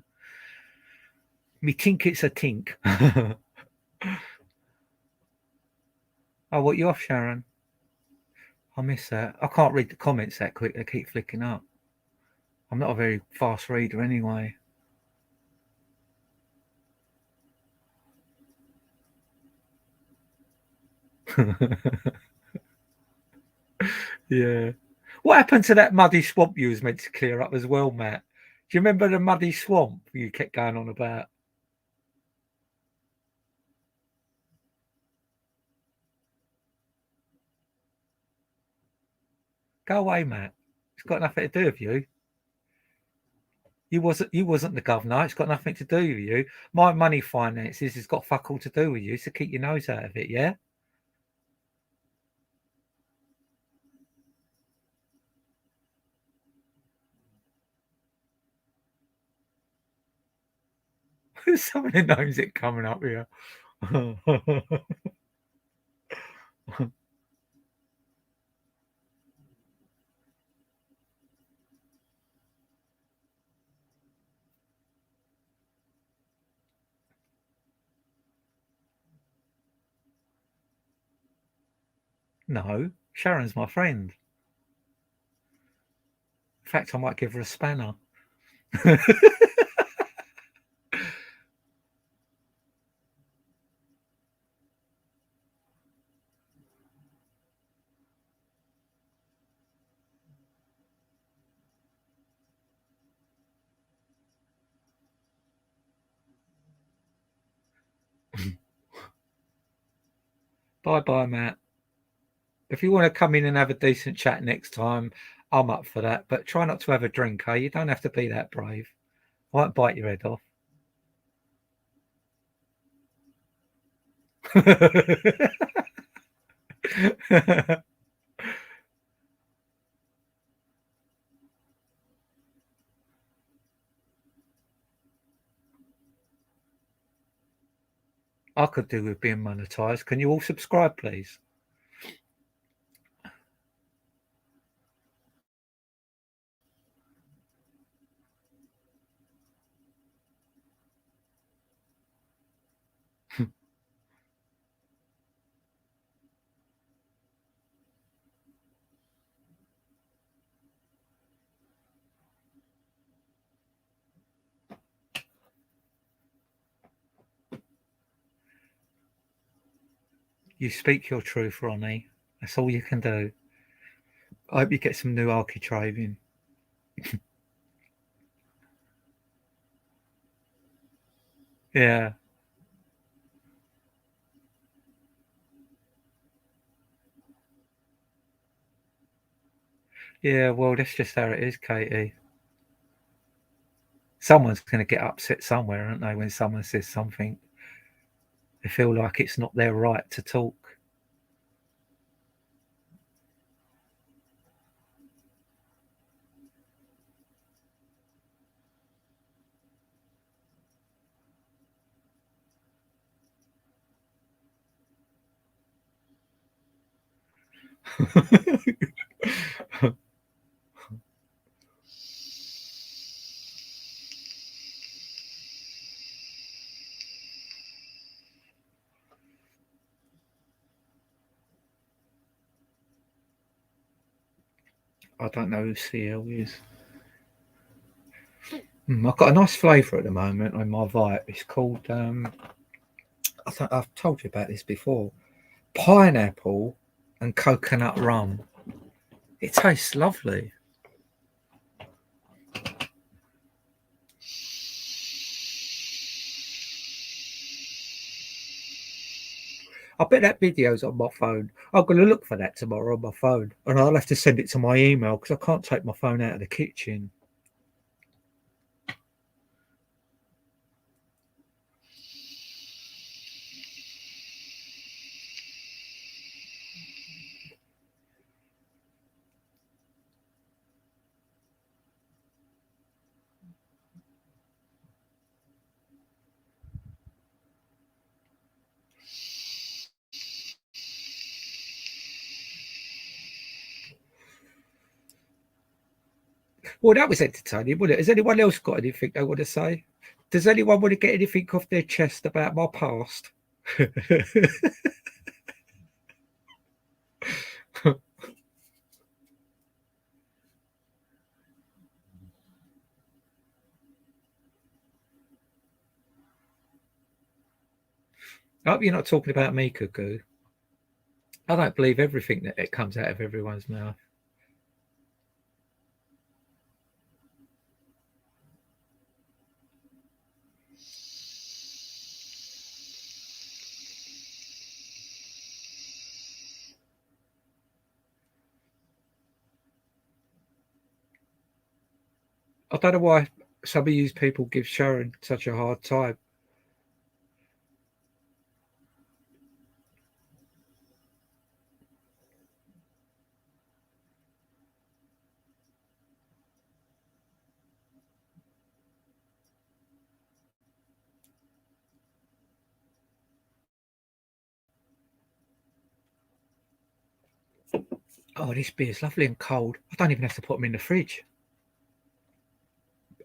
Me tink it's a tink. Oh, what, you off, Sharon? I miss that. I can't read the comments that quick. They keep flicking up. I'm not a very fast reader anyway. Yeah. What happened to that muddy swamp you was meant to clear up as well, Matt? Do you remember the muddy swamp you kept going on about? Go away, Matt. It's got nothing to do with you. You wasn't the governor. It's got nothing to do with you. My money finances has got fuck all to do with you, so keep your nose out of it, yeah? Somebody knows it coming up here. No, Sharon's my friend. In fact, I might give her a spanner. Bye, Matt. If you want to come in and have a decent chat next time, I'm up for that. But try not to have a drink, eh? You don't have to be that brave. I won't bite your head off. I could do with being monetized. Can you all subscribe, please? You speak your truth, Ronnie. That's all you can do. I hope you get some new architrave in. Yeah. Yeah, well, that's just how it is, Katie. Someone's going to get upset somewhere, aren't they, when someone says something? They feel like it's not their right to talk. I don't know who CL is. I've got a nice flavour at the moment on my vibe. It's called, I've told you about this before, pineapple and coconut rum. It tastes lovely. I bet that video's on my phone. I'm going to look for that tomorrow on my phone, and I'll have to send it to my email because I can't take my phone out of the kitchen. Well, that was entertaining, wasn't it? Has anyone else got anything they want to say? Does anyone want to get anything off their chest about my past? I hope you're not talking about me, Cuckoo. I don't believe everything that comes out of everyone's mouth. I don't know why some of you people give Sharon such a hard time. Oh, this beer's lovely and cold. I don't even have to put them in the fridge.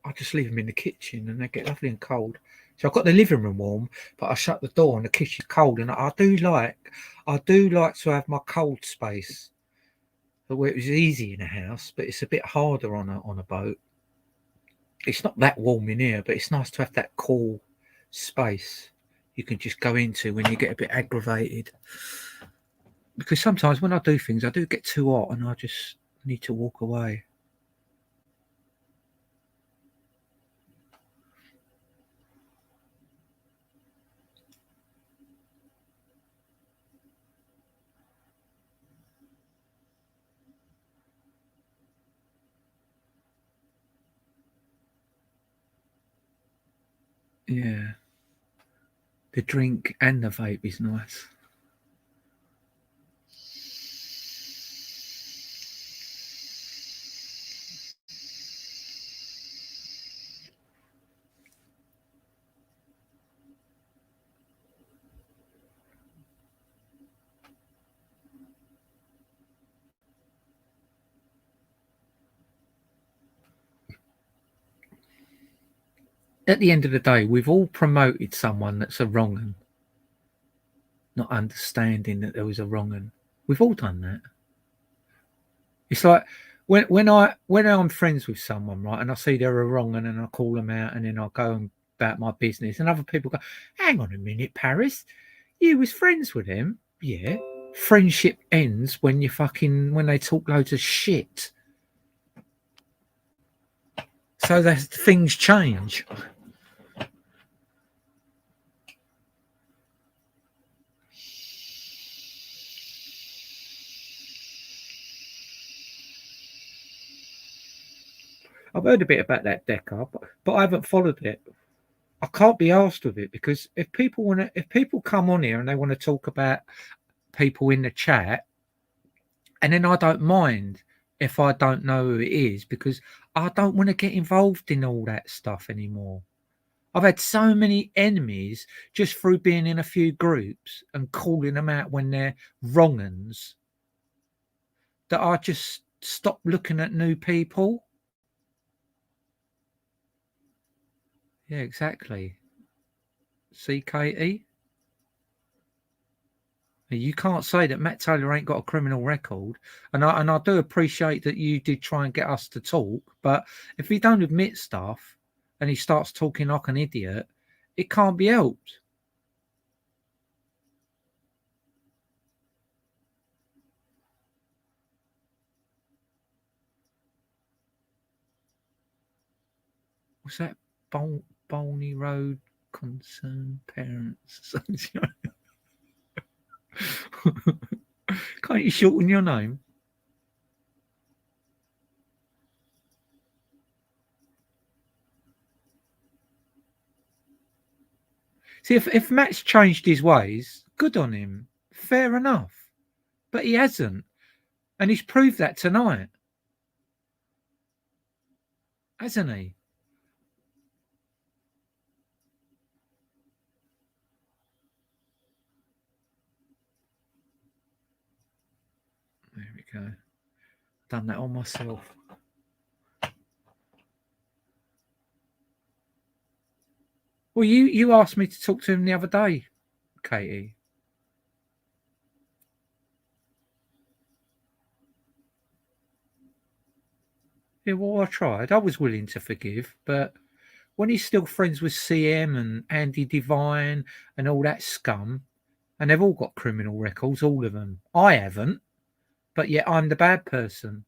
I just leave them in the kitchen and they get lovely and cold. So I've got the living room warm, but I shut the door and the kitchen's cold. And I do like to have my cold space where it was easy in a house, but it's a bit harder on a boat. It's not that warm in here, but it's nice to have that cool space you can just go into when you get a bit aggravated. Because sometimes when I do things, I do get too hot and I just need to walk away. Yeah. The drink and the vape is nice. At the end of the day, we've all promoted someone that's a wrong un, not understanding that there was a wrong un. We've all done that. It's like when I'm friends with someone, right, and I see they're a wrong un and I call them out and then I go about my business and other people go, hang on a minute, Paris, you was friends with him? Yeah. Friendship ends when when they talk loads of shit. So that things change. I've heard a bit about that Decker, but I haven't followed it. I can't be asked with it because if people come on here and they want to talk about people in the chat, and then I don't mind if I don't know who it is because I don't want to get involved in all that stuff anymore. I've had so many enemies just through being in a few groups and calling them out when they're wrong uns that I just stop looking at new people. Yeah, exactly. See, Katie? You can't say that Matt Taylor ain't got a criminal record, and I do appreciate that you did try and get us to talk. But if he don't admit stuff and he starts talking like an idiot, it can't be helped. What's that? Bolney Road concerned parents. Can't you shorten your name? See, if Matt's changed his ways, good on him. Fair enough. But he hasn't. And he's proved that tonight. Hasn't he? There we go. Done that all myself. Well, you asked me to talk to him the other day, Katie. Yeah, well, I tried. I was willing to forgive, but when he's still friends with CM and Andy Devine and all that scum, and they've all got criminal records, all of them. I haven't, but yet I'm the bad person.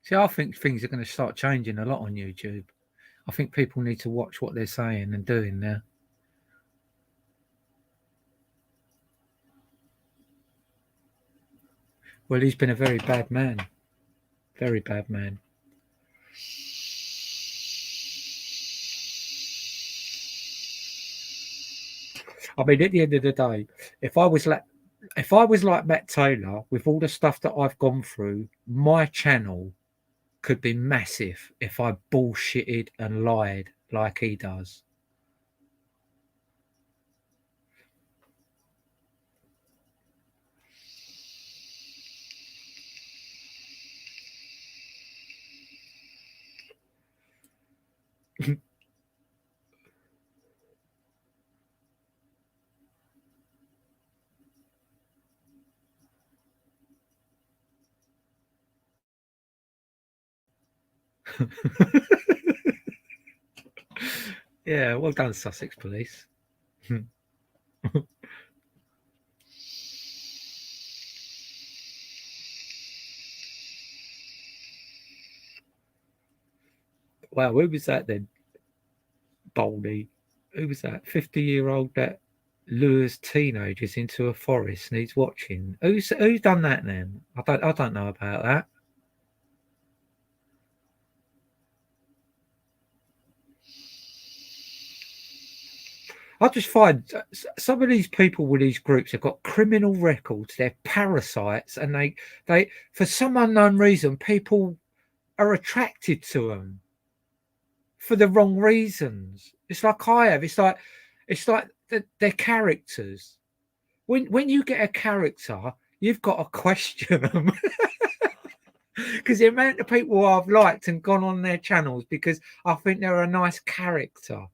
See, I think things are going to start changing a lot on YouTube. I think people need to watch what they're saying and doing now. Well, he's been a very bad man. Very bad man. I mean, at the end of the day, if I was like Matt Taylor, with all the stuff that I've gone through, my channel could be massive if I bullshitted and lied like he does. Yeah, well done, Sussex Police. Wow, who was that then? Boldy. Who was that? 50-year-old that lures teenagers into a forest needs watching. Who's done that then? I don't know about that. I just find some of these people with these groups have got criminal records. They're parasites, and they for some unknown reason, people are attracted to them for the wrong reasons. It's like I have. It's like they're characters. When you get a character, you've got to question them. Because the amount of people I've liked and gone on their channels because I think they're a nice character,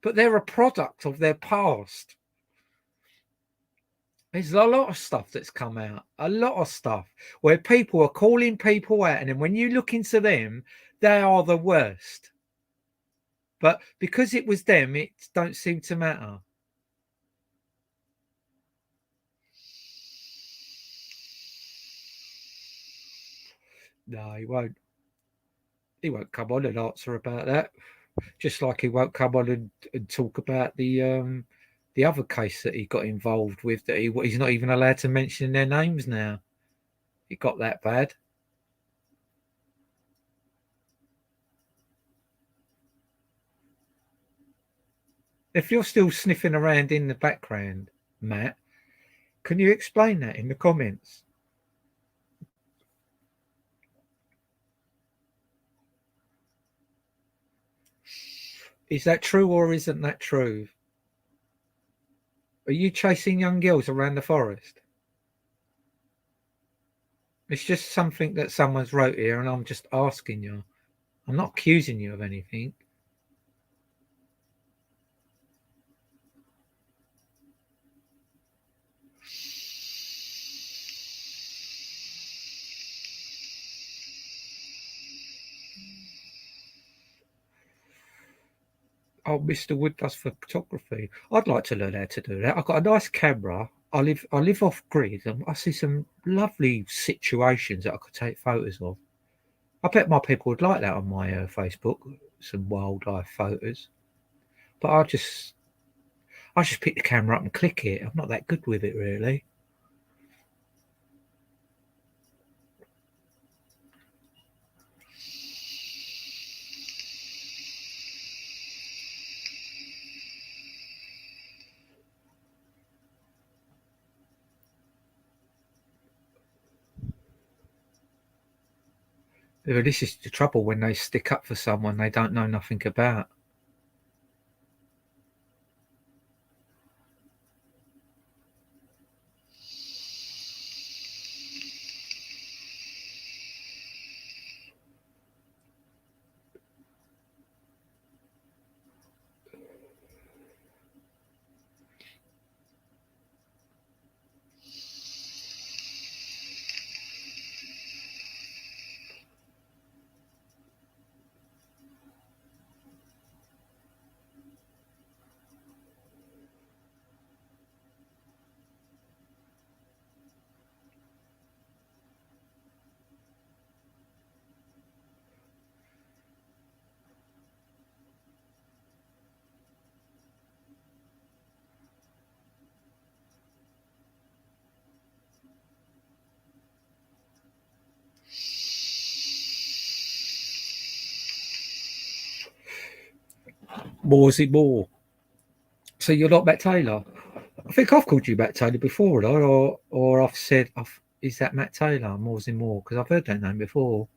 but they're a product of their past. There's a lot of stuff that's come out, a lot of stuff where people are calling people out, and then when you look into them, they are the worst. But because it was them, it don't seem to matter. No, he won't. He won't come on and answer about that. Just like he won't come on and talk about the other case that he got involved with. That he's not even allowed to mention their names now. It got that bad. If you're still sniffing around in the background, Matt, can you explain that in the comments? Is that true or isn't that true? Are you chasing young girls around the forest? It's just something that someone's wrote here, and I'm just asking you. I'm not accusing you of anything. Oh, Mr. Wood does photography. I'd like to learn how to do that. I've got a nice camera. I live off grid, and I see some lovely situations that I could take photos of. I bet my people would like that on my Facebook, some wildlife photos. But I just pick the camera up and click it. I'm not that good with it, really. This is the trouble when they stick up for someone they don't know nothing about. More is it more? So you're not Matt Taylor? I think I've called you Matt Taylor before, or I've said, is that Matt Taylor? More is it more? Because I've heard that name before.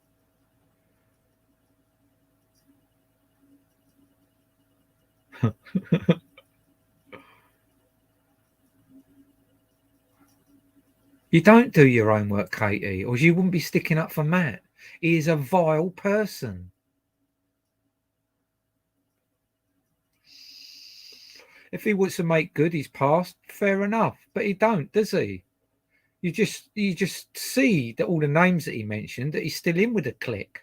You don't do your own work, Katie, or you wouldn't be sticking up for Matt. He is a vile person. If he wants to make good his past, fair enough. But he don't, does he? You just see that all the names that he mentioned that he's still in with a clique.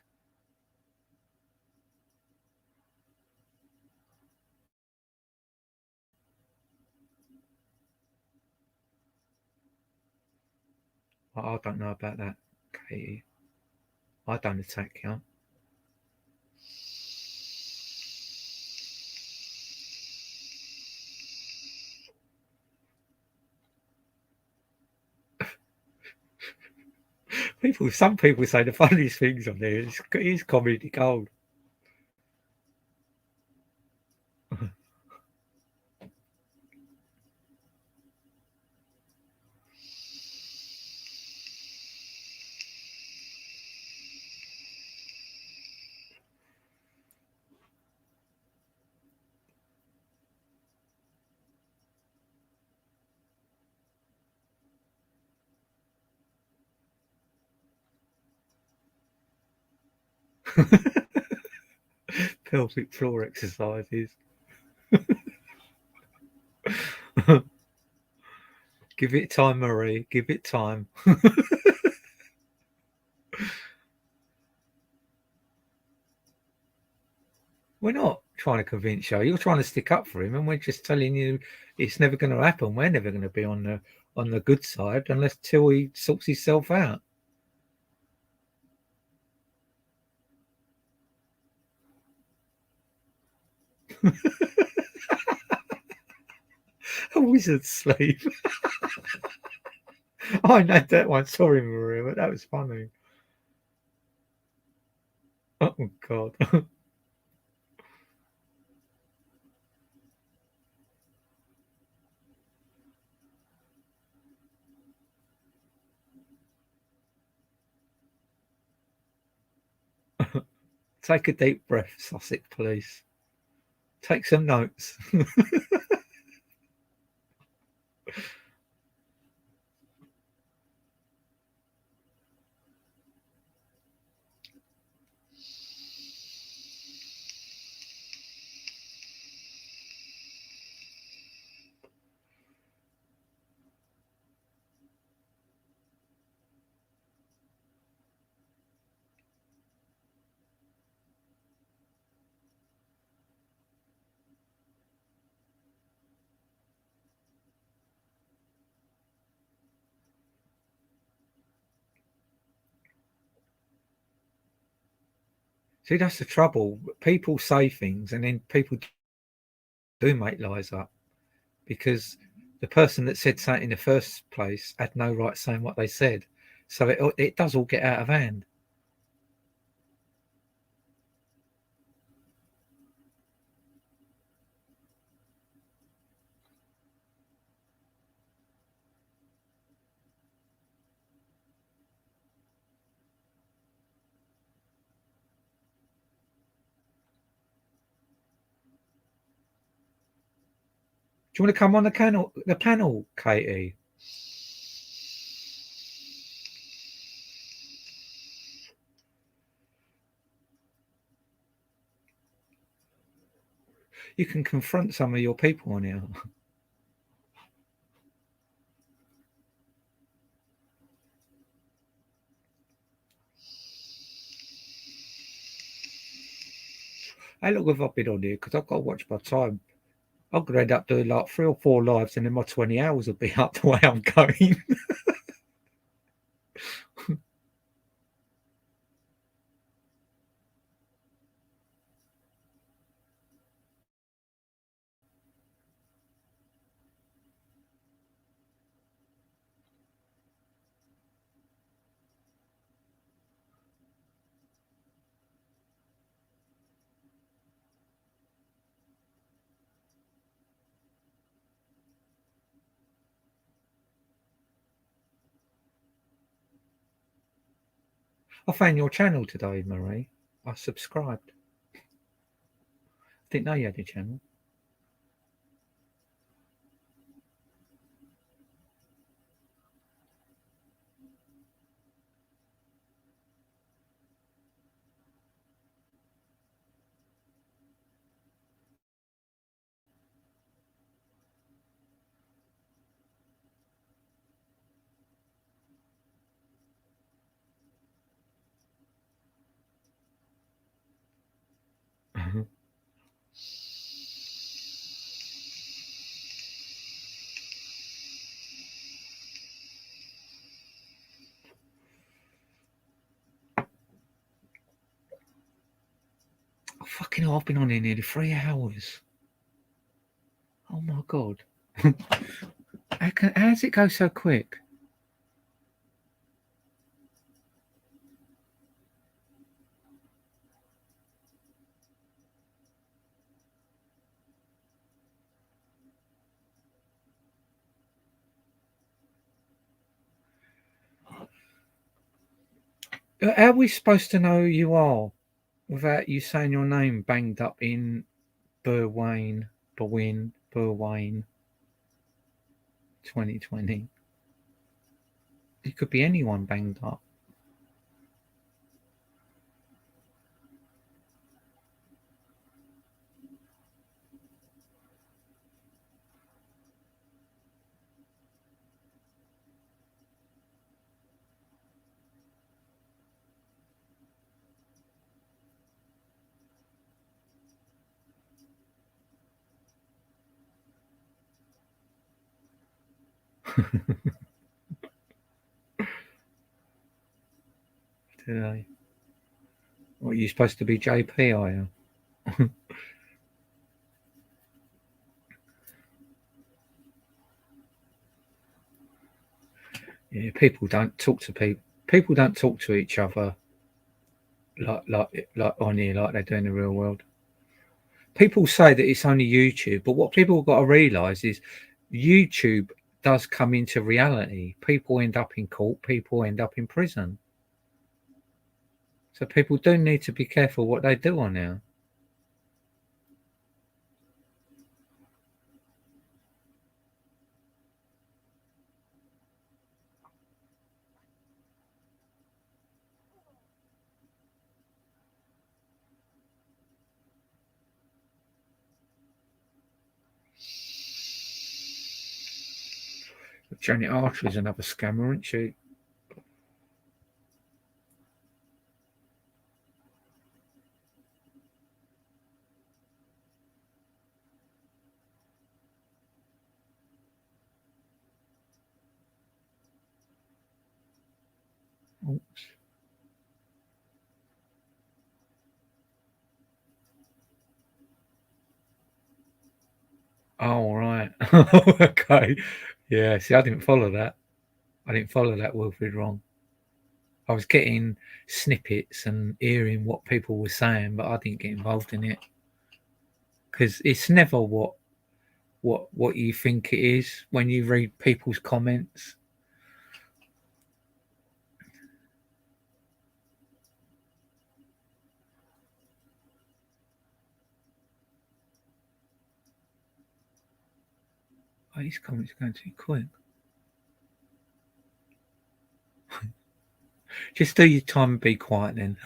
I don't know about that, Katie. I don't attack you. Some people say the funniest things on there is comedy gold. Pelvic floor exercises. Give it time, Marie. Give it time. We're not trying to convince you. You're trying to stick up for him, and we're just telling you it's never going to happen. We're never going to be on the good side unless till he sorts himself out. A wizard's sleep. I know that one. Sorry, Maria, but that was funny. Oh God. Take a deep breath, Sussex Police. Take some notes. See, that's the trouble. People say things and then people do make lies up because the person that said something in the first place had no right saying what they said. So it does all get out of hand. Do you want to come on the panel, Katie? You can confront some of your people on here. Hey, look, if I've been on here because I've got to watch my time. I'm going to end up doing like 3 or 4 lives and then my 20 hours will be up the way I'm going. I found your channel today, Marie. I subscribed. Didn't know you had a channel. Oh, fucking hell, I've been on here nearly 3 hours. Oh my God. How does it go so quick? How are we supposed to know who you are without you saying your name banged up in Burwayne 2020? It could be anyone banged up. Today. What, are you supposed to be JP, are you? Yeah, people don't talk to people. People don't talk to each other like on here like they do in the real world. People say that it's only YouTube, but what people have got to realise is YouTube does come into reality. People end up in court. People end up in prison. So people do need to be careful what they do on there. Janet Archer is another scammer, isn't she? Oops. Oh, right. Okay. Yeah, see, I didn't follow that. I didn't follow that Wilfred wrong. I was getting snippets and hearing what people were saying, but I didn't get involved in it because it's never what you think it is when you read people's comments. Oh, these comments are going too quick. Just do your time and be quiet then.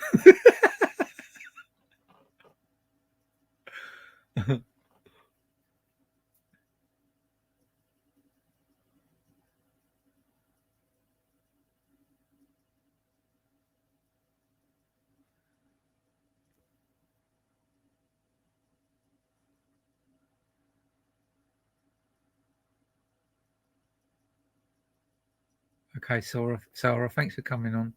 Okay, Sarah, thanks for coming on.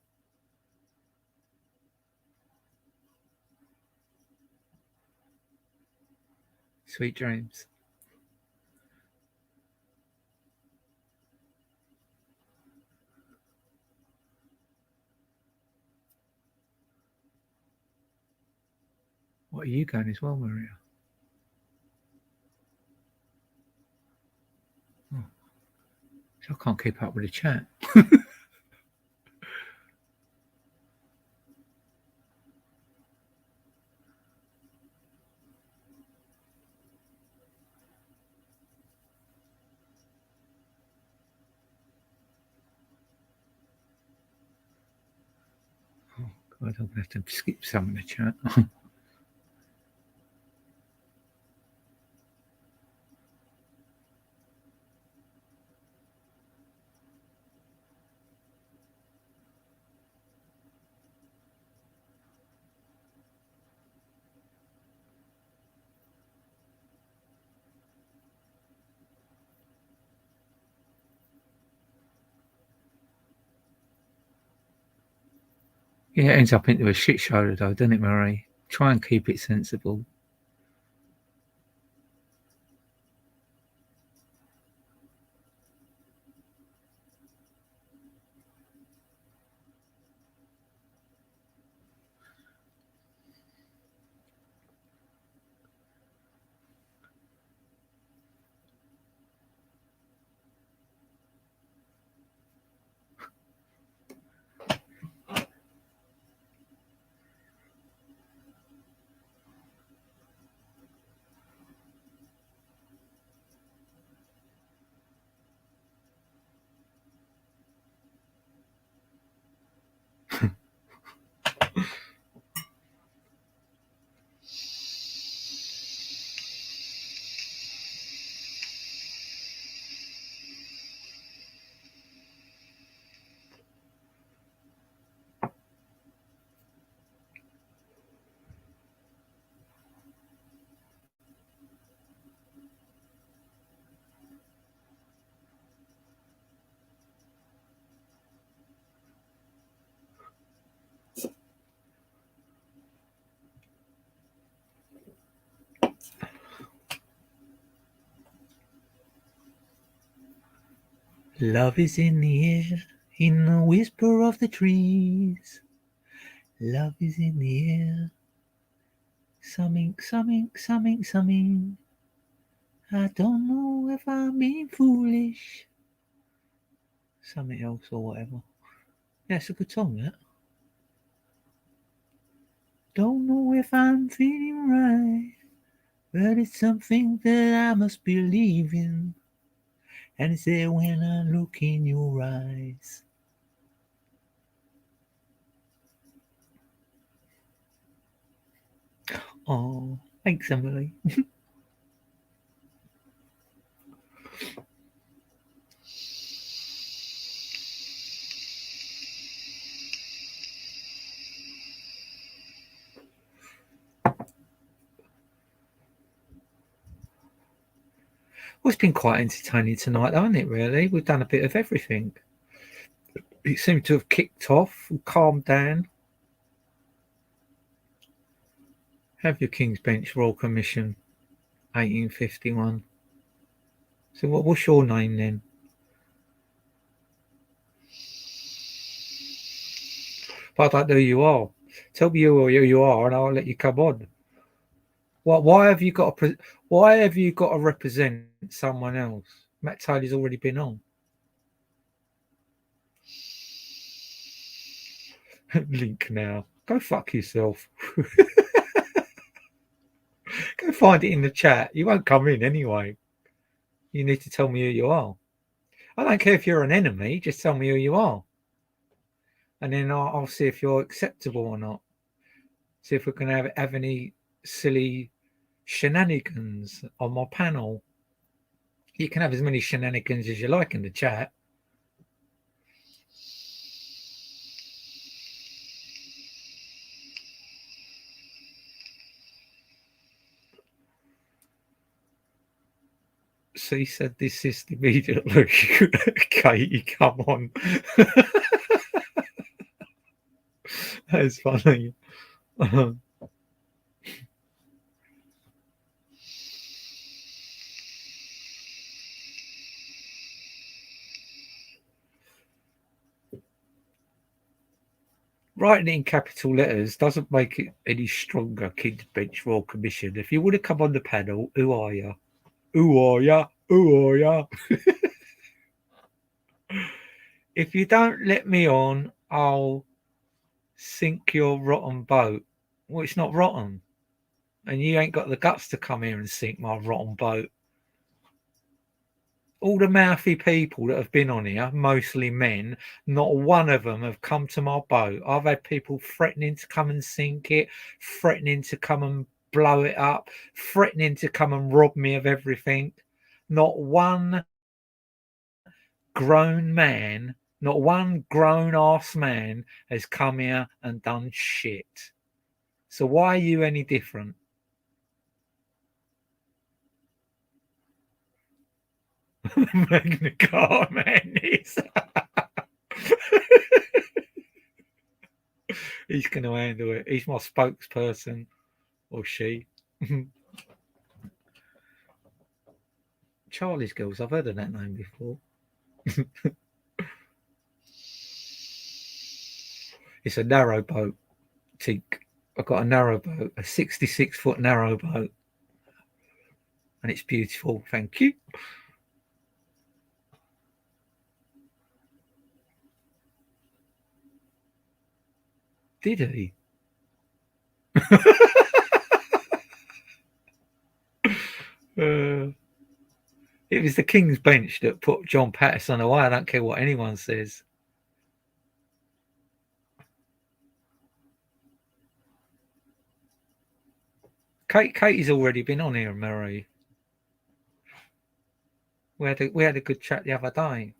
Sweet dreams. What are you going as well, Maria? Oh, so I can't keep up with the chat. Oh, God, I'm going to have to skip some of the chat. Yeah, it ends up into a shit show though, doesn't it, Marie? Try and keep it sensible. Love is in the air, in the whisper of the trees. Love is in the air. Something, something, something, something. I don't know if I'm being foolish. Something else or whatever. Yeah, it's a good song, that. Don't know if I'm feeling right, but it's something that I must believe in. And it's there when I look in your eyes. Oh, thanks, Emily. Well, it's been quite entertaining tonight, hasn't it, really? We've done a bit of everything. It seemed to have kicked off and calmed down. Have your King's Bench Royal Commission, 1851. So what's your name then? But I don't know who you are. Tell me who you are, and I'll let you come on. Why have you got to? Why have you got to represent someone else? Matt Taylor's already been on. Link now. Go fuck yourself. Go find it in the chat. You won't come in anyway. You need to tell me who you are. I don't care if you're an enemy. Just tell me who you are, and then I'll see if you're acceptable or not. See if we can have any silly shenanigans on my panel. You can have as many shenanigans as you like in the chat. She said desist immediately. Katie, come on. That's funny. Writing it in capital letters doesn't make it any stronger, King's Bench Royal Commission. If you would have come on the panel, who are you? Who are you? Who are you? If you don't let me on, I'll sink your rotten boat. Well, it's not rotten. And you ain't got the guts to come here and sink my rotten boat. All the mouthy people that have been on here, mostly men, not one of them have come to my boat. I've had people threatening to come and sink it, threatening to come and blow it up, threatening to come and rob me of everything. Not one grown man, not one grown ass man has come here and done shit. So why are you any different? Magna Carta man is. He's going to handle it. He's my spokesperson, or she. Charlie's Girls. I've heard of that name before. It's a narrow boat, Tink. I've got a narrow boat, a 66-foot narrow boat, and it's beautiful. Thank you. Did he? It was the King's Bench that put John Patterson away. I don't care what anyone says. Katie's already been on here, Murray. We had a good chat the other day.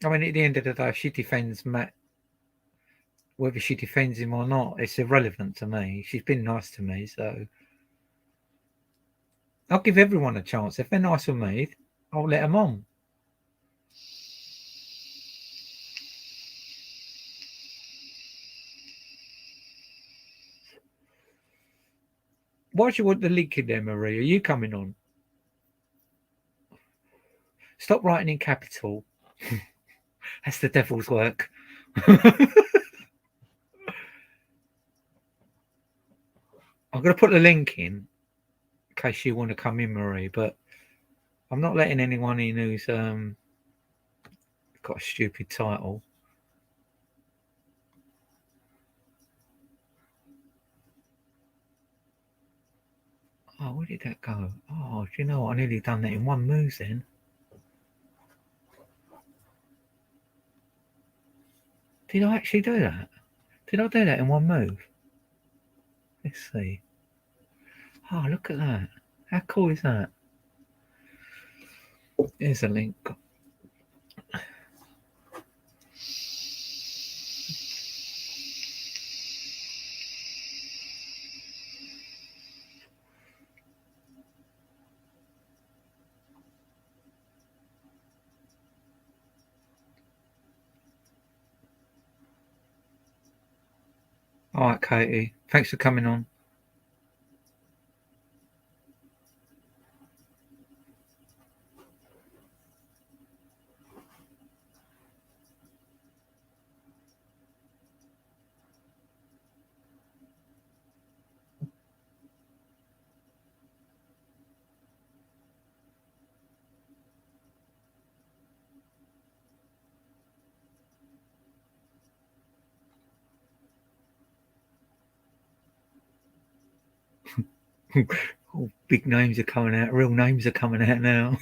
I mean, at the end of the day, if she defends Matt, whether she defends him or not, it's irrelevant to me. She's been nice to me, so I'll give everyone a chance. If they're nice with me, I'll let them on. Why do you want the link in there, Marie? Are you coming on? Stop writing in capital. That's the devil's work. I'm going to put the link in case you want to come in, Marie, but I'm not letting anyone in who's got a stupid title. Oh, where did that go? Oh, do you know what? I nearly done that in one move then. Did I actually do that? Did I do that in one move? Let's see. Oh, look at that. How cool is that? Here's a link. All right, Katie. Thanks for coming on. All big names are coming out. Real names are coming out now.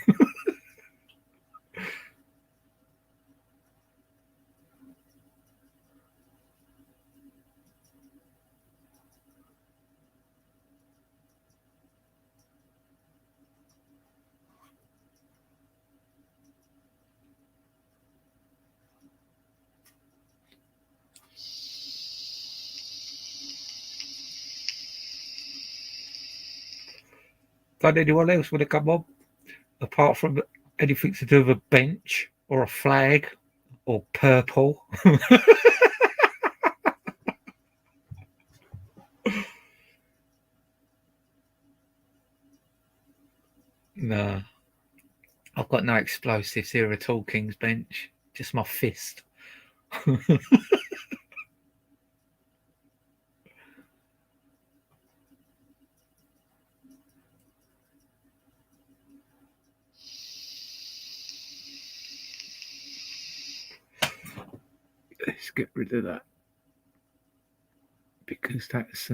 Don't anyone else want to come on? Apart from anything to do with a bench or a flag or purple. No. I've got no explosives here at all, King's Bench. Just my fist. Let's get rid of that. Because that's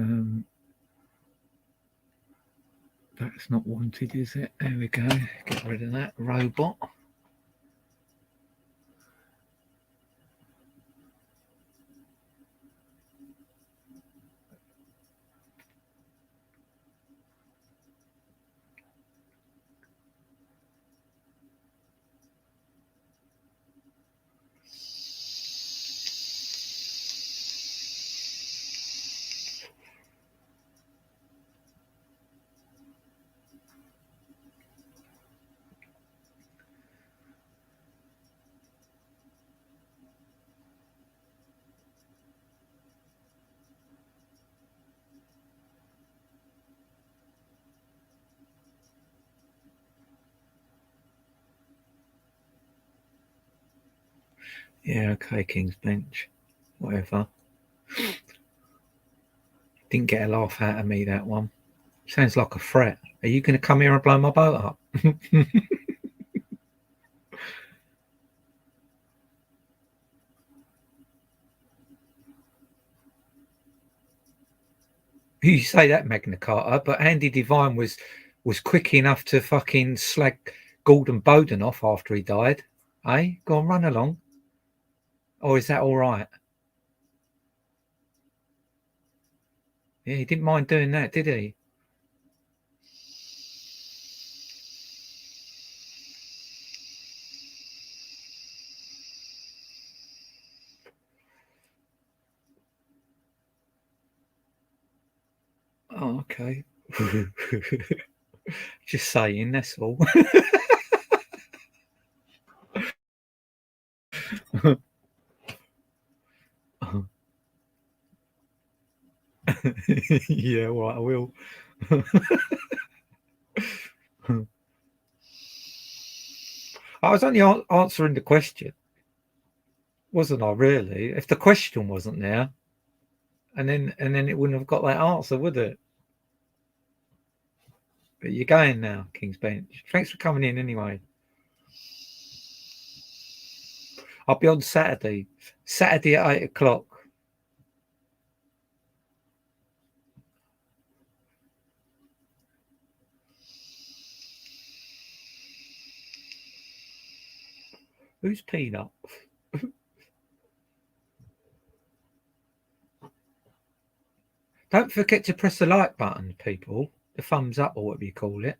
not wanted, is it? There we go. Get rid of that robot. Yeah, okay, King's Bench. Whatever. Didn't get a laugh out of me, that one. Sounds like a threat. Are you going to come here and blow my boat up? You say that, Magna Carta, but Andy Devine was quick enough to fucking slag Gordon Bowden off after he died. Eh? Go on, run along. Or is that all right? Yeah, he didn't mind doing that, did he? Oh, okay. Just saying, that's all. Yeah, right, I will. I was only answering the question, wasn't I? Really, if the question wasn't there, and then it wouldn't have got that answer, would it? But you're going now, King's Bench. Thanks for coming in anyway. I'll be on Saturday at 8:00. Who's Peanut? Don't forget to press the like button, people. The thumbs up, or whatever you call it.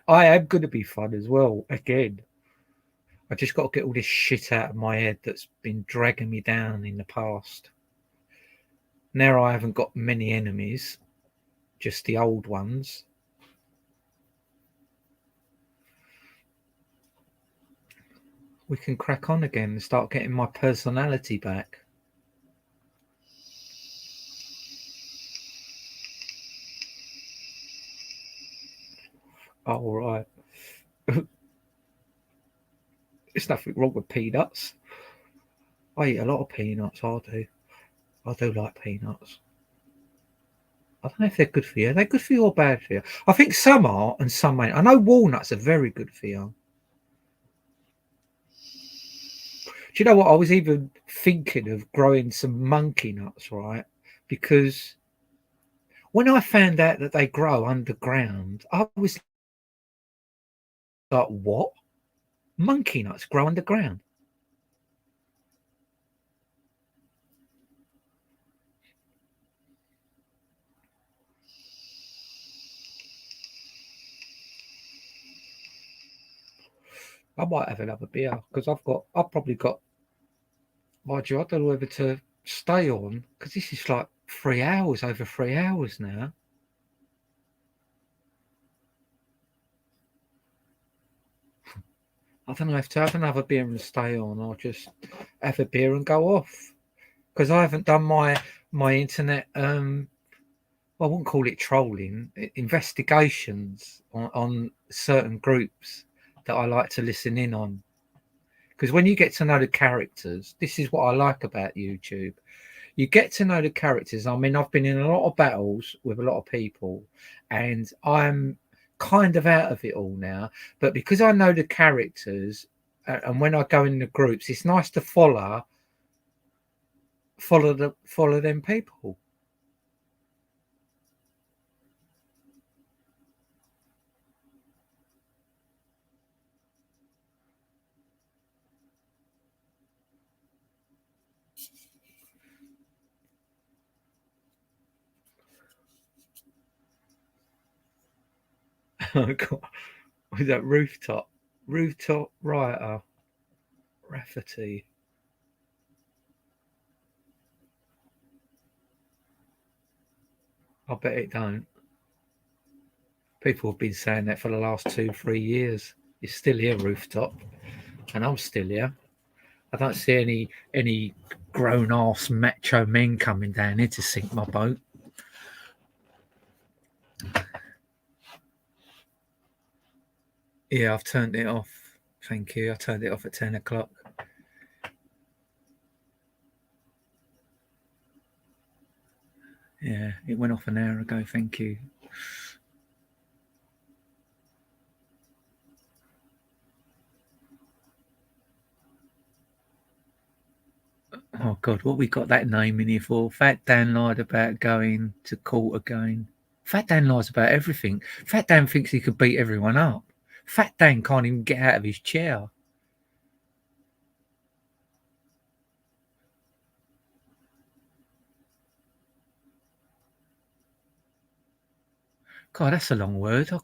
I am going to be fun as well, again. I just got to get all this shit out of my head that's been dragging me down in the past. Now I haven't got many enemies, just the old ones. We can crack on again and start getting my personality back. All right. There's nothing wrong with peanuts. I eat a lot of peanuts, I do. I do like peanuts. I don't know if they're good for you. Are they good for you or bad for you? I think some are and some ain't. I know walnuts are very good for you. you know what? I was even thinking of growing some monkey nuts, right? Because when I found out that they grow underground, I was like, what? Monkey nuts grow underground? I might have another beer because I've probably got, mind you, I don't know whether to stay on because this is like 3 hours, over 3 hours now. I don't know if to have another beer and stay on or just have a beer and go off because I haven't done my internet. I wouldn't call it trolling, investigations on certain groups that I like to listen in on. Because when you get to know the characters, this is what I like about YouTube. You get to know the characters. I mean, I've been in a lot of battles with a lot of people, and I'm kind of out of it all now. But because I know the characters, and when I go in the groups, it's nice to follow them people. Was that rooftop rioter Rafferty? I bet it don't. People have been saying that for the last 2-3 years. You're still here, rooftop, and I'm still here. I don't see any grown ass macho men coming down here to sink my boat. Yeah, I've turned it off. Thank you. I turned it off at 10 o'clock. Yeah, it went off an hour ago. Thank you. Oh God, what we got that name in here for? Fat Dan lied about going to court again. Fat Dan lies about everything. Fat Dan thinks he could beat everyone up. Fat Dan can't even get out of his chair. God, that's a long word. I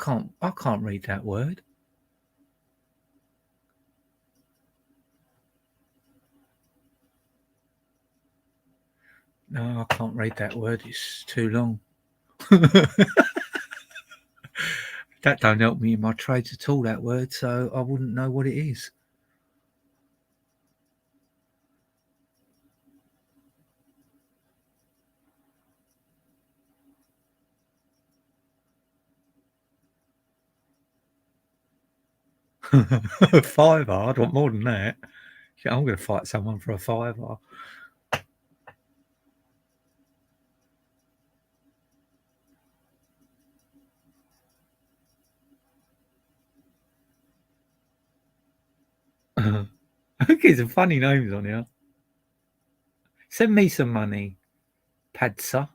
can't read that word. No, I can't read that word. It's too long. That don't help me in my trades at all, that word, so I wouldn't know what it is. Fiver? I'd want more than that. I'm going to fight someone for a fiver. Who gives some funny names on here? Send me some money, Padsa.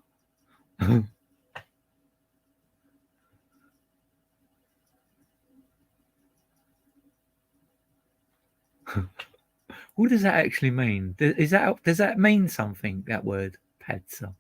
What does that actually mean? Does that mean something? That word, Padsa.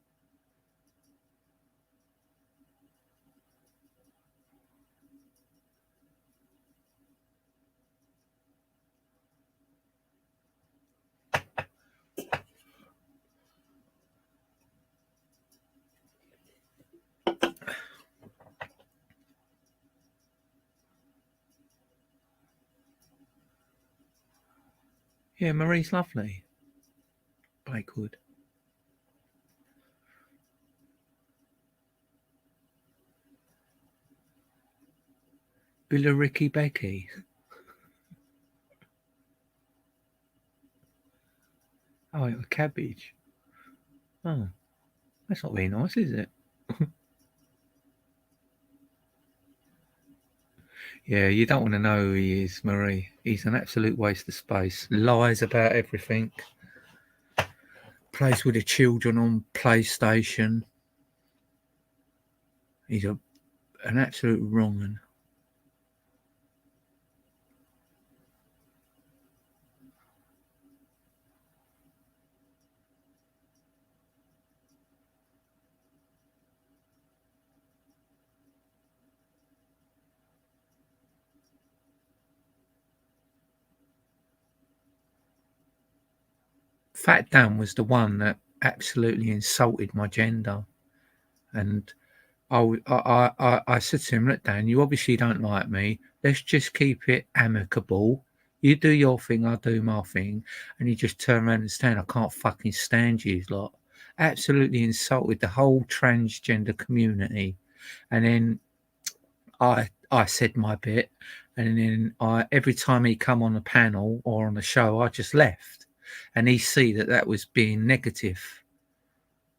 Yeah, Marie's lovely. Blakewood. Ricky Becky. Oh, a cabbage. Oh, that's not very nice, is it? Yeah, you don't want to know who he is, Marie. He's an absolute waste of space. Lies about everything. Plays with the children on PlayStation. He's an absolute wrong un. Fat Dan was the one that absolutely insulted my gender, and I said to him, "Look, Dan, you obviously don't like me. Let's just keep it amicable. You do your thing, I do my thing." And he just turned around and said, "I can't fucking stand you lot." Absolutely insulted the whole transgender community. And then I said my bit, and then I every time he come on a panel or on a show, I just left, and he see that was being negative.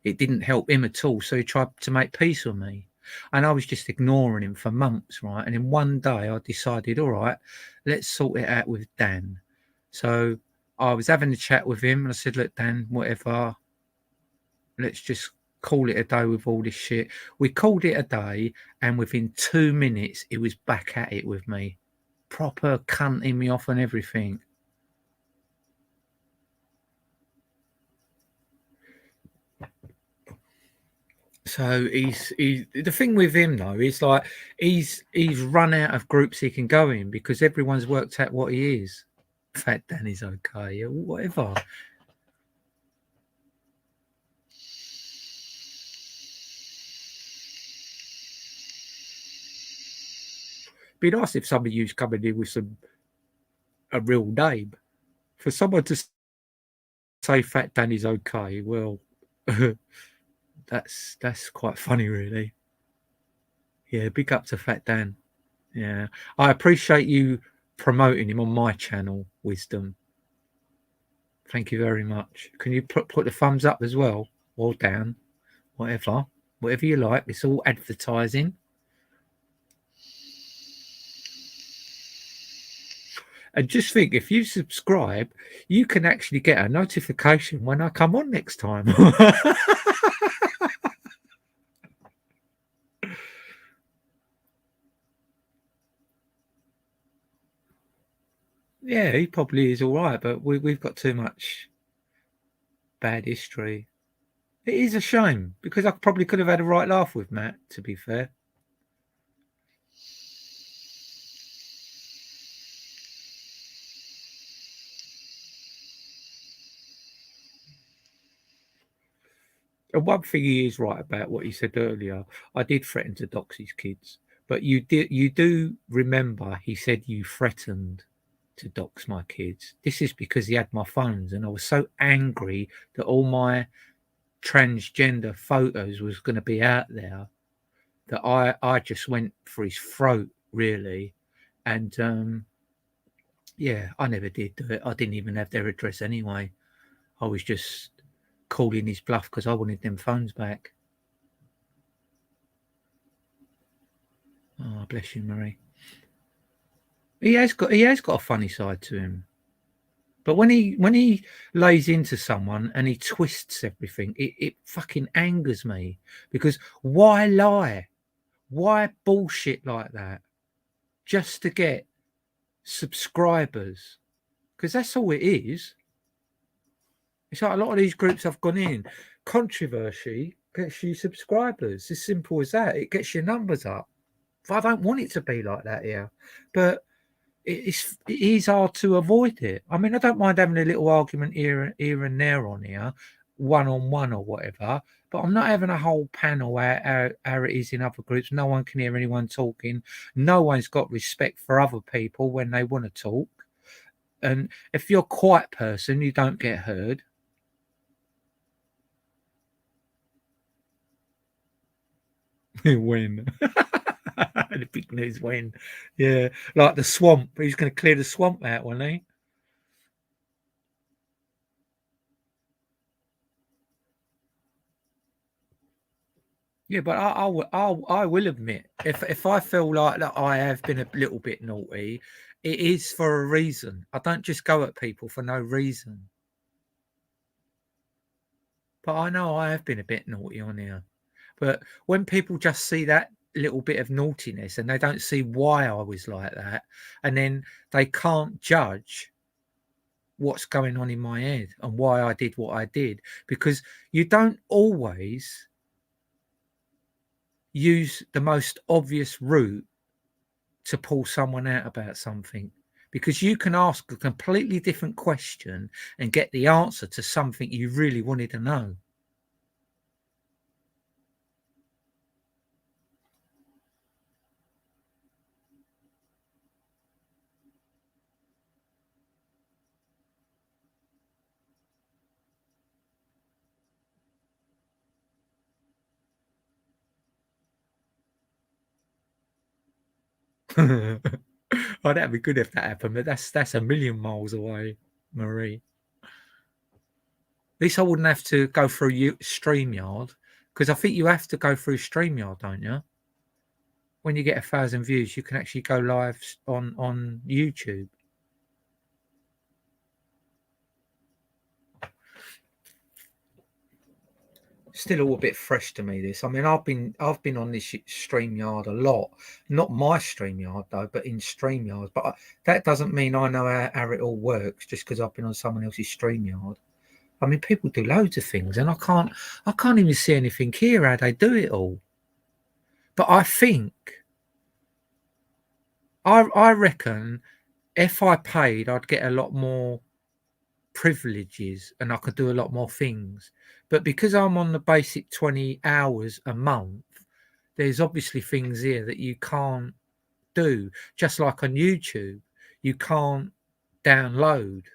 It didn't help him at all, so he tried to make peace with me, and I was just ignoring him for months, right? And then one day I decided, all right, let's sort it out with Dan. So I was having a chat with him, and I said, look, Dan, whatever, let's just call it a day with all this shit. We called it a day, and within 2 minutes, it was back at it with me, proper cunting me off and everything. So he's the thing with him though is like he's run out of groups he can go in because everyone's worked out what he is. Fat Danny's okay, whatever. Be nice if somebody used coming in with a real name. For someone to say Fat Danny's okay, well, that's quite funny, really. Yeah, big up to Fat Dan. Yeah, I appreciate you promoting him on my channel, Wisdom. Thank you very much. Can you put the thumbs up as well or down, whatever you like? It's all advertising. And just think, if you subscribe, you can actually get a notification when I come on next time. Yeah, he probably is all right, but we've got too much bad history. It is a shame because I probably could have had a right laugh with Matt, to be fair. And one thing he is right about what he said earlier, I did threaten to dox his kids, but you do remember he said you threatened to dox my kids. This is because he had my phones, and I was so angry that all my transgender photos was going to be out there that I just went for his throat, really. And yeah, I never did do it. I didn't even have their address anyway. I was just calling his bluff because I wanted them phones back. Oh, bless you, Marie. He has got a funny side to him. But when he lays into someone and he twists everything, it fucking angers me because why lie? Why bullshit like that? Just to get subscribers. Because that's all it is. It's like a lot of these groups I've gone in. Controversy gets you subscribers. As simple as that. It gets your numbers up. I don't want it to be like that here. But it is hard to avoid it. I mean, I don't mind having a little argument here and there on here, one on one or whatever, but I'm not having a whole panel how it is in other groups. No one can hear anyone talking. No one's got respect for other people when they want to talk. And if you're a quiet person, you don't get heard. When the big news when, yeah, like the swamp. He's going to clear the swamp out, won't he? Yeah, but I will admit, if I feel like that I have been a little bit naughty, it is for a reason. I don't just go at people for no reason. But I know I have been a bit naughty on here. But when people just see that little bit of naughtiness and they don't see why I was like that, and then they can't judge what's going on in my head and why I did what I did, because you don't always use the most obvious route to pull someone out about something, because you can ask a completely different question and get the answer to something you really wanted to know. Oh, that'd be good if that happened, but that's a million miles away, Marie. At least I wouldn't have to go through StreamYard, because I think you have to go through StreamYard, don't you? When you get 1,000 views, you can actually go live on YouTube. Still all a bit fresh to me, this. I mean, I've been on this StreamYard a lot. Not my StreamYard though, but in StreamYard. But that doesn't mean I know how it all works just because I've been on someone else's StreamYard. I mean, people do loads of things, and I can't even see anything here how they do it all. But I think I reckon if I paid, I'd get a lot more privileges and I could do a lot more things. But because I'm on the basic 20 hours a month, there's obviously things here that you can't do. Just like on YouTube, you can't download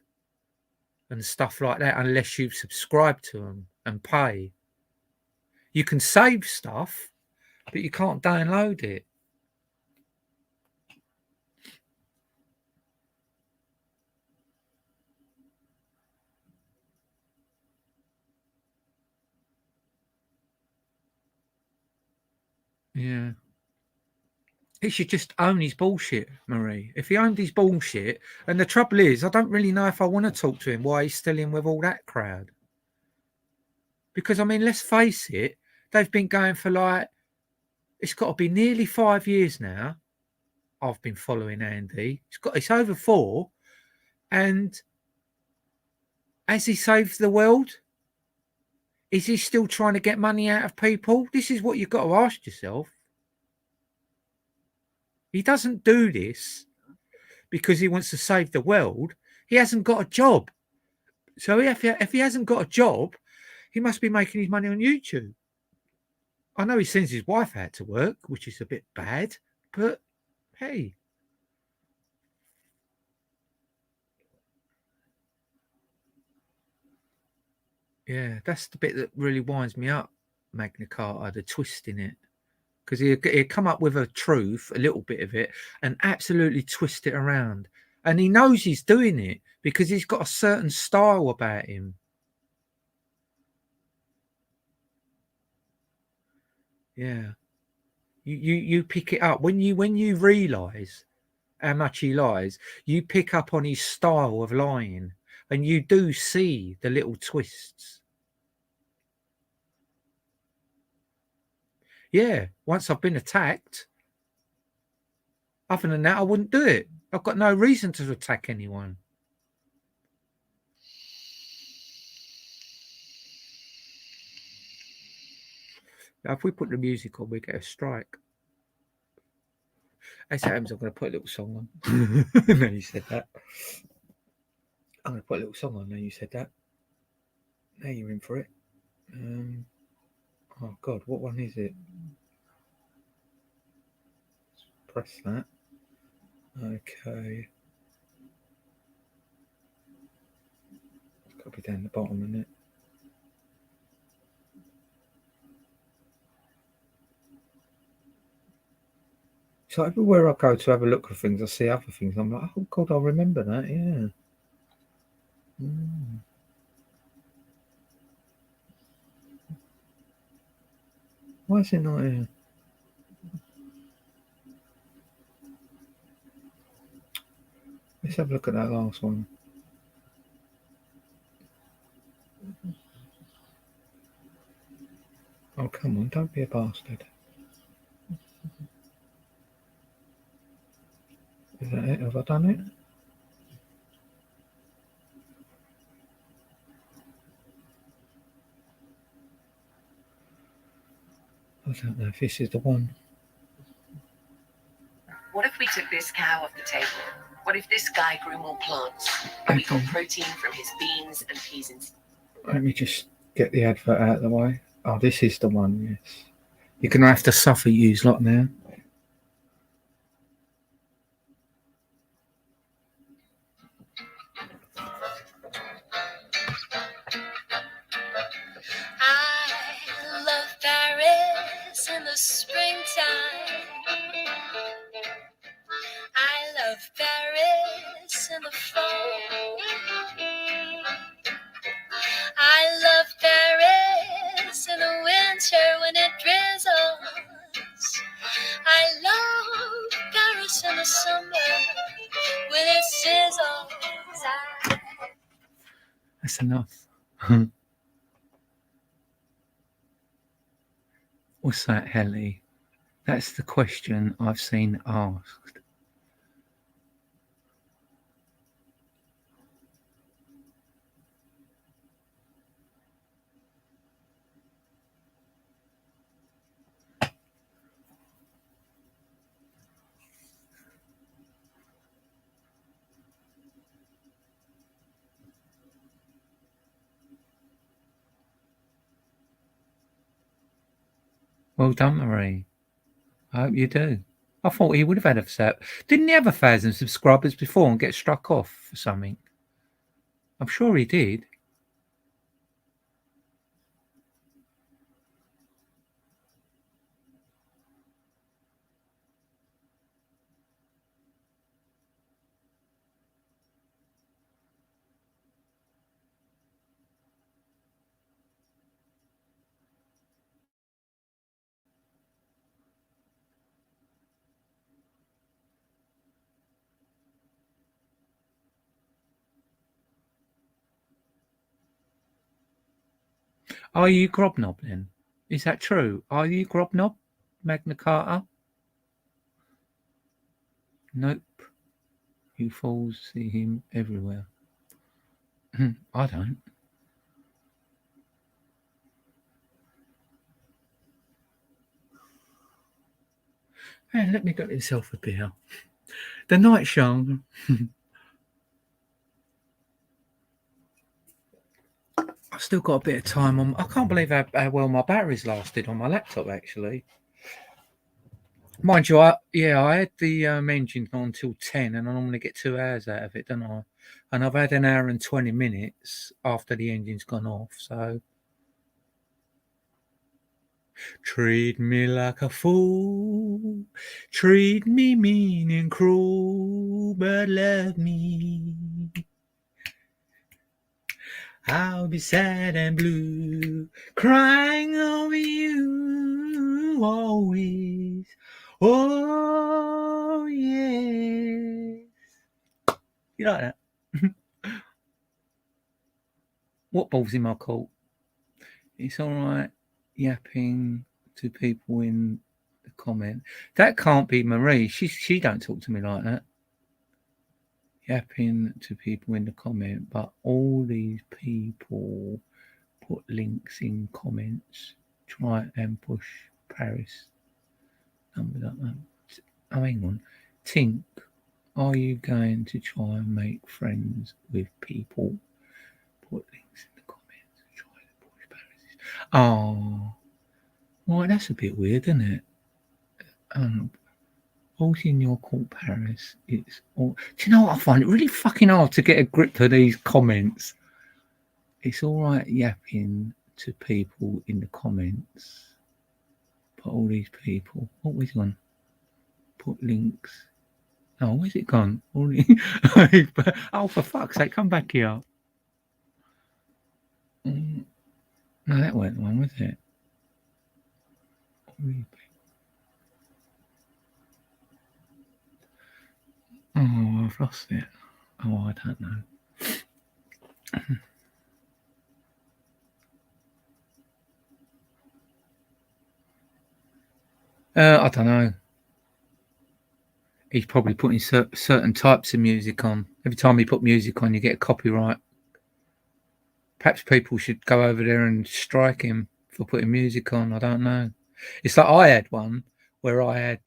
and stuff like that unless you've subscribed to them and pay. You can save stuff, but you can't download it. Yeah. He should just own his bullshit, Marie. If he owned his bullshit, and the trouble is, I don't really know if I want to talk to him why he's still in with all that crowd. Because, I mean, let's face it, they've been going for it's got to be nearly 5 years now. I've been following Andy. It's over 4. And has he saved the world? Is he still trying to get money out of people? This is what you've got to ask yourself. He doesn't do this because he wants to save the world. He hasn't got a job. So if he hasn't got a job, he must be making his money on YouTube. I know he sends his wife out to work, which is a bit bad, but hey. Yeah, that's the bit that really winds me up, Magna Carta, the twist in it. Because he'd come up with a truth, a little bit of it, and absolutely twist it around. And he knows he's doing it because he's got a certain style about him. Yeah. You pick it up. When you realise how much he lies, you pick up on his style of lying. And you do see the little twists. Yeah, once I've been attacked, other than that, I wouldn't do it. I've got no reason to attack anyone. Now, if we put the music on, we get a strike. As it happens, I'm going to put a little song on. Now you said that. I'm going to put a little song on. Now you said that. Now you're in for it. Oh, God, what one is it? Press that. Okay. It's got to be down the bottom, isn't it? So everywhere I go to have a look at things, I see other things. I'm like, oh, God, I remember that. Yeah. Why is it not here? Let's have a look at that last one. Oh, come on, don't be a bastard. Is that it? Have I done it? I don't know if this is the one. What if we took this cow off the table? What if this guy grew more plants? We got protein from his beans and peas and... Let me just get the advert out of the way. Oh, this is the one, yes. You're going to have to suffer, yous lot now. I love Paris in the springtime. I love Paris in the fall. I love Paris in the winter when it drizzles. I love Paris in the summer when it sizzles. That's enough. What's that, Helly? That's the question I've seen asked. Well done, Marie. I hope you do. I thought he would have had a set. Didn't he have 1,000 subscribers before and get struck off for something? I'm sure he did. Are you Grobnob then? Is that true? Are you Grobnob? Magna Carta? Nope. You fools see him everywhere. I don't. Man, let me get myself a beer. The night show. I've still got a bit of time on. I can't believe how well my batteries lasted on my laptop, actually. Mind you, I had the engine on until 10, and I normally get 2 hours out of it, don't I? And I've had an hour and 20 minutes after the engine's gone off, so. Treat me like a fool, treat me mean and cruel, but love me. I'll be sad and blue, crying over you always. Oh, yes. You like that? What ball's in my court? It's all right yapping to people in the comment. That can't be Marie. She don't talk to me like that. Yapping to people in the comment, but all these people put links in comments. Try and push Paris. Numbers up. Oh, hang on. Tink, are you going to try and make friends with people? Put links in the comments. Try to push Paris. Oh, well, that's a bit weird, isn't it? All in your court, Paris. It's all. Do you know what I find it really fucking hard to get a grip of these comments? It's all right yapping to people in the comments, but all these people. Oh, where's it gone? Put links. Oh, where's it gone? Oh, for fuck's sake, come back here. No, that weren't the one, was it? Oh, I've lost it. Oh, I don't know. I don't know. He's probably putting certain types of music on. Every time you put music on, you get a copyright. Perhaps people should go over there and strike him for putting music on. I don't know. It's like I had one where I had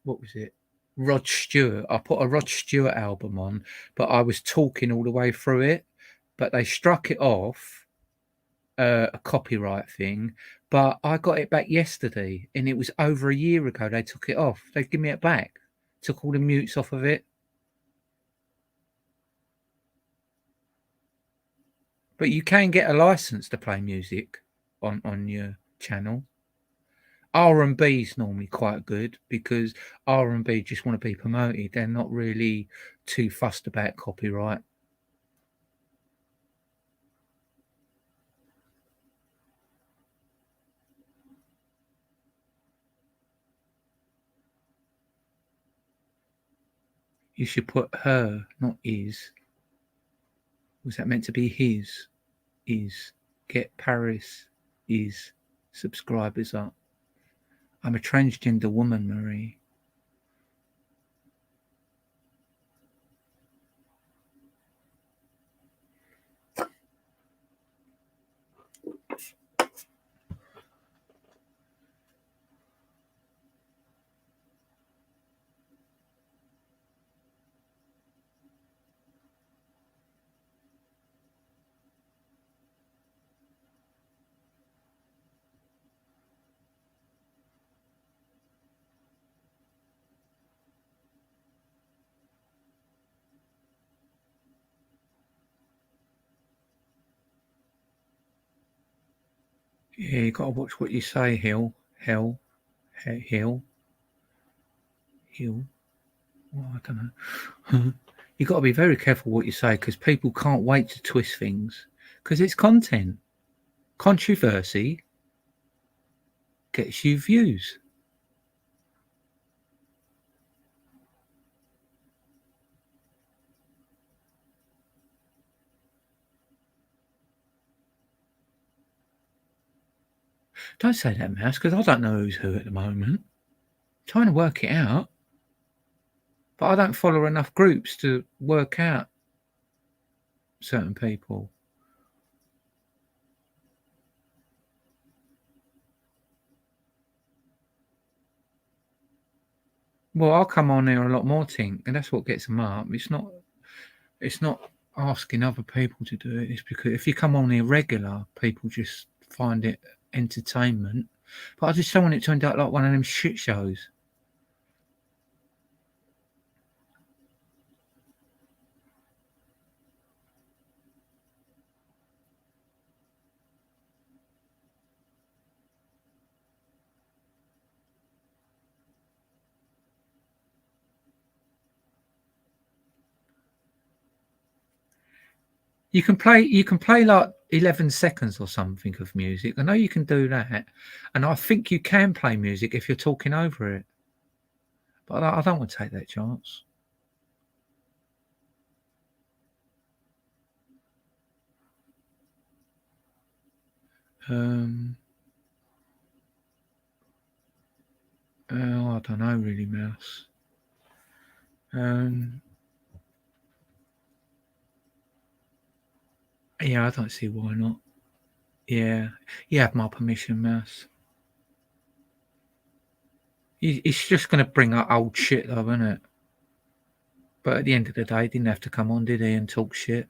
what was it? Rod Stewart. I put a Rod Stewart album on, but I was talking all the way through it. But they struck it off, a copyright thing. But I got it back yesterday, and it was over a year ago. They took it off. They give me it back. Took all the mutes off of it. But you can get a license to play music on your channel. R&B is normally quite good because R&B just want to be promoted. They're not really too fussed about copyright. You should put her, not is. Was that meant to be his? Is. Get Paris is subscribers up. I'm a transgender woman, Marie. Yeah, you got to watch what you say, Hill. Hill. Hill. Well, I don't know. You got to be very careful what you say because people can't wait to twist things because it's content. Controversy gets you views. Don't say that, Mouse, because I don't know who's who at the moment. I'm trying to work it out, but I don't follow enough groups to work out certain people. Well, I'll come on there a lot more, Tink, and that's what gets them up. It's not asking other people to do it. It's because if you come on here regular, people just find it entertainment. But I just don't want it to end up like one of them shit shows. You can play like 11 seconds or something of music. I know you can do that, and I think you can play music if you're talking over it. But I don't want to take that chance. Oh, I don't know really, Mouse. Yeah, I don't see why not. Yeah, you have my permission, Mouse. It's just going to bring up old shit, though, isn't it? But at the end of the day, he didn't have to come on, did he, and talk shit?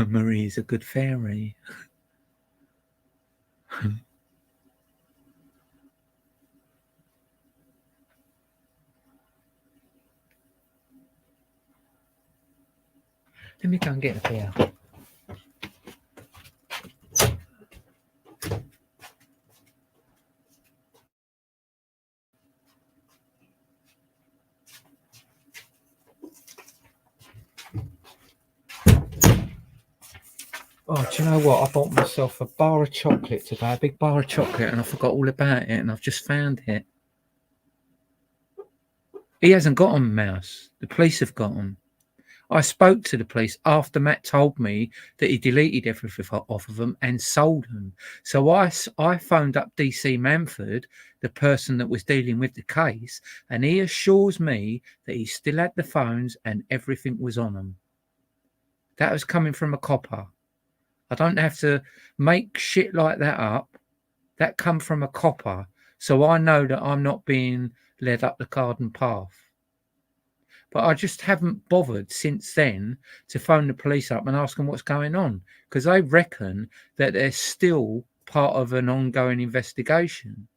Marie's a good fairy. Let me go and get a beer. Oh, do you know what? I bought myself a bar of chocolate today, a big bar of chocolate, and I forgot all about it, and I've just found it. He hasn't got them, Mouse. The police have got them. I spoke to the police after Matt told me that he deleted everything off of them and sold them. So I phoned up DC Manford, the person that was dealing with the case, and he assures me that he still had the phones and everything was on them. That was coming from a copper. I don't have to make shit like that up. That come from a copper. So I know that I'm not being led up the garden path. But I just haven't bothered since then to phone the police up and ask them what's going on, because they reckon that they're still part of an ongoing investigation.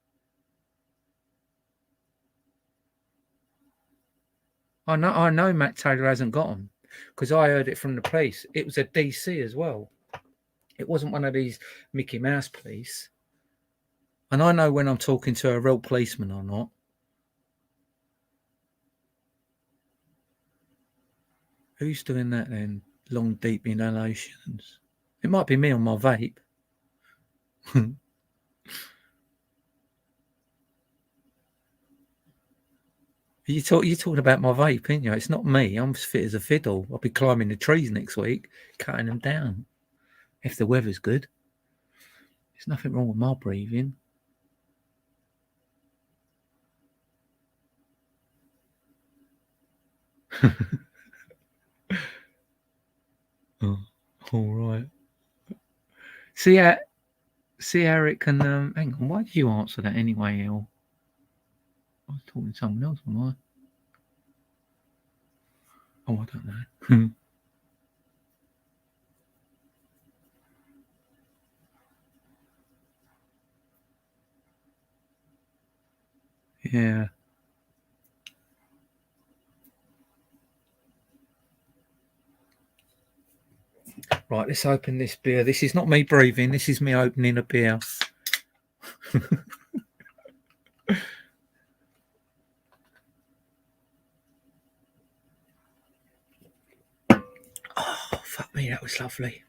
I know Matt Taylor hasn't got them, because I heard it from the police. It was a DC as well. It wasn't one of these Mickey Mouse police. And I know when I'm talking to a real policeman or not. Who's doing that then? Long, deep inhalations. It might be me on my vape. You're talking about my vape, ain't you? It's not me. I'm as fit as a fiddle. I'll be climbing the trees next week, cutting them down. If the weather's good. There's nothing wrong with my breathing. Oh, all right. See how it can. Hang on. Why did you answer that anyway, El? I was talking to someone else, wasn't I? Oh, I don't know. Yeah. Right, let's open this beer. This is not me breathing. This is me opening a beer. Oh, fuck me, that was lovely.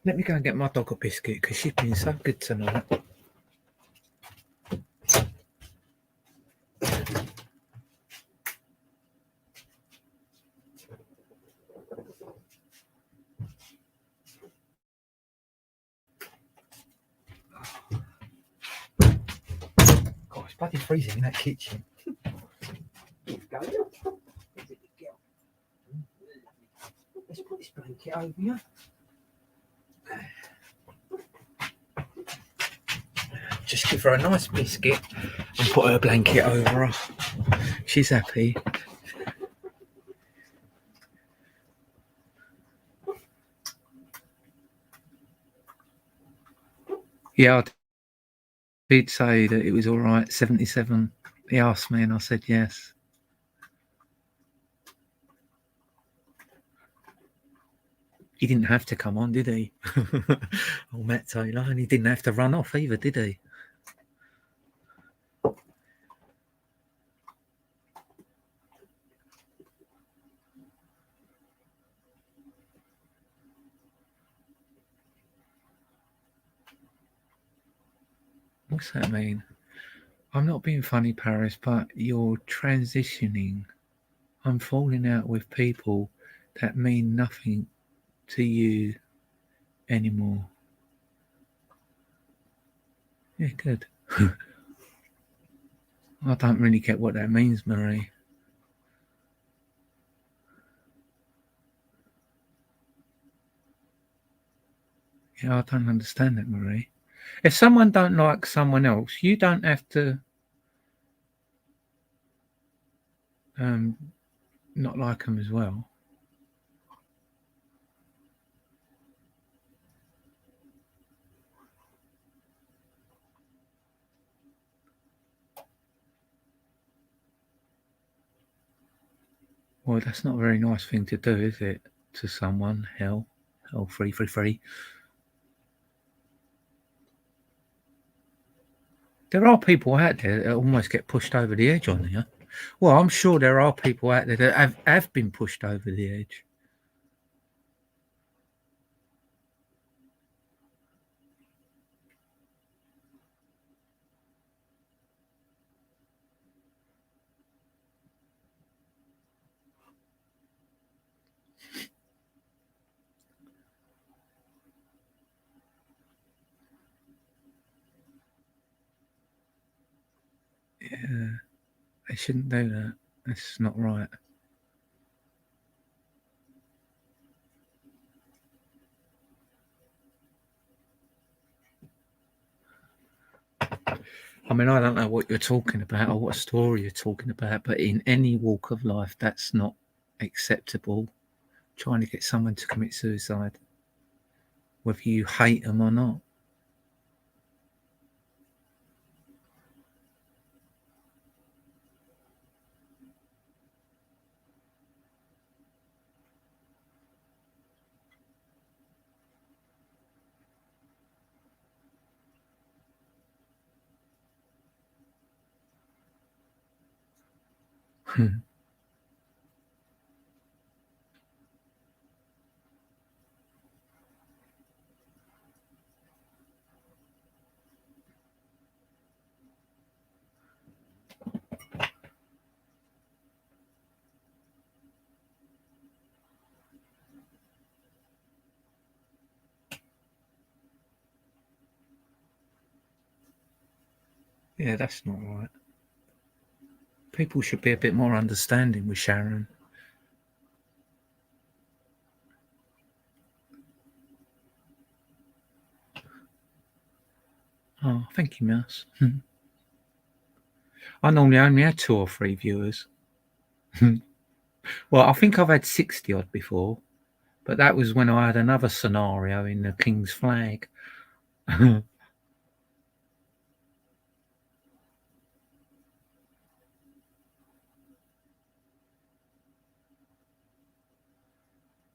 Let me go and get my dog a biscuit because she's been so good tonight. God, it's bloody freezing in that kitchen. Let's put this blanket over you. Just give her a nice biscuit and put her blanket over her. She's happy. Yeah, I did say that it was all right. 77. He asked me and I said yes. He didn't have to come on, did he? Oh, Matt Taylor. And he didn't have to run off either, did he? What's that mean? I'm not being funny, Paris, but you're transitioning. I'm falling out with people that mean nothing to you anymore. Yeah, good. I don't really get what that means, Marie. Yeah, I don't understand that, Marie. If someone don't like someone else, you don't have to not like them as well. Well, that's not a very nice thing to do, is it? To someone, hell, free. There are people out there that almost get pushed over the edge on here. Well, I'm sure there are people out there that have been pushed over the edge. Yeah, they shouldn't do that. That's not right. I mean, I don't know what you're talking about or what story you're talking about, but in any walk of life, that's not acceptable. Trying to get someone to commit suicide, whether you hate them or not. Yeah, that's not right. People should be a bit more understanding with Sharon. Oh, thank you, Mouse. I normally only had 2 or 3 viewers. Well, I think I've had 60 odd before, but that was when I had another scenario in the King's Flag.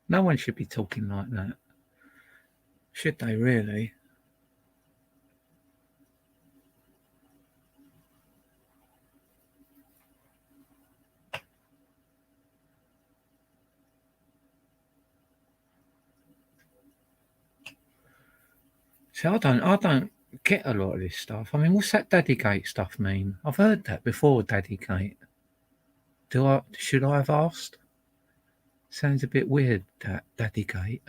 No one should be talking like that. Should they really? See, I don't get a lot of this stuff. I mean, what's that Daddygate stuff mean? I've heard that before, Daddygate. Should I have asked? Sounds a bit weird, that Daddygate.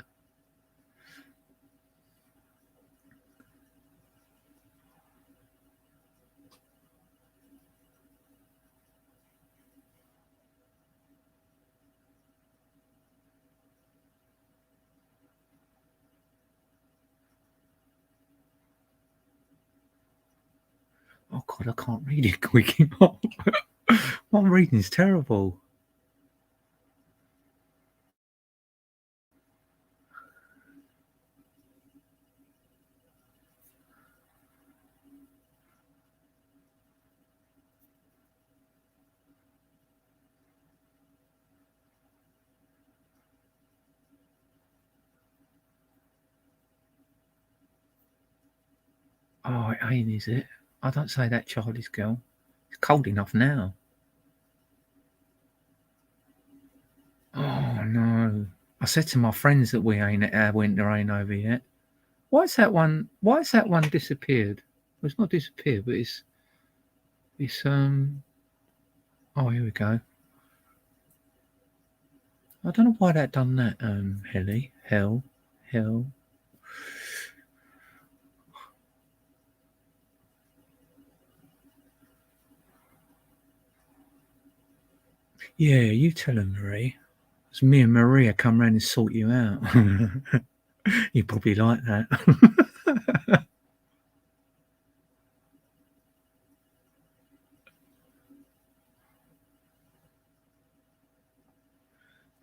Oh God, I can't read it quick enough. What I'm reading is terrible. Oh, it ain't, is it? I don't say that, Charlie's girl. It's cold enough now. Oh no! I said to my friends that we ain't our winter ain't over yet. Why is that one disappeared? Well, it's not disappeared, but it's Oh, here we go. I don't know why that done that. Hell. Yeah, you tell her, Marie. It's me and Maria come round and sort you out. You probably like that.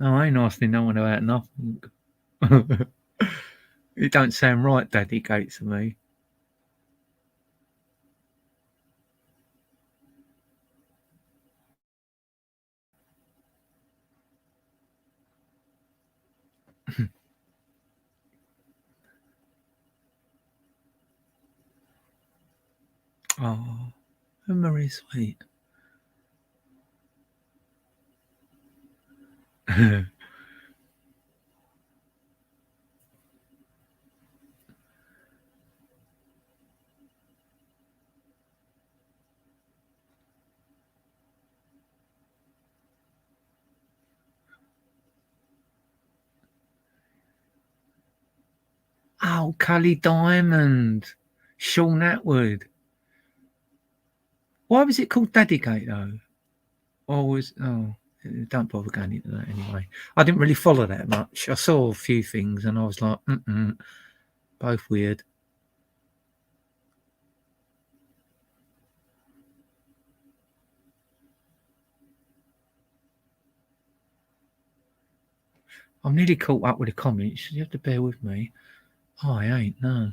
No, I ain't asking no one about nothing. It don't sound right, Daddy Gates, to me. Oh, Marie's sweet. Oh, Cully Diamond. Sean Atwood. Why was it called Daddygate though? Or was don't bother going into that anyway. I didn't really follow that much. I saw a few things and I was like, both weird. I'm nearly caught up with the comments. You have to bear with me. Oh, I ain't, no.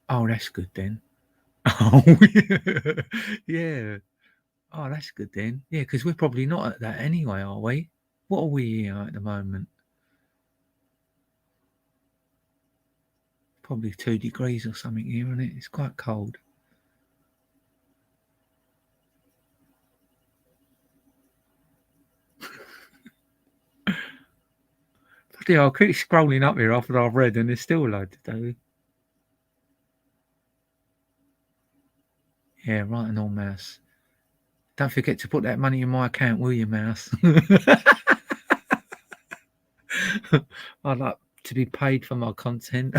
Oh, that's good then. Oh, yeah. Oh, that's good then. Yeah, because we're probably not at that anyway, are we? What are we here at the moment? Probably 2 degrees or something here, isn't it? It's quite cold. But yeah, I'll keep scrolling up here after I've read, and there's still a load to do. Yeah, right and all, Mouse. Don't forget to put that money in my account, will you, Mouse? I'd like to be paid for my content.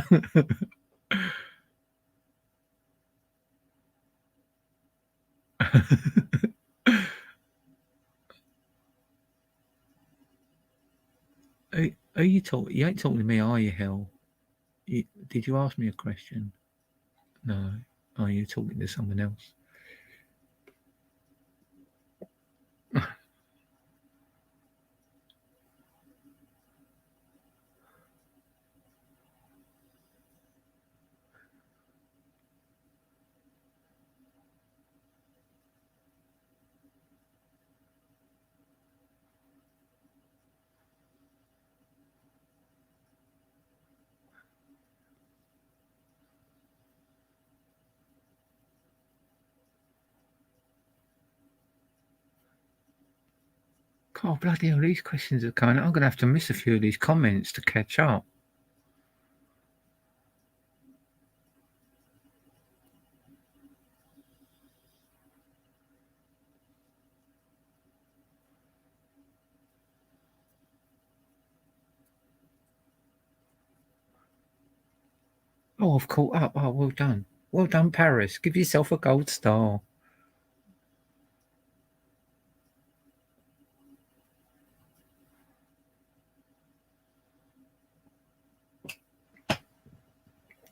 Are you talking? You ain't talking to me, are you, Hell? Did you ask me a question? No. Are you talking to someone else? God, bloody hell, these questions are coming. I'm going to have to miss a few of these comments to catch up. Oh, I've caught up. Oh, well done. Well done, Paris. Give yourself a gold star.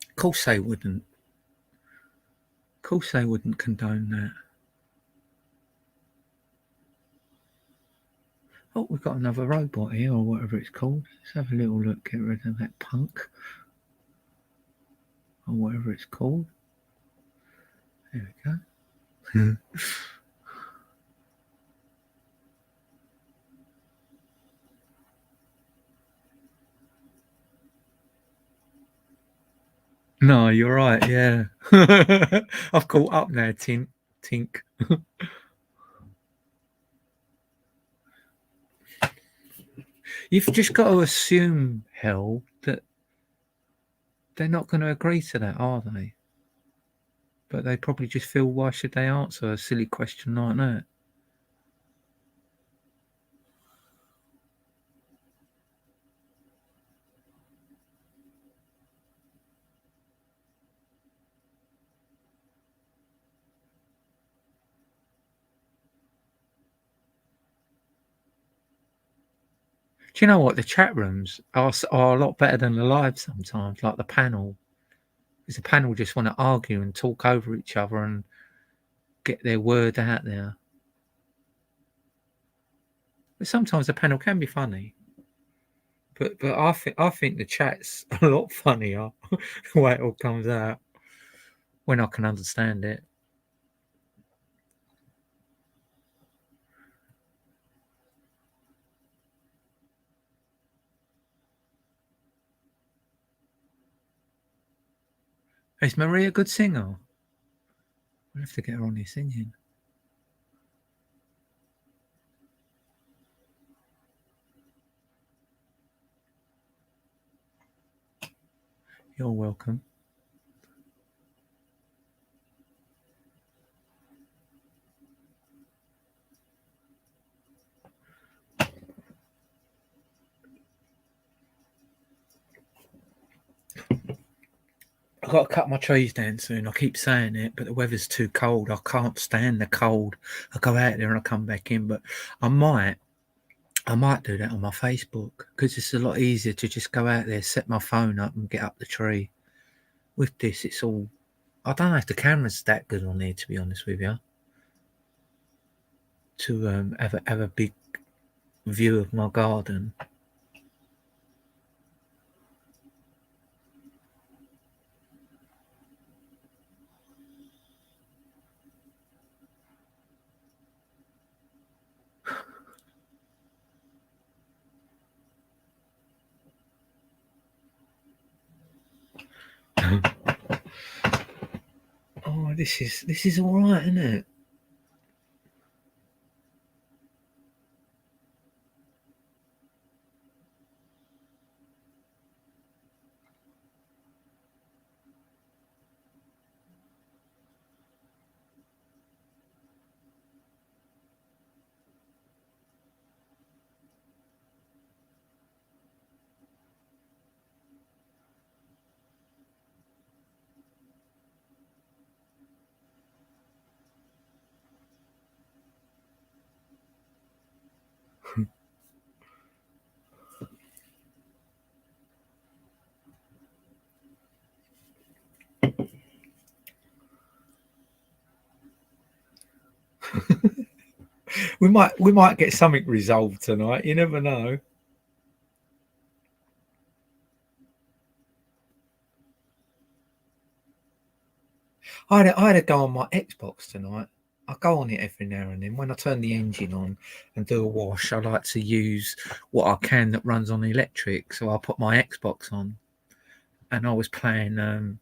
Of course they wouldn't. Of course they wouldn't condone that. Oh, we've got another robot here, or whatever it's called. Let's have a little look. Get rid of that punk. Or whatever it's called. There we go. No, you're right, yeah. I've caught up now, Tink. You've just got to assume, Hell, that they're not going to agree to that, are they? But they probably just feel, why should they answer a silly question like that? Do you know what? The chat rooms are a lot better than the live sometimes, like the panel. Because the panel just want to argue and talk over each other and get their word out there. But sometimes the panel can be funny. But I think the chat's a lot funnier the way it all comes out when I can understand it. Is Maria a good singer? We'll have to get her on here singing. You're welcome. I've got to cut my trees down soon. I keep saying it, but the weather's too cold. I can't stand the cold. I go out there and I come back in, but I might do that on my Facebook because it's a lot easier to just go out there, set my phone up and get up the tree. With this, it's all... I don't know if the camera's that good on there, to be honest with you, to have a big view of my garden. Oh, this is all right, isn't it? We might get something resolved tonight. You never know. I had to go on my Xbox tonight. I go on it every now and then. When I turn the engine on and do a wash, I like to use what I can that runs on electric. So I put my Xbox on, and I was playing.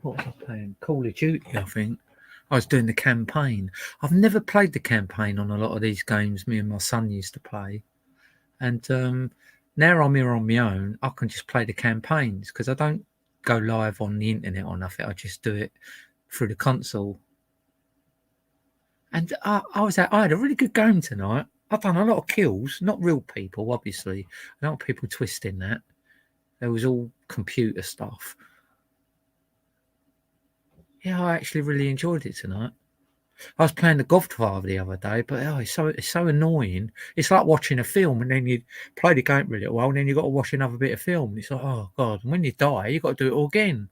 What was I playing? Call of Duty, I think. I was doing the campaign. I've never played the campaign on a lot of these games me and my son used to play. And now I'm here on my own, I can just play the campaigns because I don't go live on the internet or nothing. I just do it through the console. And I had a really good game tonight. I've done a lot of kills, not real people, obviously. A lot of people twisting that. There was all computer stuff. Yeah, I actually really enjoyed it tonight. I was playing The Godfather the other day, but it's so annoying. It's like watching a film and then you play the game for a little while and then you've got to watch another bit of film. It's like, oh, God. And when you die, you've got to do it all again.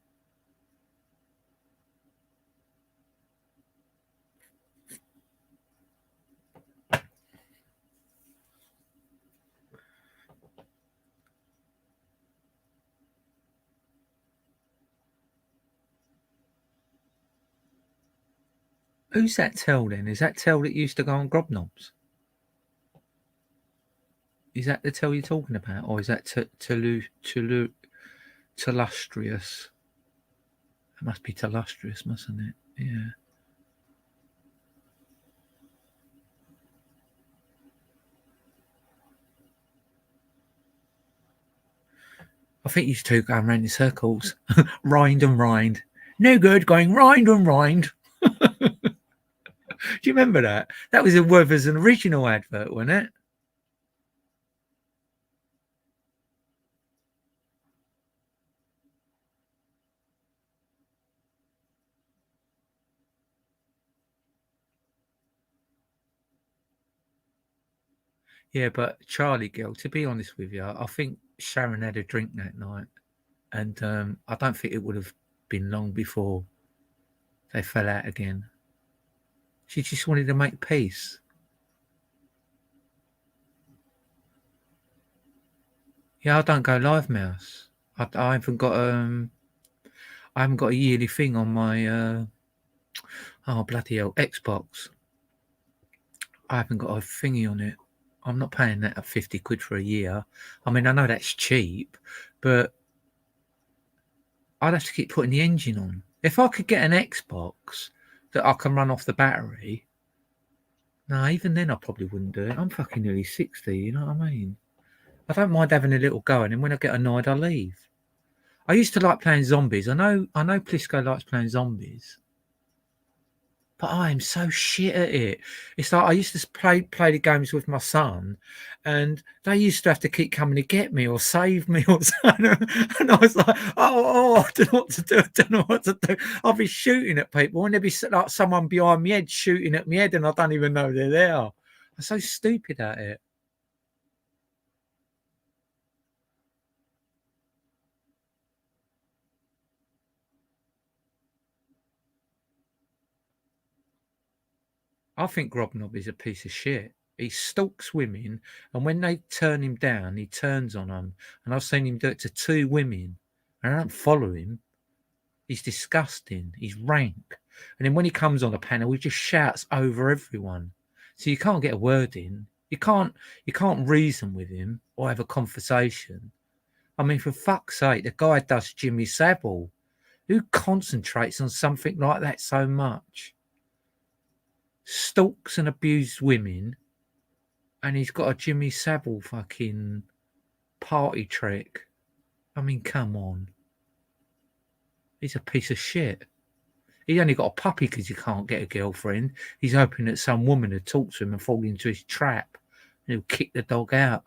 Who's that Tell then? Is that Tell that used to go on Grobnobs? Is that the Tell you're talking about? Or is that Telustrious? It must be Telustrious, mustn't it? Yeah. I think you two going round in circles. Rind and rind. No good going rind and rind. Do you remember that? That was an original advert, wasn't it? Yeah, but Charlie girl, to be honest with you, I think Sharon had a drink that night, and I don't think it would have been long before they fell out again. She just wanted to make peace. Yeah, I don't go live, mouse. I haven't got a yearly thing on my oh bloody hell Xbox. I haven't got a thingy on it. I'm not paying that at 50 quid for a year. I mean, I know that's cheap, but I'd have to keep putting the engine on. If I could get an Xbox that I can run off the battery, no, even then I probably wouldn't do it. I'm fucking nearly 60, you know what I mean? I don't mind having a little go, and then when I get annoyed, I leave. I used to like playing zombies. I know Plisco likes playing zombies, but I am so shit at it. It's like I used to play the games with my son, and they used to have to keep coming to get me or save me or something. And I was like, oh, I don't know what to do. I don't know what to do. I'll be shooting at people, and there'd be like someone behind me head shooting at me head, and I don't even know they're there. I'm so stupid at it. I think Grobnob is a piece of shit. He stalks women, and when they turn him down, he turns on them. And I've seen him do it to 2 women. And I don't follow him. He's disgusting. He's rank. And then when he comes on the panel, he just shouts over everyone. So you can't get a word in. You can't reason with him or have a conversation. I mean, for fuck's sake, the guy does Jimmy Savile. Who concentrates on something like that so much? Stalks and abuses women, and he's got a Jimmy Savile fucking party trick. I mean, come on. He's a piece of shit. He only got a puppy because he can't get a girlfriend. He's hoping that some woman would talk to him and fall into his trap, and he'll kick the dog out.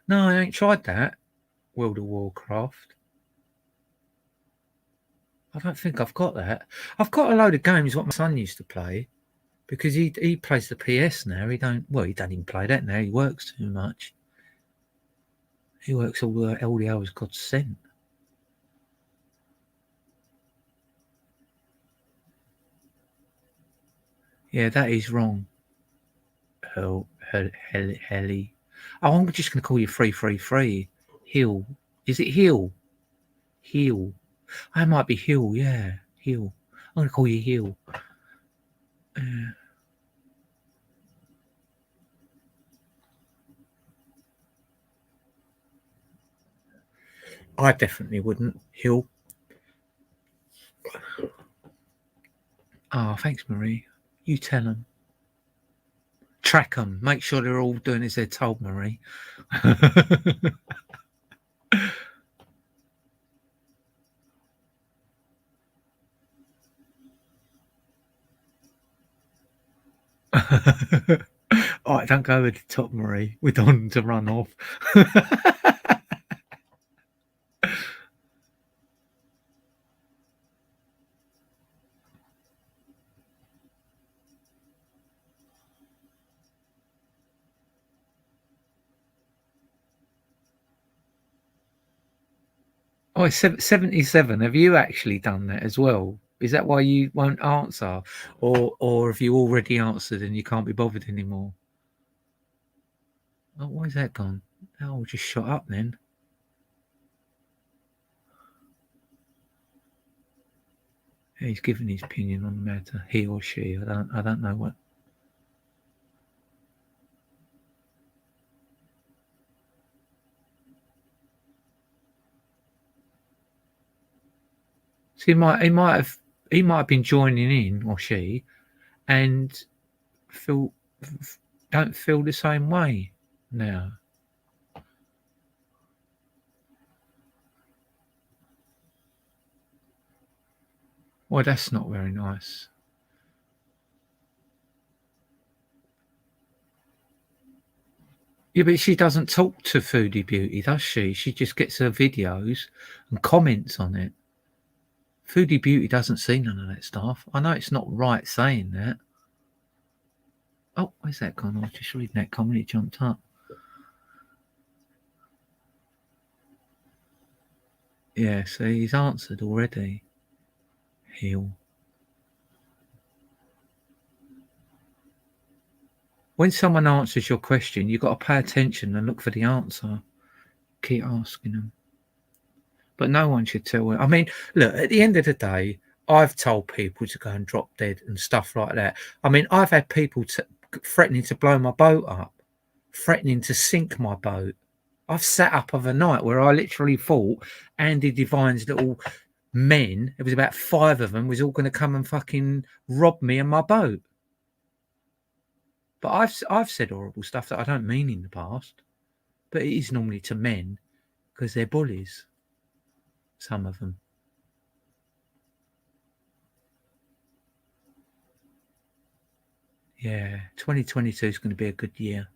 No, I ain't tried that. World of Warcraft. I don't think I've got that. I've got a load of games what my son used to play, because he plays the PS now. He don't even play that now. He works too much. He works all the hours God sent. Yeah, that is wrong. Helly. Oh, I'm just going to call you 333. Hill. Is it Hill? Hill. I might be Hill, yeah. Hill. I'm going to call you Hill. I definitely wouldn't. Hill. Oh, thanks, Marie. You tell them. Track them. Make sure they're all doing as they're told, Marie. All right, don't go over the top, Marie. We're on to run off. Oh, it's 77. Have you actually done that as well? Is that why you won't answer? Or have you already answered and you can't be bothered anymore? Oh, why is that gone? Oh, just shut up then. Yeah, he's giving his opinion on the matter. He or she. I don't know what. So he might have been joining in, or she, and don't feel the same way now. Well, that's not very nice. Yeah, but she doesn't talk to Foodie Beauty, does she? She just gets her videos and comments on it. Foodie Beauty doesn't see none of that stuff. I know it's not right saying that. Oh, where's that gone? I was just reading that comment. It jumped up. Yeah, see, he's answered already. Heal. When someone answers your question, you've got to pay attention and look for the answer. Keep asking them. But no one should tell her. I mean, look, at the end of the day, I've told people to go and drop dead and stuff like that. I mean, I've had people threatening to blow my boat up, threatening to sink my boat. I've sat up of a night where I literally thought Andy Devine's little men, it was about 5 of them, was all going to come and fucking rob me and my boat. But I've said horrible stuff that I don't mean in the past. But it is normally to men because they're bullies. Some of them. Yeah, 2022 is going to be a good year.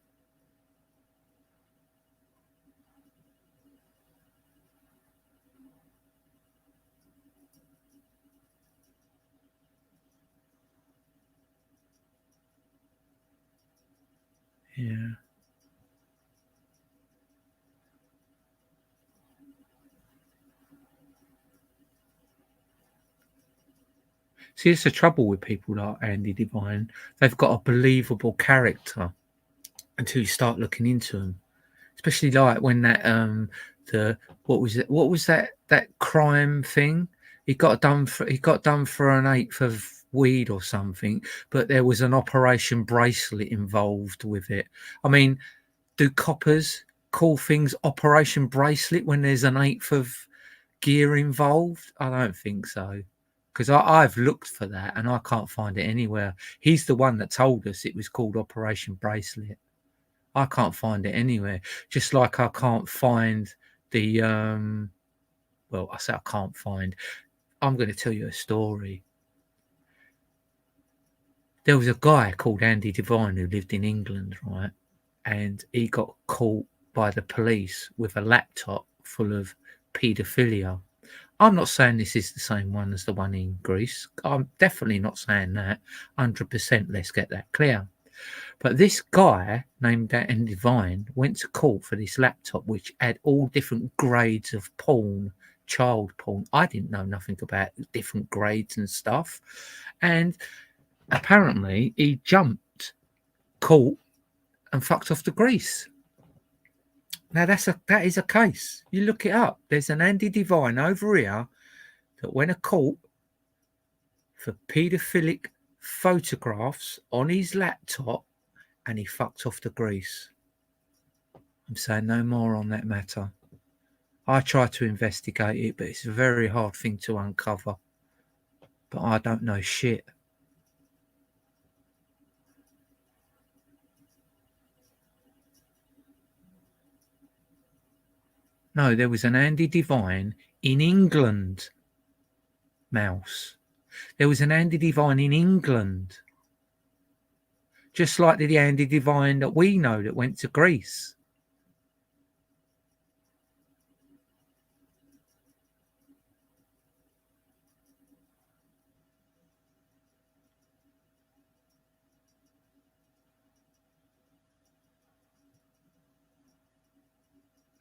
Yeah. See, it's the trouble with people like Andy Devine. They've got a believable character until you start looking into them. Especially like when that what was that crime thing? He got done for an 1/8 of weed or something, but there was an Operation Bracelet involved with it. I mean, do coppers call things Operation Bracelet when there's an 1/8 of gear involved? I don't think so. Because I've looked for that and I can't find it anywhere. He's the one that told us it was called Operation Bracelet. I can't find it anywhere. Just like I can't find the well, I say I can't find. I'm going to tell you a story. There was a guy called Andy Devine who lived in England, right? And he got caught by the police with a laptop full of paedophilia. I'm not saying this is the same one as the one in Greece. I'm definitely not saying that. 100%. Let's get that clear. But this guy named Andy Devine went to court for this laptop, which had all different grades of porn, child porn. I didn't know nothing about different grades and stuff. And apparently he jumped court and fucked off to Greece. Now that is a case. You look it up. There's an Andy Devine over here that went to court for paedophilic photographs on his laptop and he fucked off to Greece. I'm saying no more on that matter. I try to investigate it, but it's a very hard thing to uncover. But I don't know shit. No, there was an Andy Devine in England, Mouse. There was an Andy Devine in England. Just like the Andy Devine that we know that went to Greece.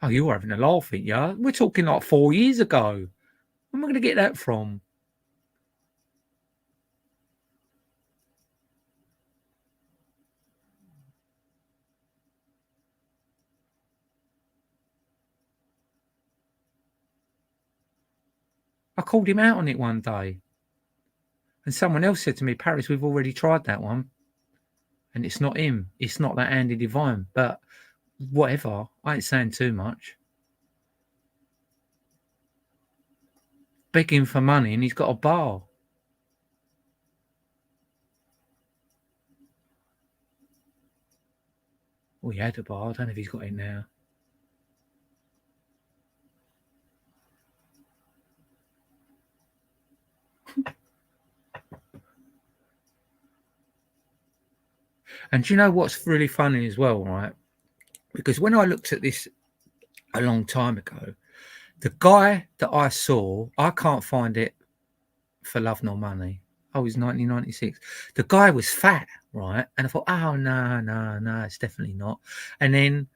Oh, you're having a laugh, ain't you? We're talking like 4 years ago. Where am I going to get that from? I called him out on it one day. And someone else said to me, Paris, we've already tried that one. And it's not him. It's not that Andy Devine. But whatever. I ain't saying too much. Begging for money and he's got a bar. Well, he had a bar. I don't know if he's got it now. And do you know what's really funny as well, right? Because when I looked at this a long time ago, the guy that I saw, I can't find it for love nor money. Oh, it was 1996. The guy was fat, right? And I thought, oh, no, it's definitely not. And then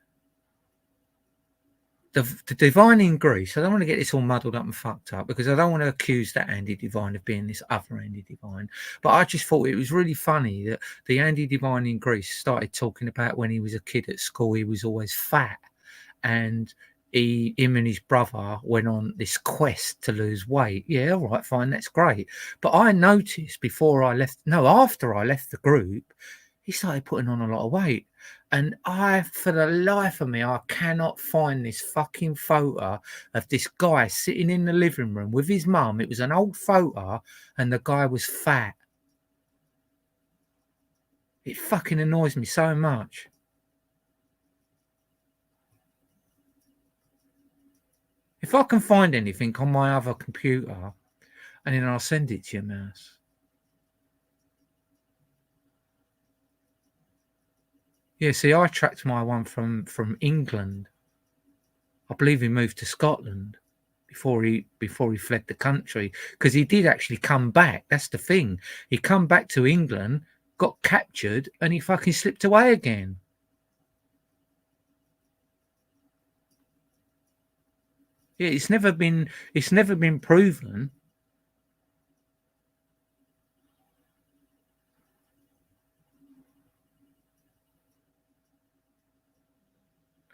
the Divine in Greece, I don't want to get this all muddled up and fucked up because I don't want to accuse that Andy Devine of being this other Andy Devine. But I just thought it was really funny that the Andy Devine in Greece started talking about when he was a kid at school, he was always fat. And him and his brother went on this quest to lose weight. Yeah, all right, fine, that's great. But I noticed after I left the group, he started putting on a lot of weight. And for the life of me, I cannot find this fucking photo of this guy sitting in the living room with his mum. It was an old photo and the guy was fat. It fucking annoys me so much. If I can find anything on my other computer, and then I'll send it to you, Mouse. Yeah, see, I tracked my one from England. I believe he moved to Scotland before he fled the country, because he did actually come back. That's the thing. He come back to England, got captured, and he fucking slipped away again. Yeah, it's never been proven.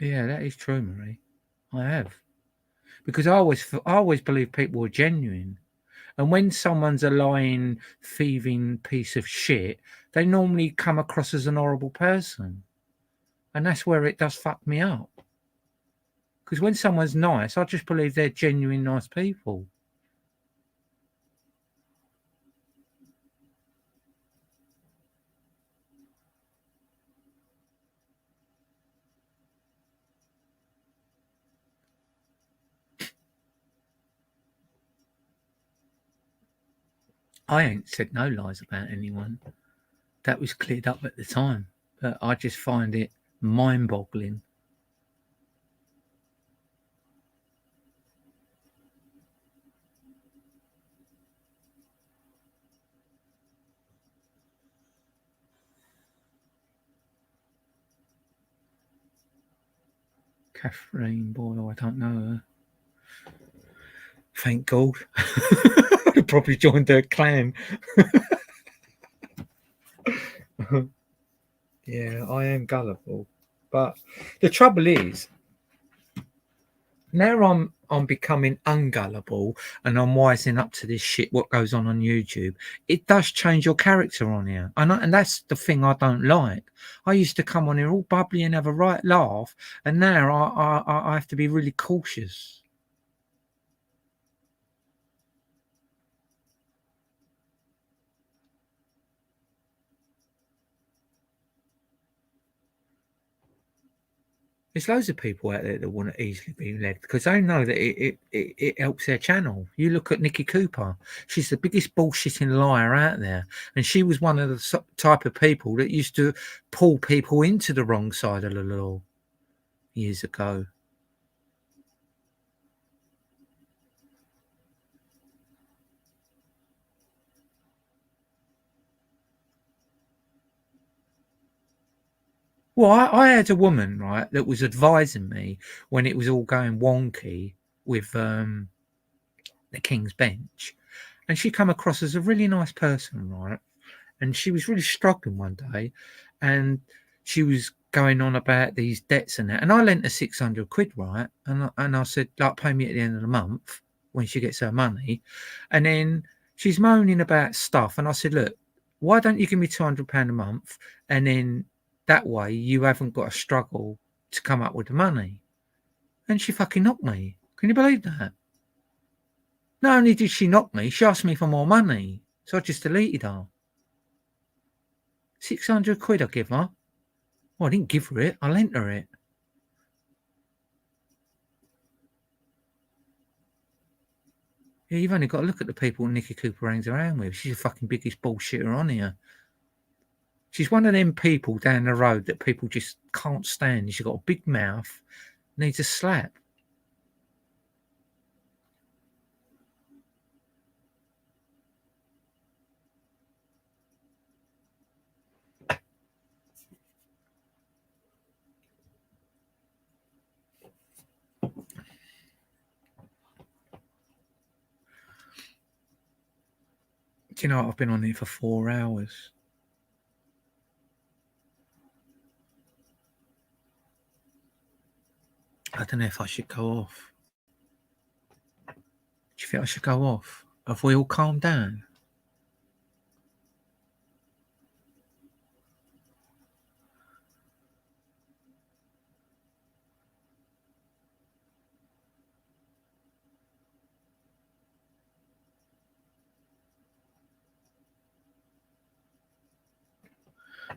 Yeah, that is true, Marie. I have. Because I always believe people are genuine. And when someone's a lying, thieving piece of shit, they normally come across as an horrible person. And that's where it does fuck me up. Because when someone's nice, I just believe they're genuine, nice people. I ain't said no lies about anyone. That was cleared up at the time. But I just find it mind-boggling. Catherine Boyle, I don't know her. Thank God. I'd probably joined their clan. Yeah, I am gullible. But the trouble is, now I'm becoming ungullible and I'm wising up to this shit what goes on YouTube. It does change your character on here, and that's the thing I don't like. I used to come on here all bubbly and have a right laugh, and now I have to be really cautious. There's loads of people out there that want to easily be led because they know that it helps their channel. You look at Nikki Cooper. She's the biggest bullshitting liar out there. And she was one of the type of people that used to pull people into the wrong side of the law years ago. Well, I had a woman, right, that was advising me when it was all going wonky with the King's Bench. And she come across as a really nice person, right? And she was really struggling one day, and she was going on about these debts and that. And I lent her 600 quid, right? And I said, like, pay me at the end of the month when she gets her money. And then she's moaning about stuff. And I said, look, why don't you give me £200 a month? And then that way you haven't got to struggle to come up with the money. And she fucking knocked me. Can you believe that? Not only did she knock me, she asked me for more money. So I just deleted her. 600 quid I give her. Well, I didn't give her it. I lent her it. Yeah, you've only got to look at the people Nikki Cooper hangs around with. She's the fucking biggest bullshitter on here. She's one of them people down the road that people just can't stand. She's got a big mouth, needs a slap. Do you know what? I've been on here for 4 hours. I don't know if I should go off. Do you think I should go off? Have we all calmed down?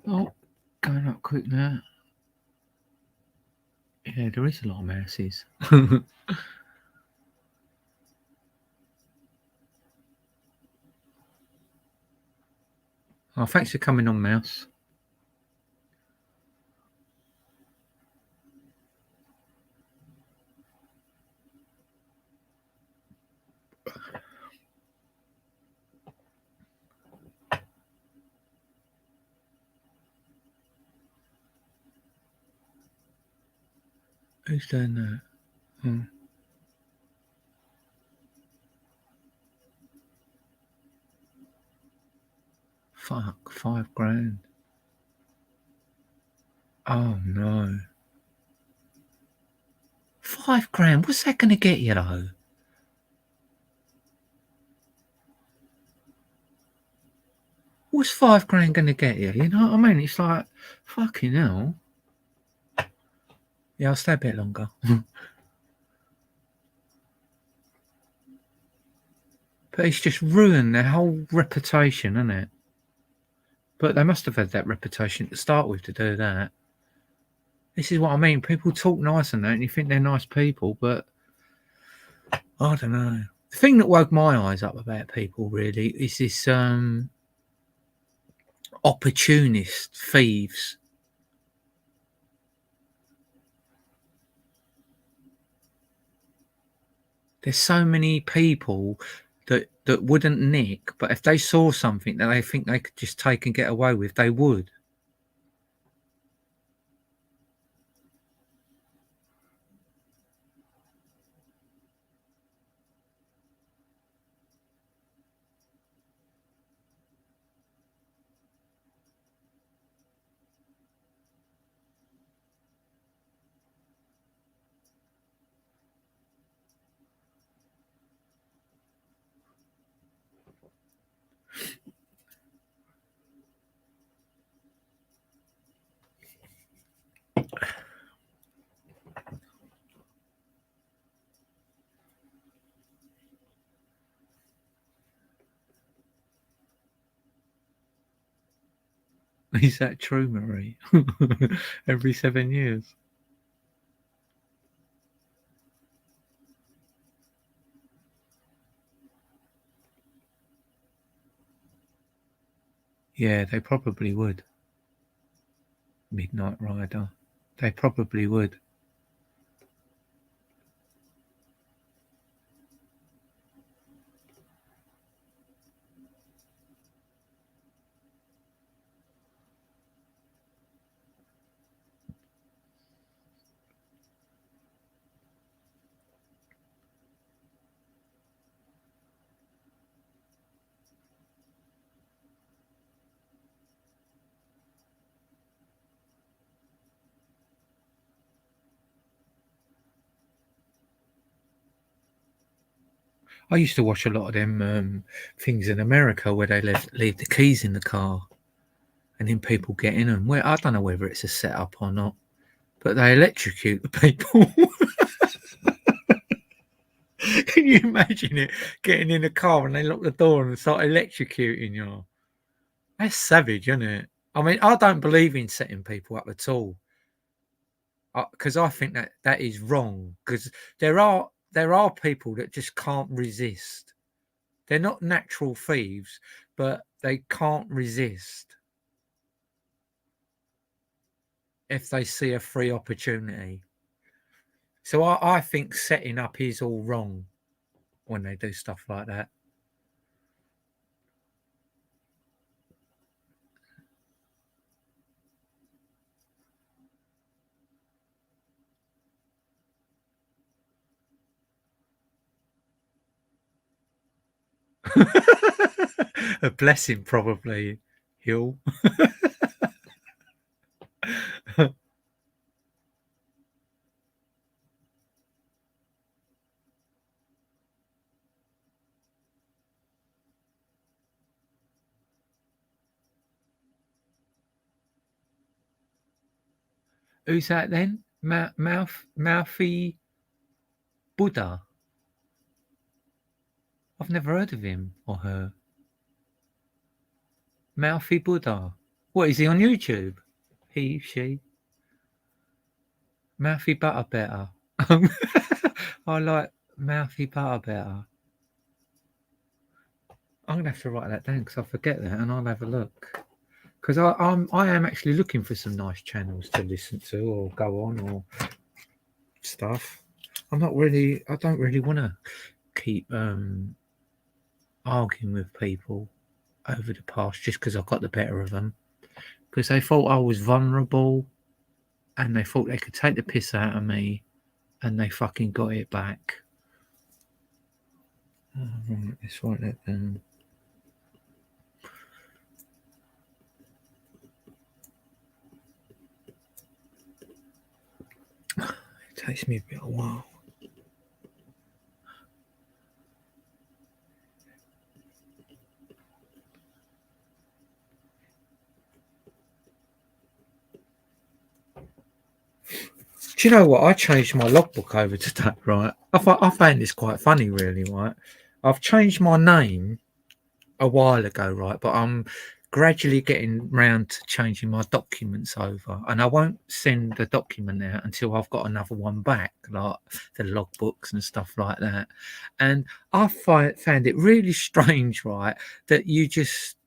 Oh, going up quick now. Yeah, there is a lot of mouses. Oh, thanks for coming on, Mouse. Who's doing that? Oh. Fuck, $5,000. Oh no. $5,000, what's that going to get you though? What's $5,000 going to get you? You know what I mean? It's like, fucking hell. Yeah, I'll stay a bit longer. But it's just ruined their whole reputation, isn't it? But they must have had that reputation to start with to do that. This is what I mean. People talk nice and that, and you think they're nice people, but I don't know. The thing that woke my eyes up about people really is this opportunist thieves. There's so many people that wouldn't nick, but if they saw something that they think they could just take and get away with, they would. Is that true, Marie? Every 7 years. Yeah, they probably would. Midnight Rider. They probably would. I used to watch a lot of them things in America where they leave the keys in the car and then people get in them. Well, I don't know whether it's a setup or not, but they electrocute the people. Can you imagine it? Getting in a car and they lock the door and start electrocuting you. That's savage, isn't it? I mean, I don't believe in setting people up at all, because I think that is wrong. Because there are people that just can't resist. They're not natural thieves, but they can't resist if they see a free opportunity. So I think setting up is all wrong when they do stuff like that. A blessing, probably, Hill. Who's that then? Mouthy Buddha. I've never heard of him or her. Mouthy Buddha. What is he on YouTube? He, she. Mouthy butter better. I like mouthy butter better. I'm gonna have to write that down because I forget that, and I'll have a look. Because I am actually looking for some nice channels to listen to or go on or stuff. I don't really want to keep arguing with people over the past just because I got the better of them. Because they thought I was vulnerable, and they thought they could take the piss out of me, and they fucking got it back. Right, let's write that down. It takes me a bit of a while. Do you know what? I changed my logbook over today, right? I found this quite funny, really, right? I've changed my name a while ago, right? But I'm gradually getting round to changing my documents over, and I won't send the document out until I've got another one back, like the logbooks and stuff like that. And I found it really strange, right, that you just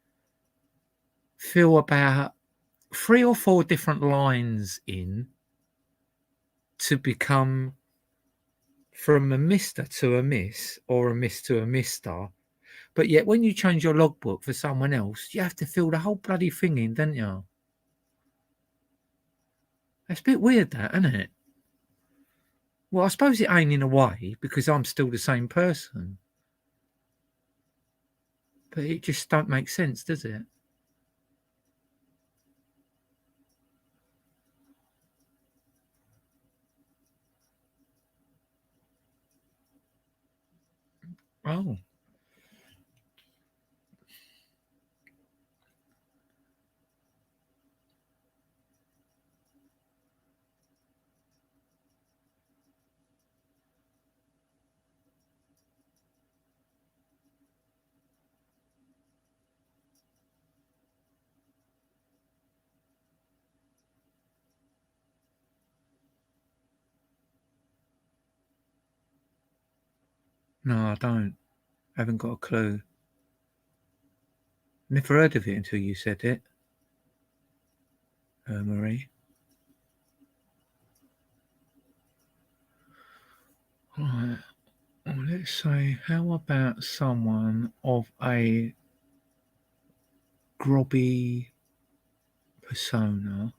fill about 3 or 4 different lines in to become from a Mr. to a Miss or a Miss to a Mr. But yet when you change your logbook for someone else, you have to fill the whole bloody thing in, don't you? It's a bit weird, that, isn't it? Well, I suppose it ain't in a way, because I'm still the same person. But it just don't make sense, does it? Oh. No, I don't. I haven't got a clue. Never heard of it until you said it, Marie. Right. Well, let's say, how about someone of a grobby persona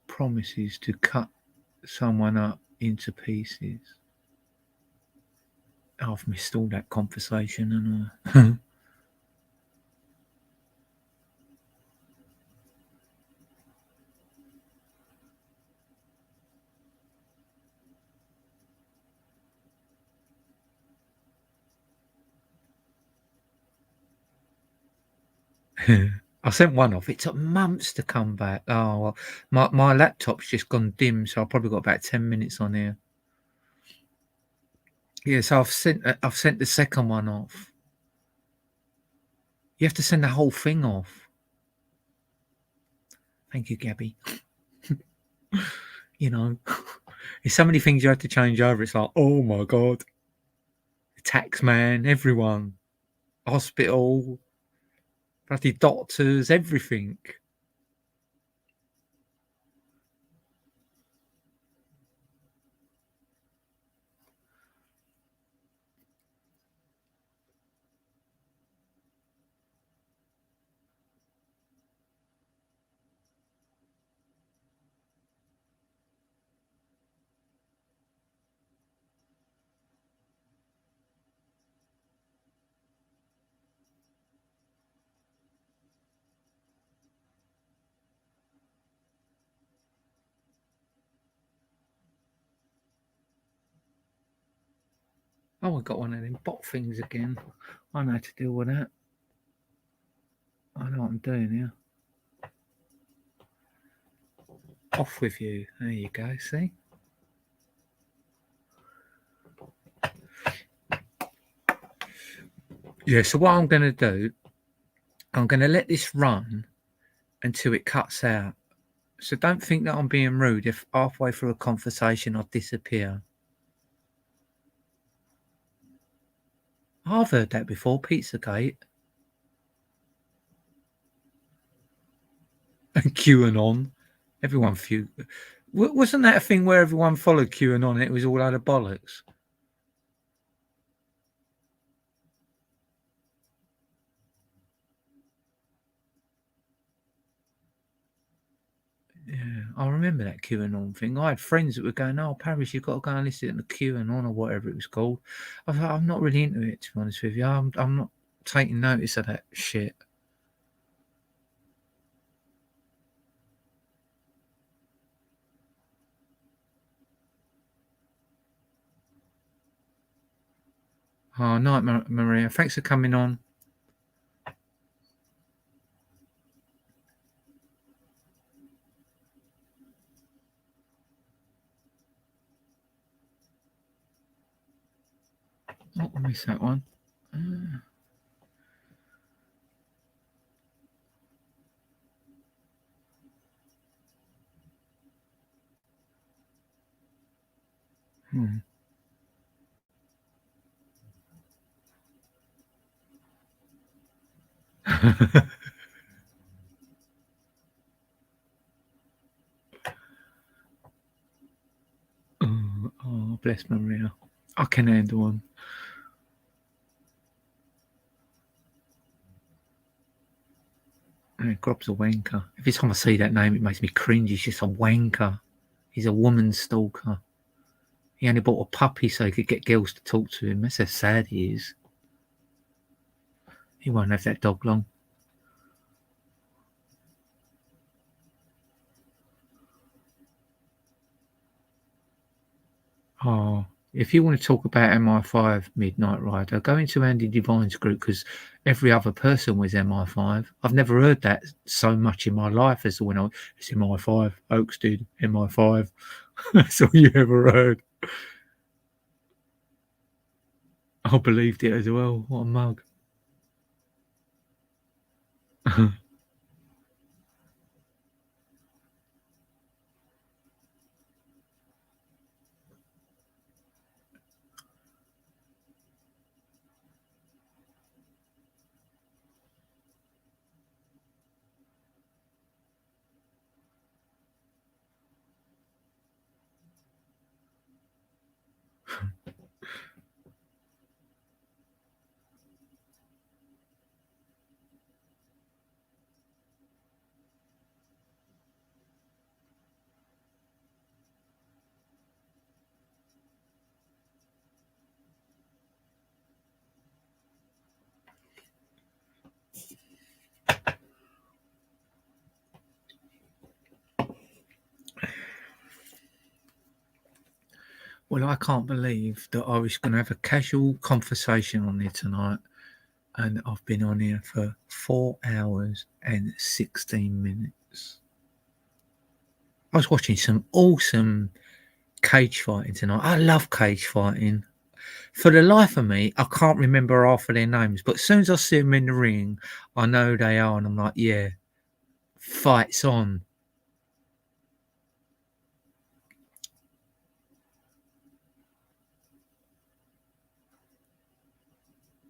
promises to cut someone up into pieces? Oh, I've missed all that conversation, and I sent one off. It took months to come back. Oh, well, my laptop's just gone dim, so I've probably got about 10 minutes on here. Yeah, so I've sent the second one off. You have to send the whole thing off. Thank you, Gabby. You know, there's so many things you have to change over. It's like, oh my God. The tax man, everyone. Hospital, bloody doctors, everything. Oh, I got one of them bot things again. I know how to deal with that. I know what I'm doing here. Off with you. There you go, see? Yeah, so what I'm going to do, I'm going to let this run until it cuts out. So don't think that I'm being rude if halfway through a conversation I disappear. I've heard that before, Pizzagate. And QAnon. Everyone feud. Wasn't that a thing where everyone followed QAnon? It was all out of bollocks. Yeah, I remember that QAnon thing. I had friends that were going, "Oh, Paris, you've got to go and listen to QAnon or whatever it was called." I was like, I'm not really into it, to be honest with you. I'm not taking notice of that shit. Oh, night, Maria. Thanks for coming on. Oh, I missed that one. Oh, bless Maria. I can handle them. Grob's a wanker. Every time I see that name, it makes me cringe. He's just a wanker. He's a woman stalker. He only bought a puppy so he could get girls to talk to him. That's how sad he is. He won't have that dog long. Oh, if you want to talk about MI5 Midnight Rider, go into Andy Devine's group because every other person was MI5. I've never heard that so much in my life as when it's MI5. Oaks did MI5. That's all you ever heard. I believed it as well. What a mug. Well, I can't believe that I was going to have a casual conversation on here tonight, and I've been on here for 4 hours and 16 minutes. I was watching some awesome cage fighting tonight. I love cage fighting. For the life of me, I can't remember half of their names, but as soon as I see them in the ring, I know who they are, and I'm like, yeah, fight's on.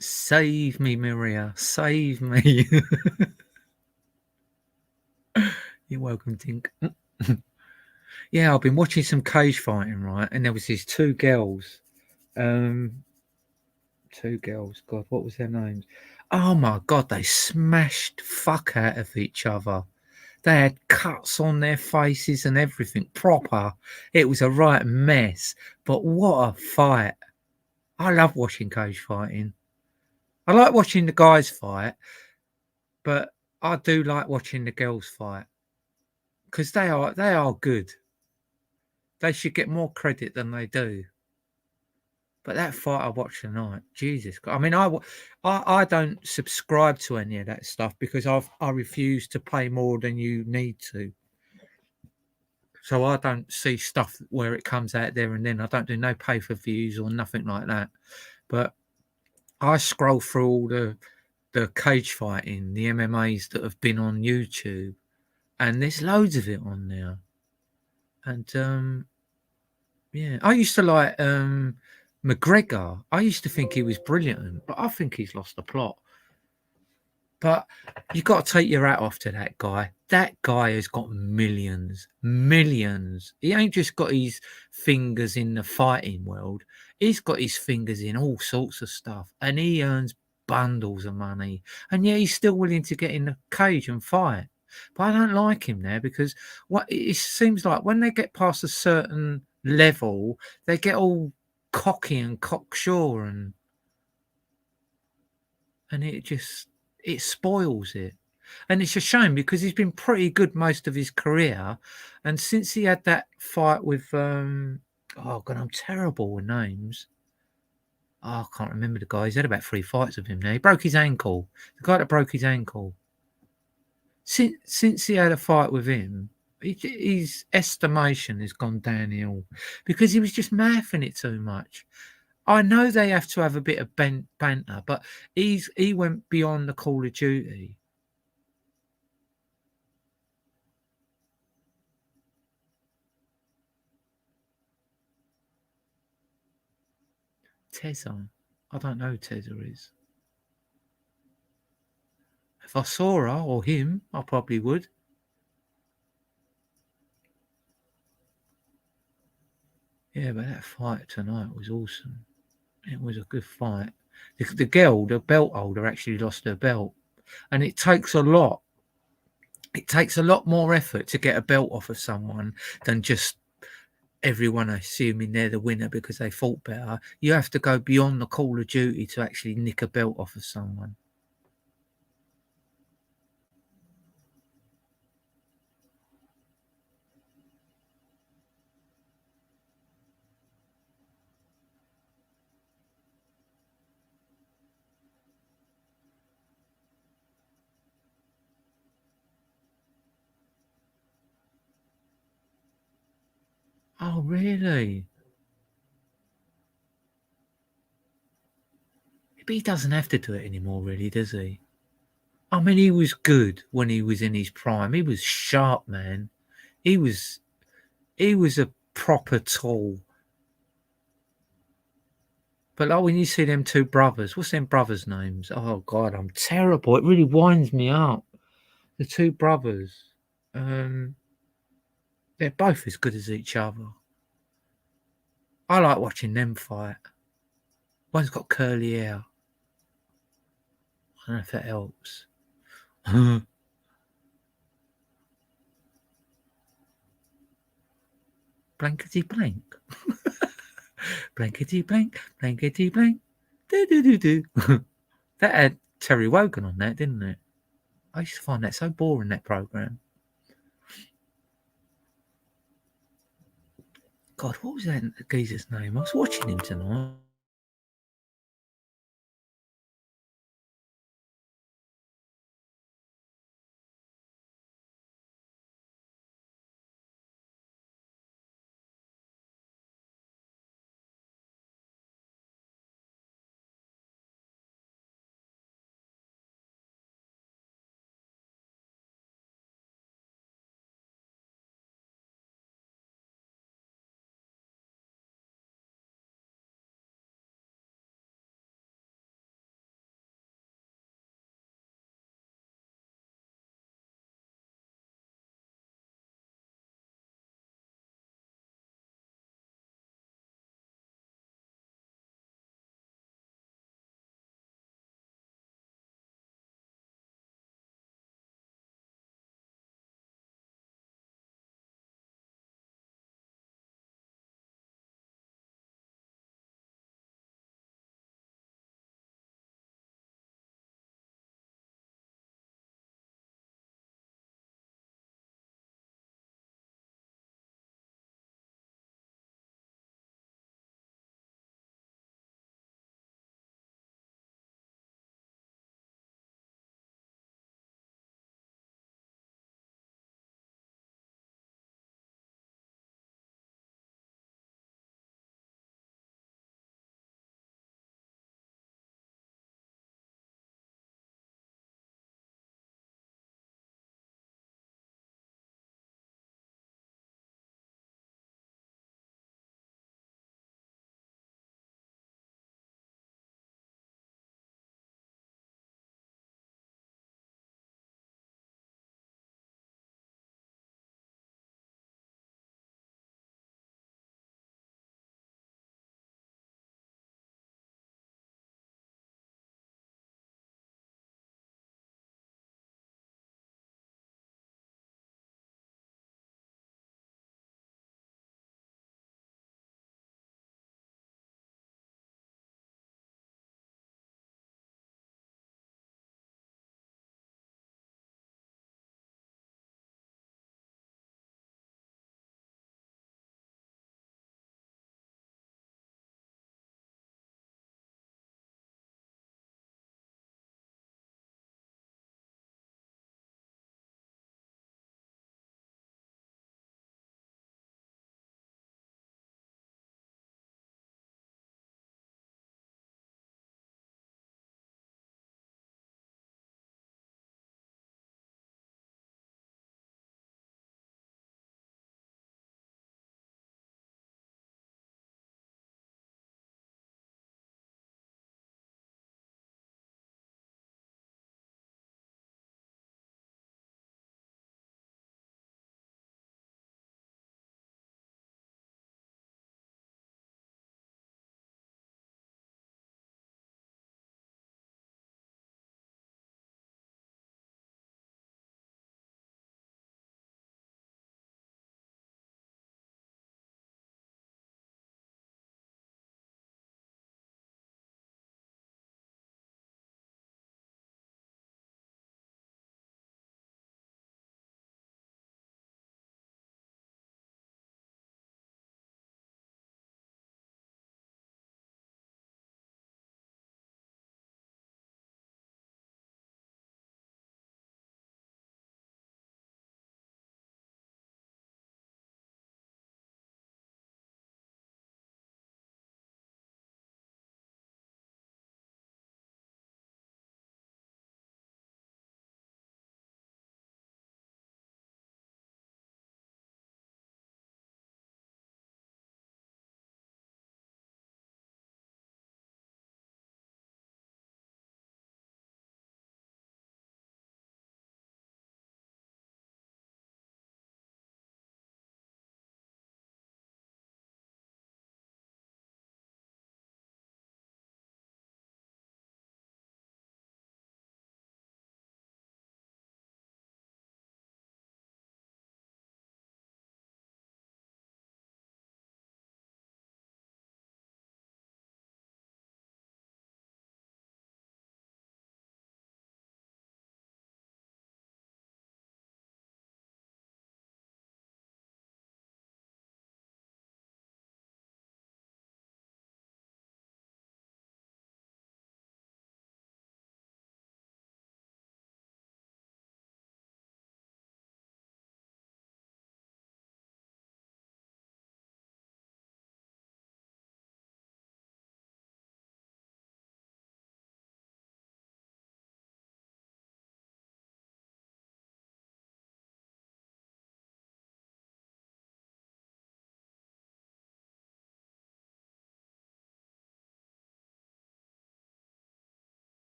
Save me, Maria. Save me. You're welcome, Tink. Yeah, I've been watching some cage fighting, right? And there was these two girls. God, what was their names? Oh my God, they smashed fuck out of each other. They had cuts on their faces and everything proper. It was a right mess. But what a fight. I love watching cage fighting. I like watching the guys fight, but I do like watching the girls fight. Because they are good. They should get more credit than they do. But that fight I watched tonight, Jesus! I mean, I don't subscribe to any of that stuff because I refuse to pay more than you need to. So I don't see stuff where it comes out there and then. I don't do no pay for views or nothing like that. But I scroll through all the cage fighting, the MMAs that have been on YouTube, and there's loads of it on there. And yeah, I used to like McGregor. I used to think he was brilliant, but I think he's lost the plot. But you got to take your hat off to that guy. That guy has got millions. He ain't just got his fingers in the fighting world. He's got his fingers in all sorts of stuff, and he earns bundles of money. And yet he's still willing to get in the cage and fight. But I don't like him there because what it seems like when they get past a certain level, they get all cocky and cocksure, and it spoils it. And it's a shame because he's been pretty good most of his career, and since he had that fight with oh god, I'm terrible with names. Oh, I can't remember the guy. He's had about 3 fights with him now. He broke his ankle. The guy that broke his ankle. Since he had a fight with him, his estimation has gone downhill because he was just mouthing it too much. I know they have to have a bit of banter, but he went beyond the Call of Duty. Tezza. I don't know who Tezza is. If I saw her or him, I probably would. Yeah, but that fight tonight was awesome. It was a good fight. The girl, the belt holder, actually lost her belt. And it takes a lot. It takes a lot more effort to get a belt off of someone than just everyone assuming they're the winner because they fought better. You have to go beyond the Call of Duty to actually nick a belt off of someone. Oh, really? But he doesn't have to do it anymore, really, does he? I mean, he was good when he was in his prime. He was sharp, man. He was a proper tool. But like when you see them two brothers, what's them brothers' names? Oh God, I'm terrible. It really winds me up. The two brothers, they're both as good as each other. I like watching them fight. One's got curly hair. I don't know if that helps. Blankety blank. Blankety blank, blankety blank. Do do do do. That had Terry Wogan on that, didn't it? I used to find that so boring, that program. God, what was that geezer's name? I was watching him tonight.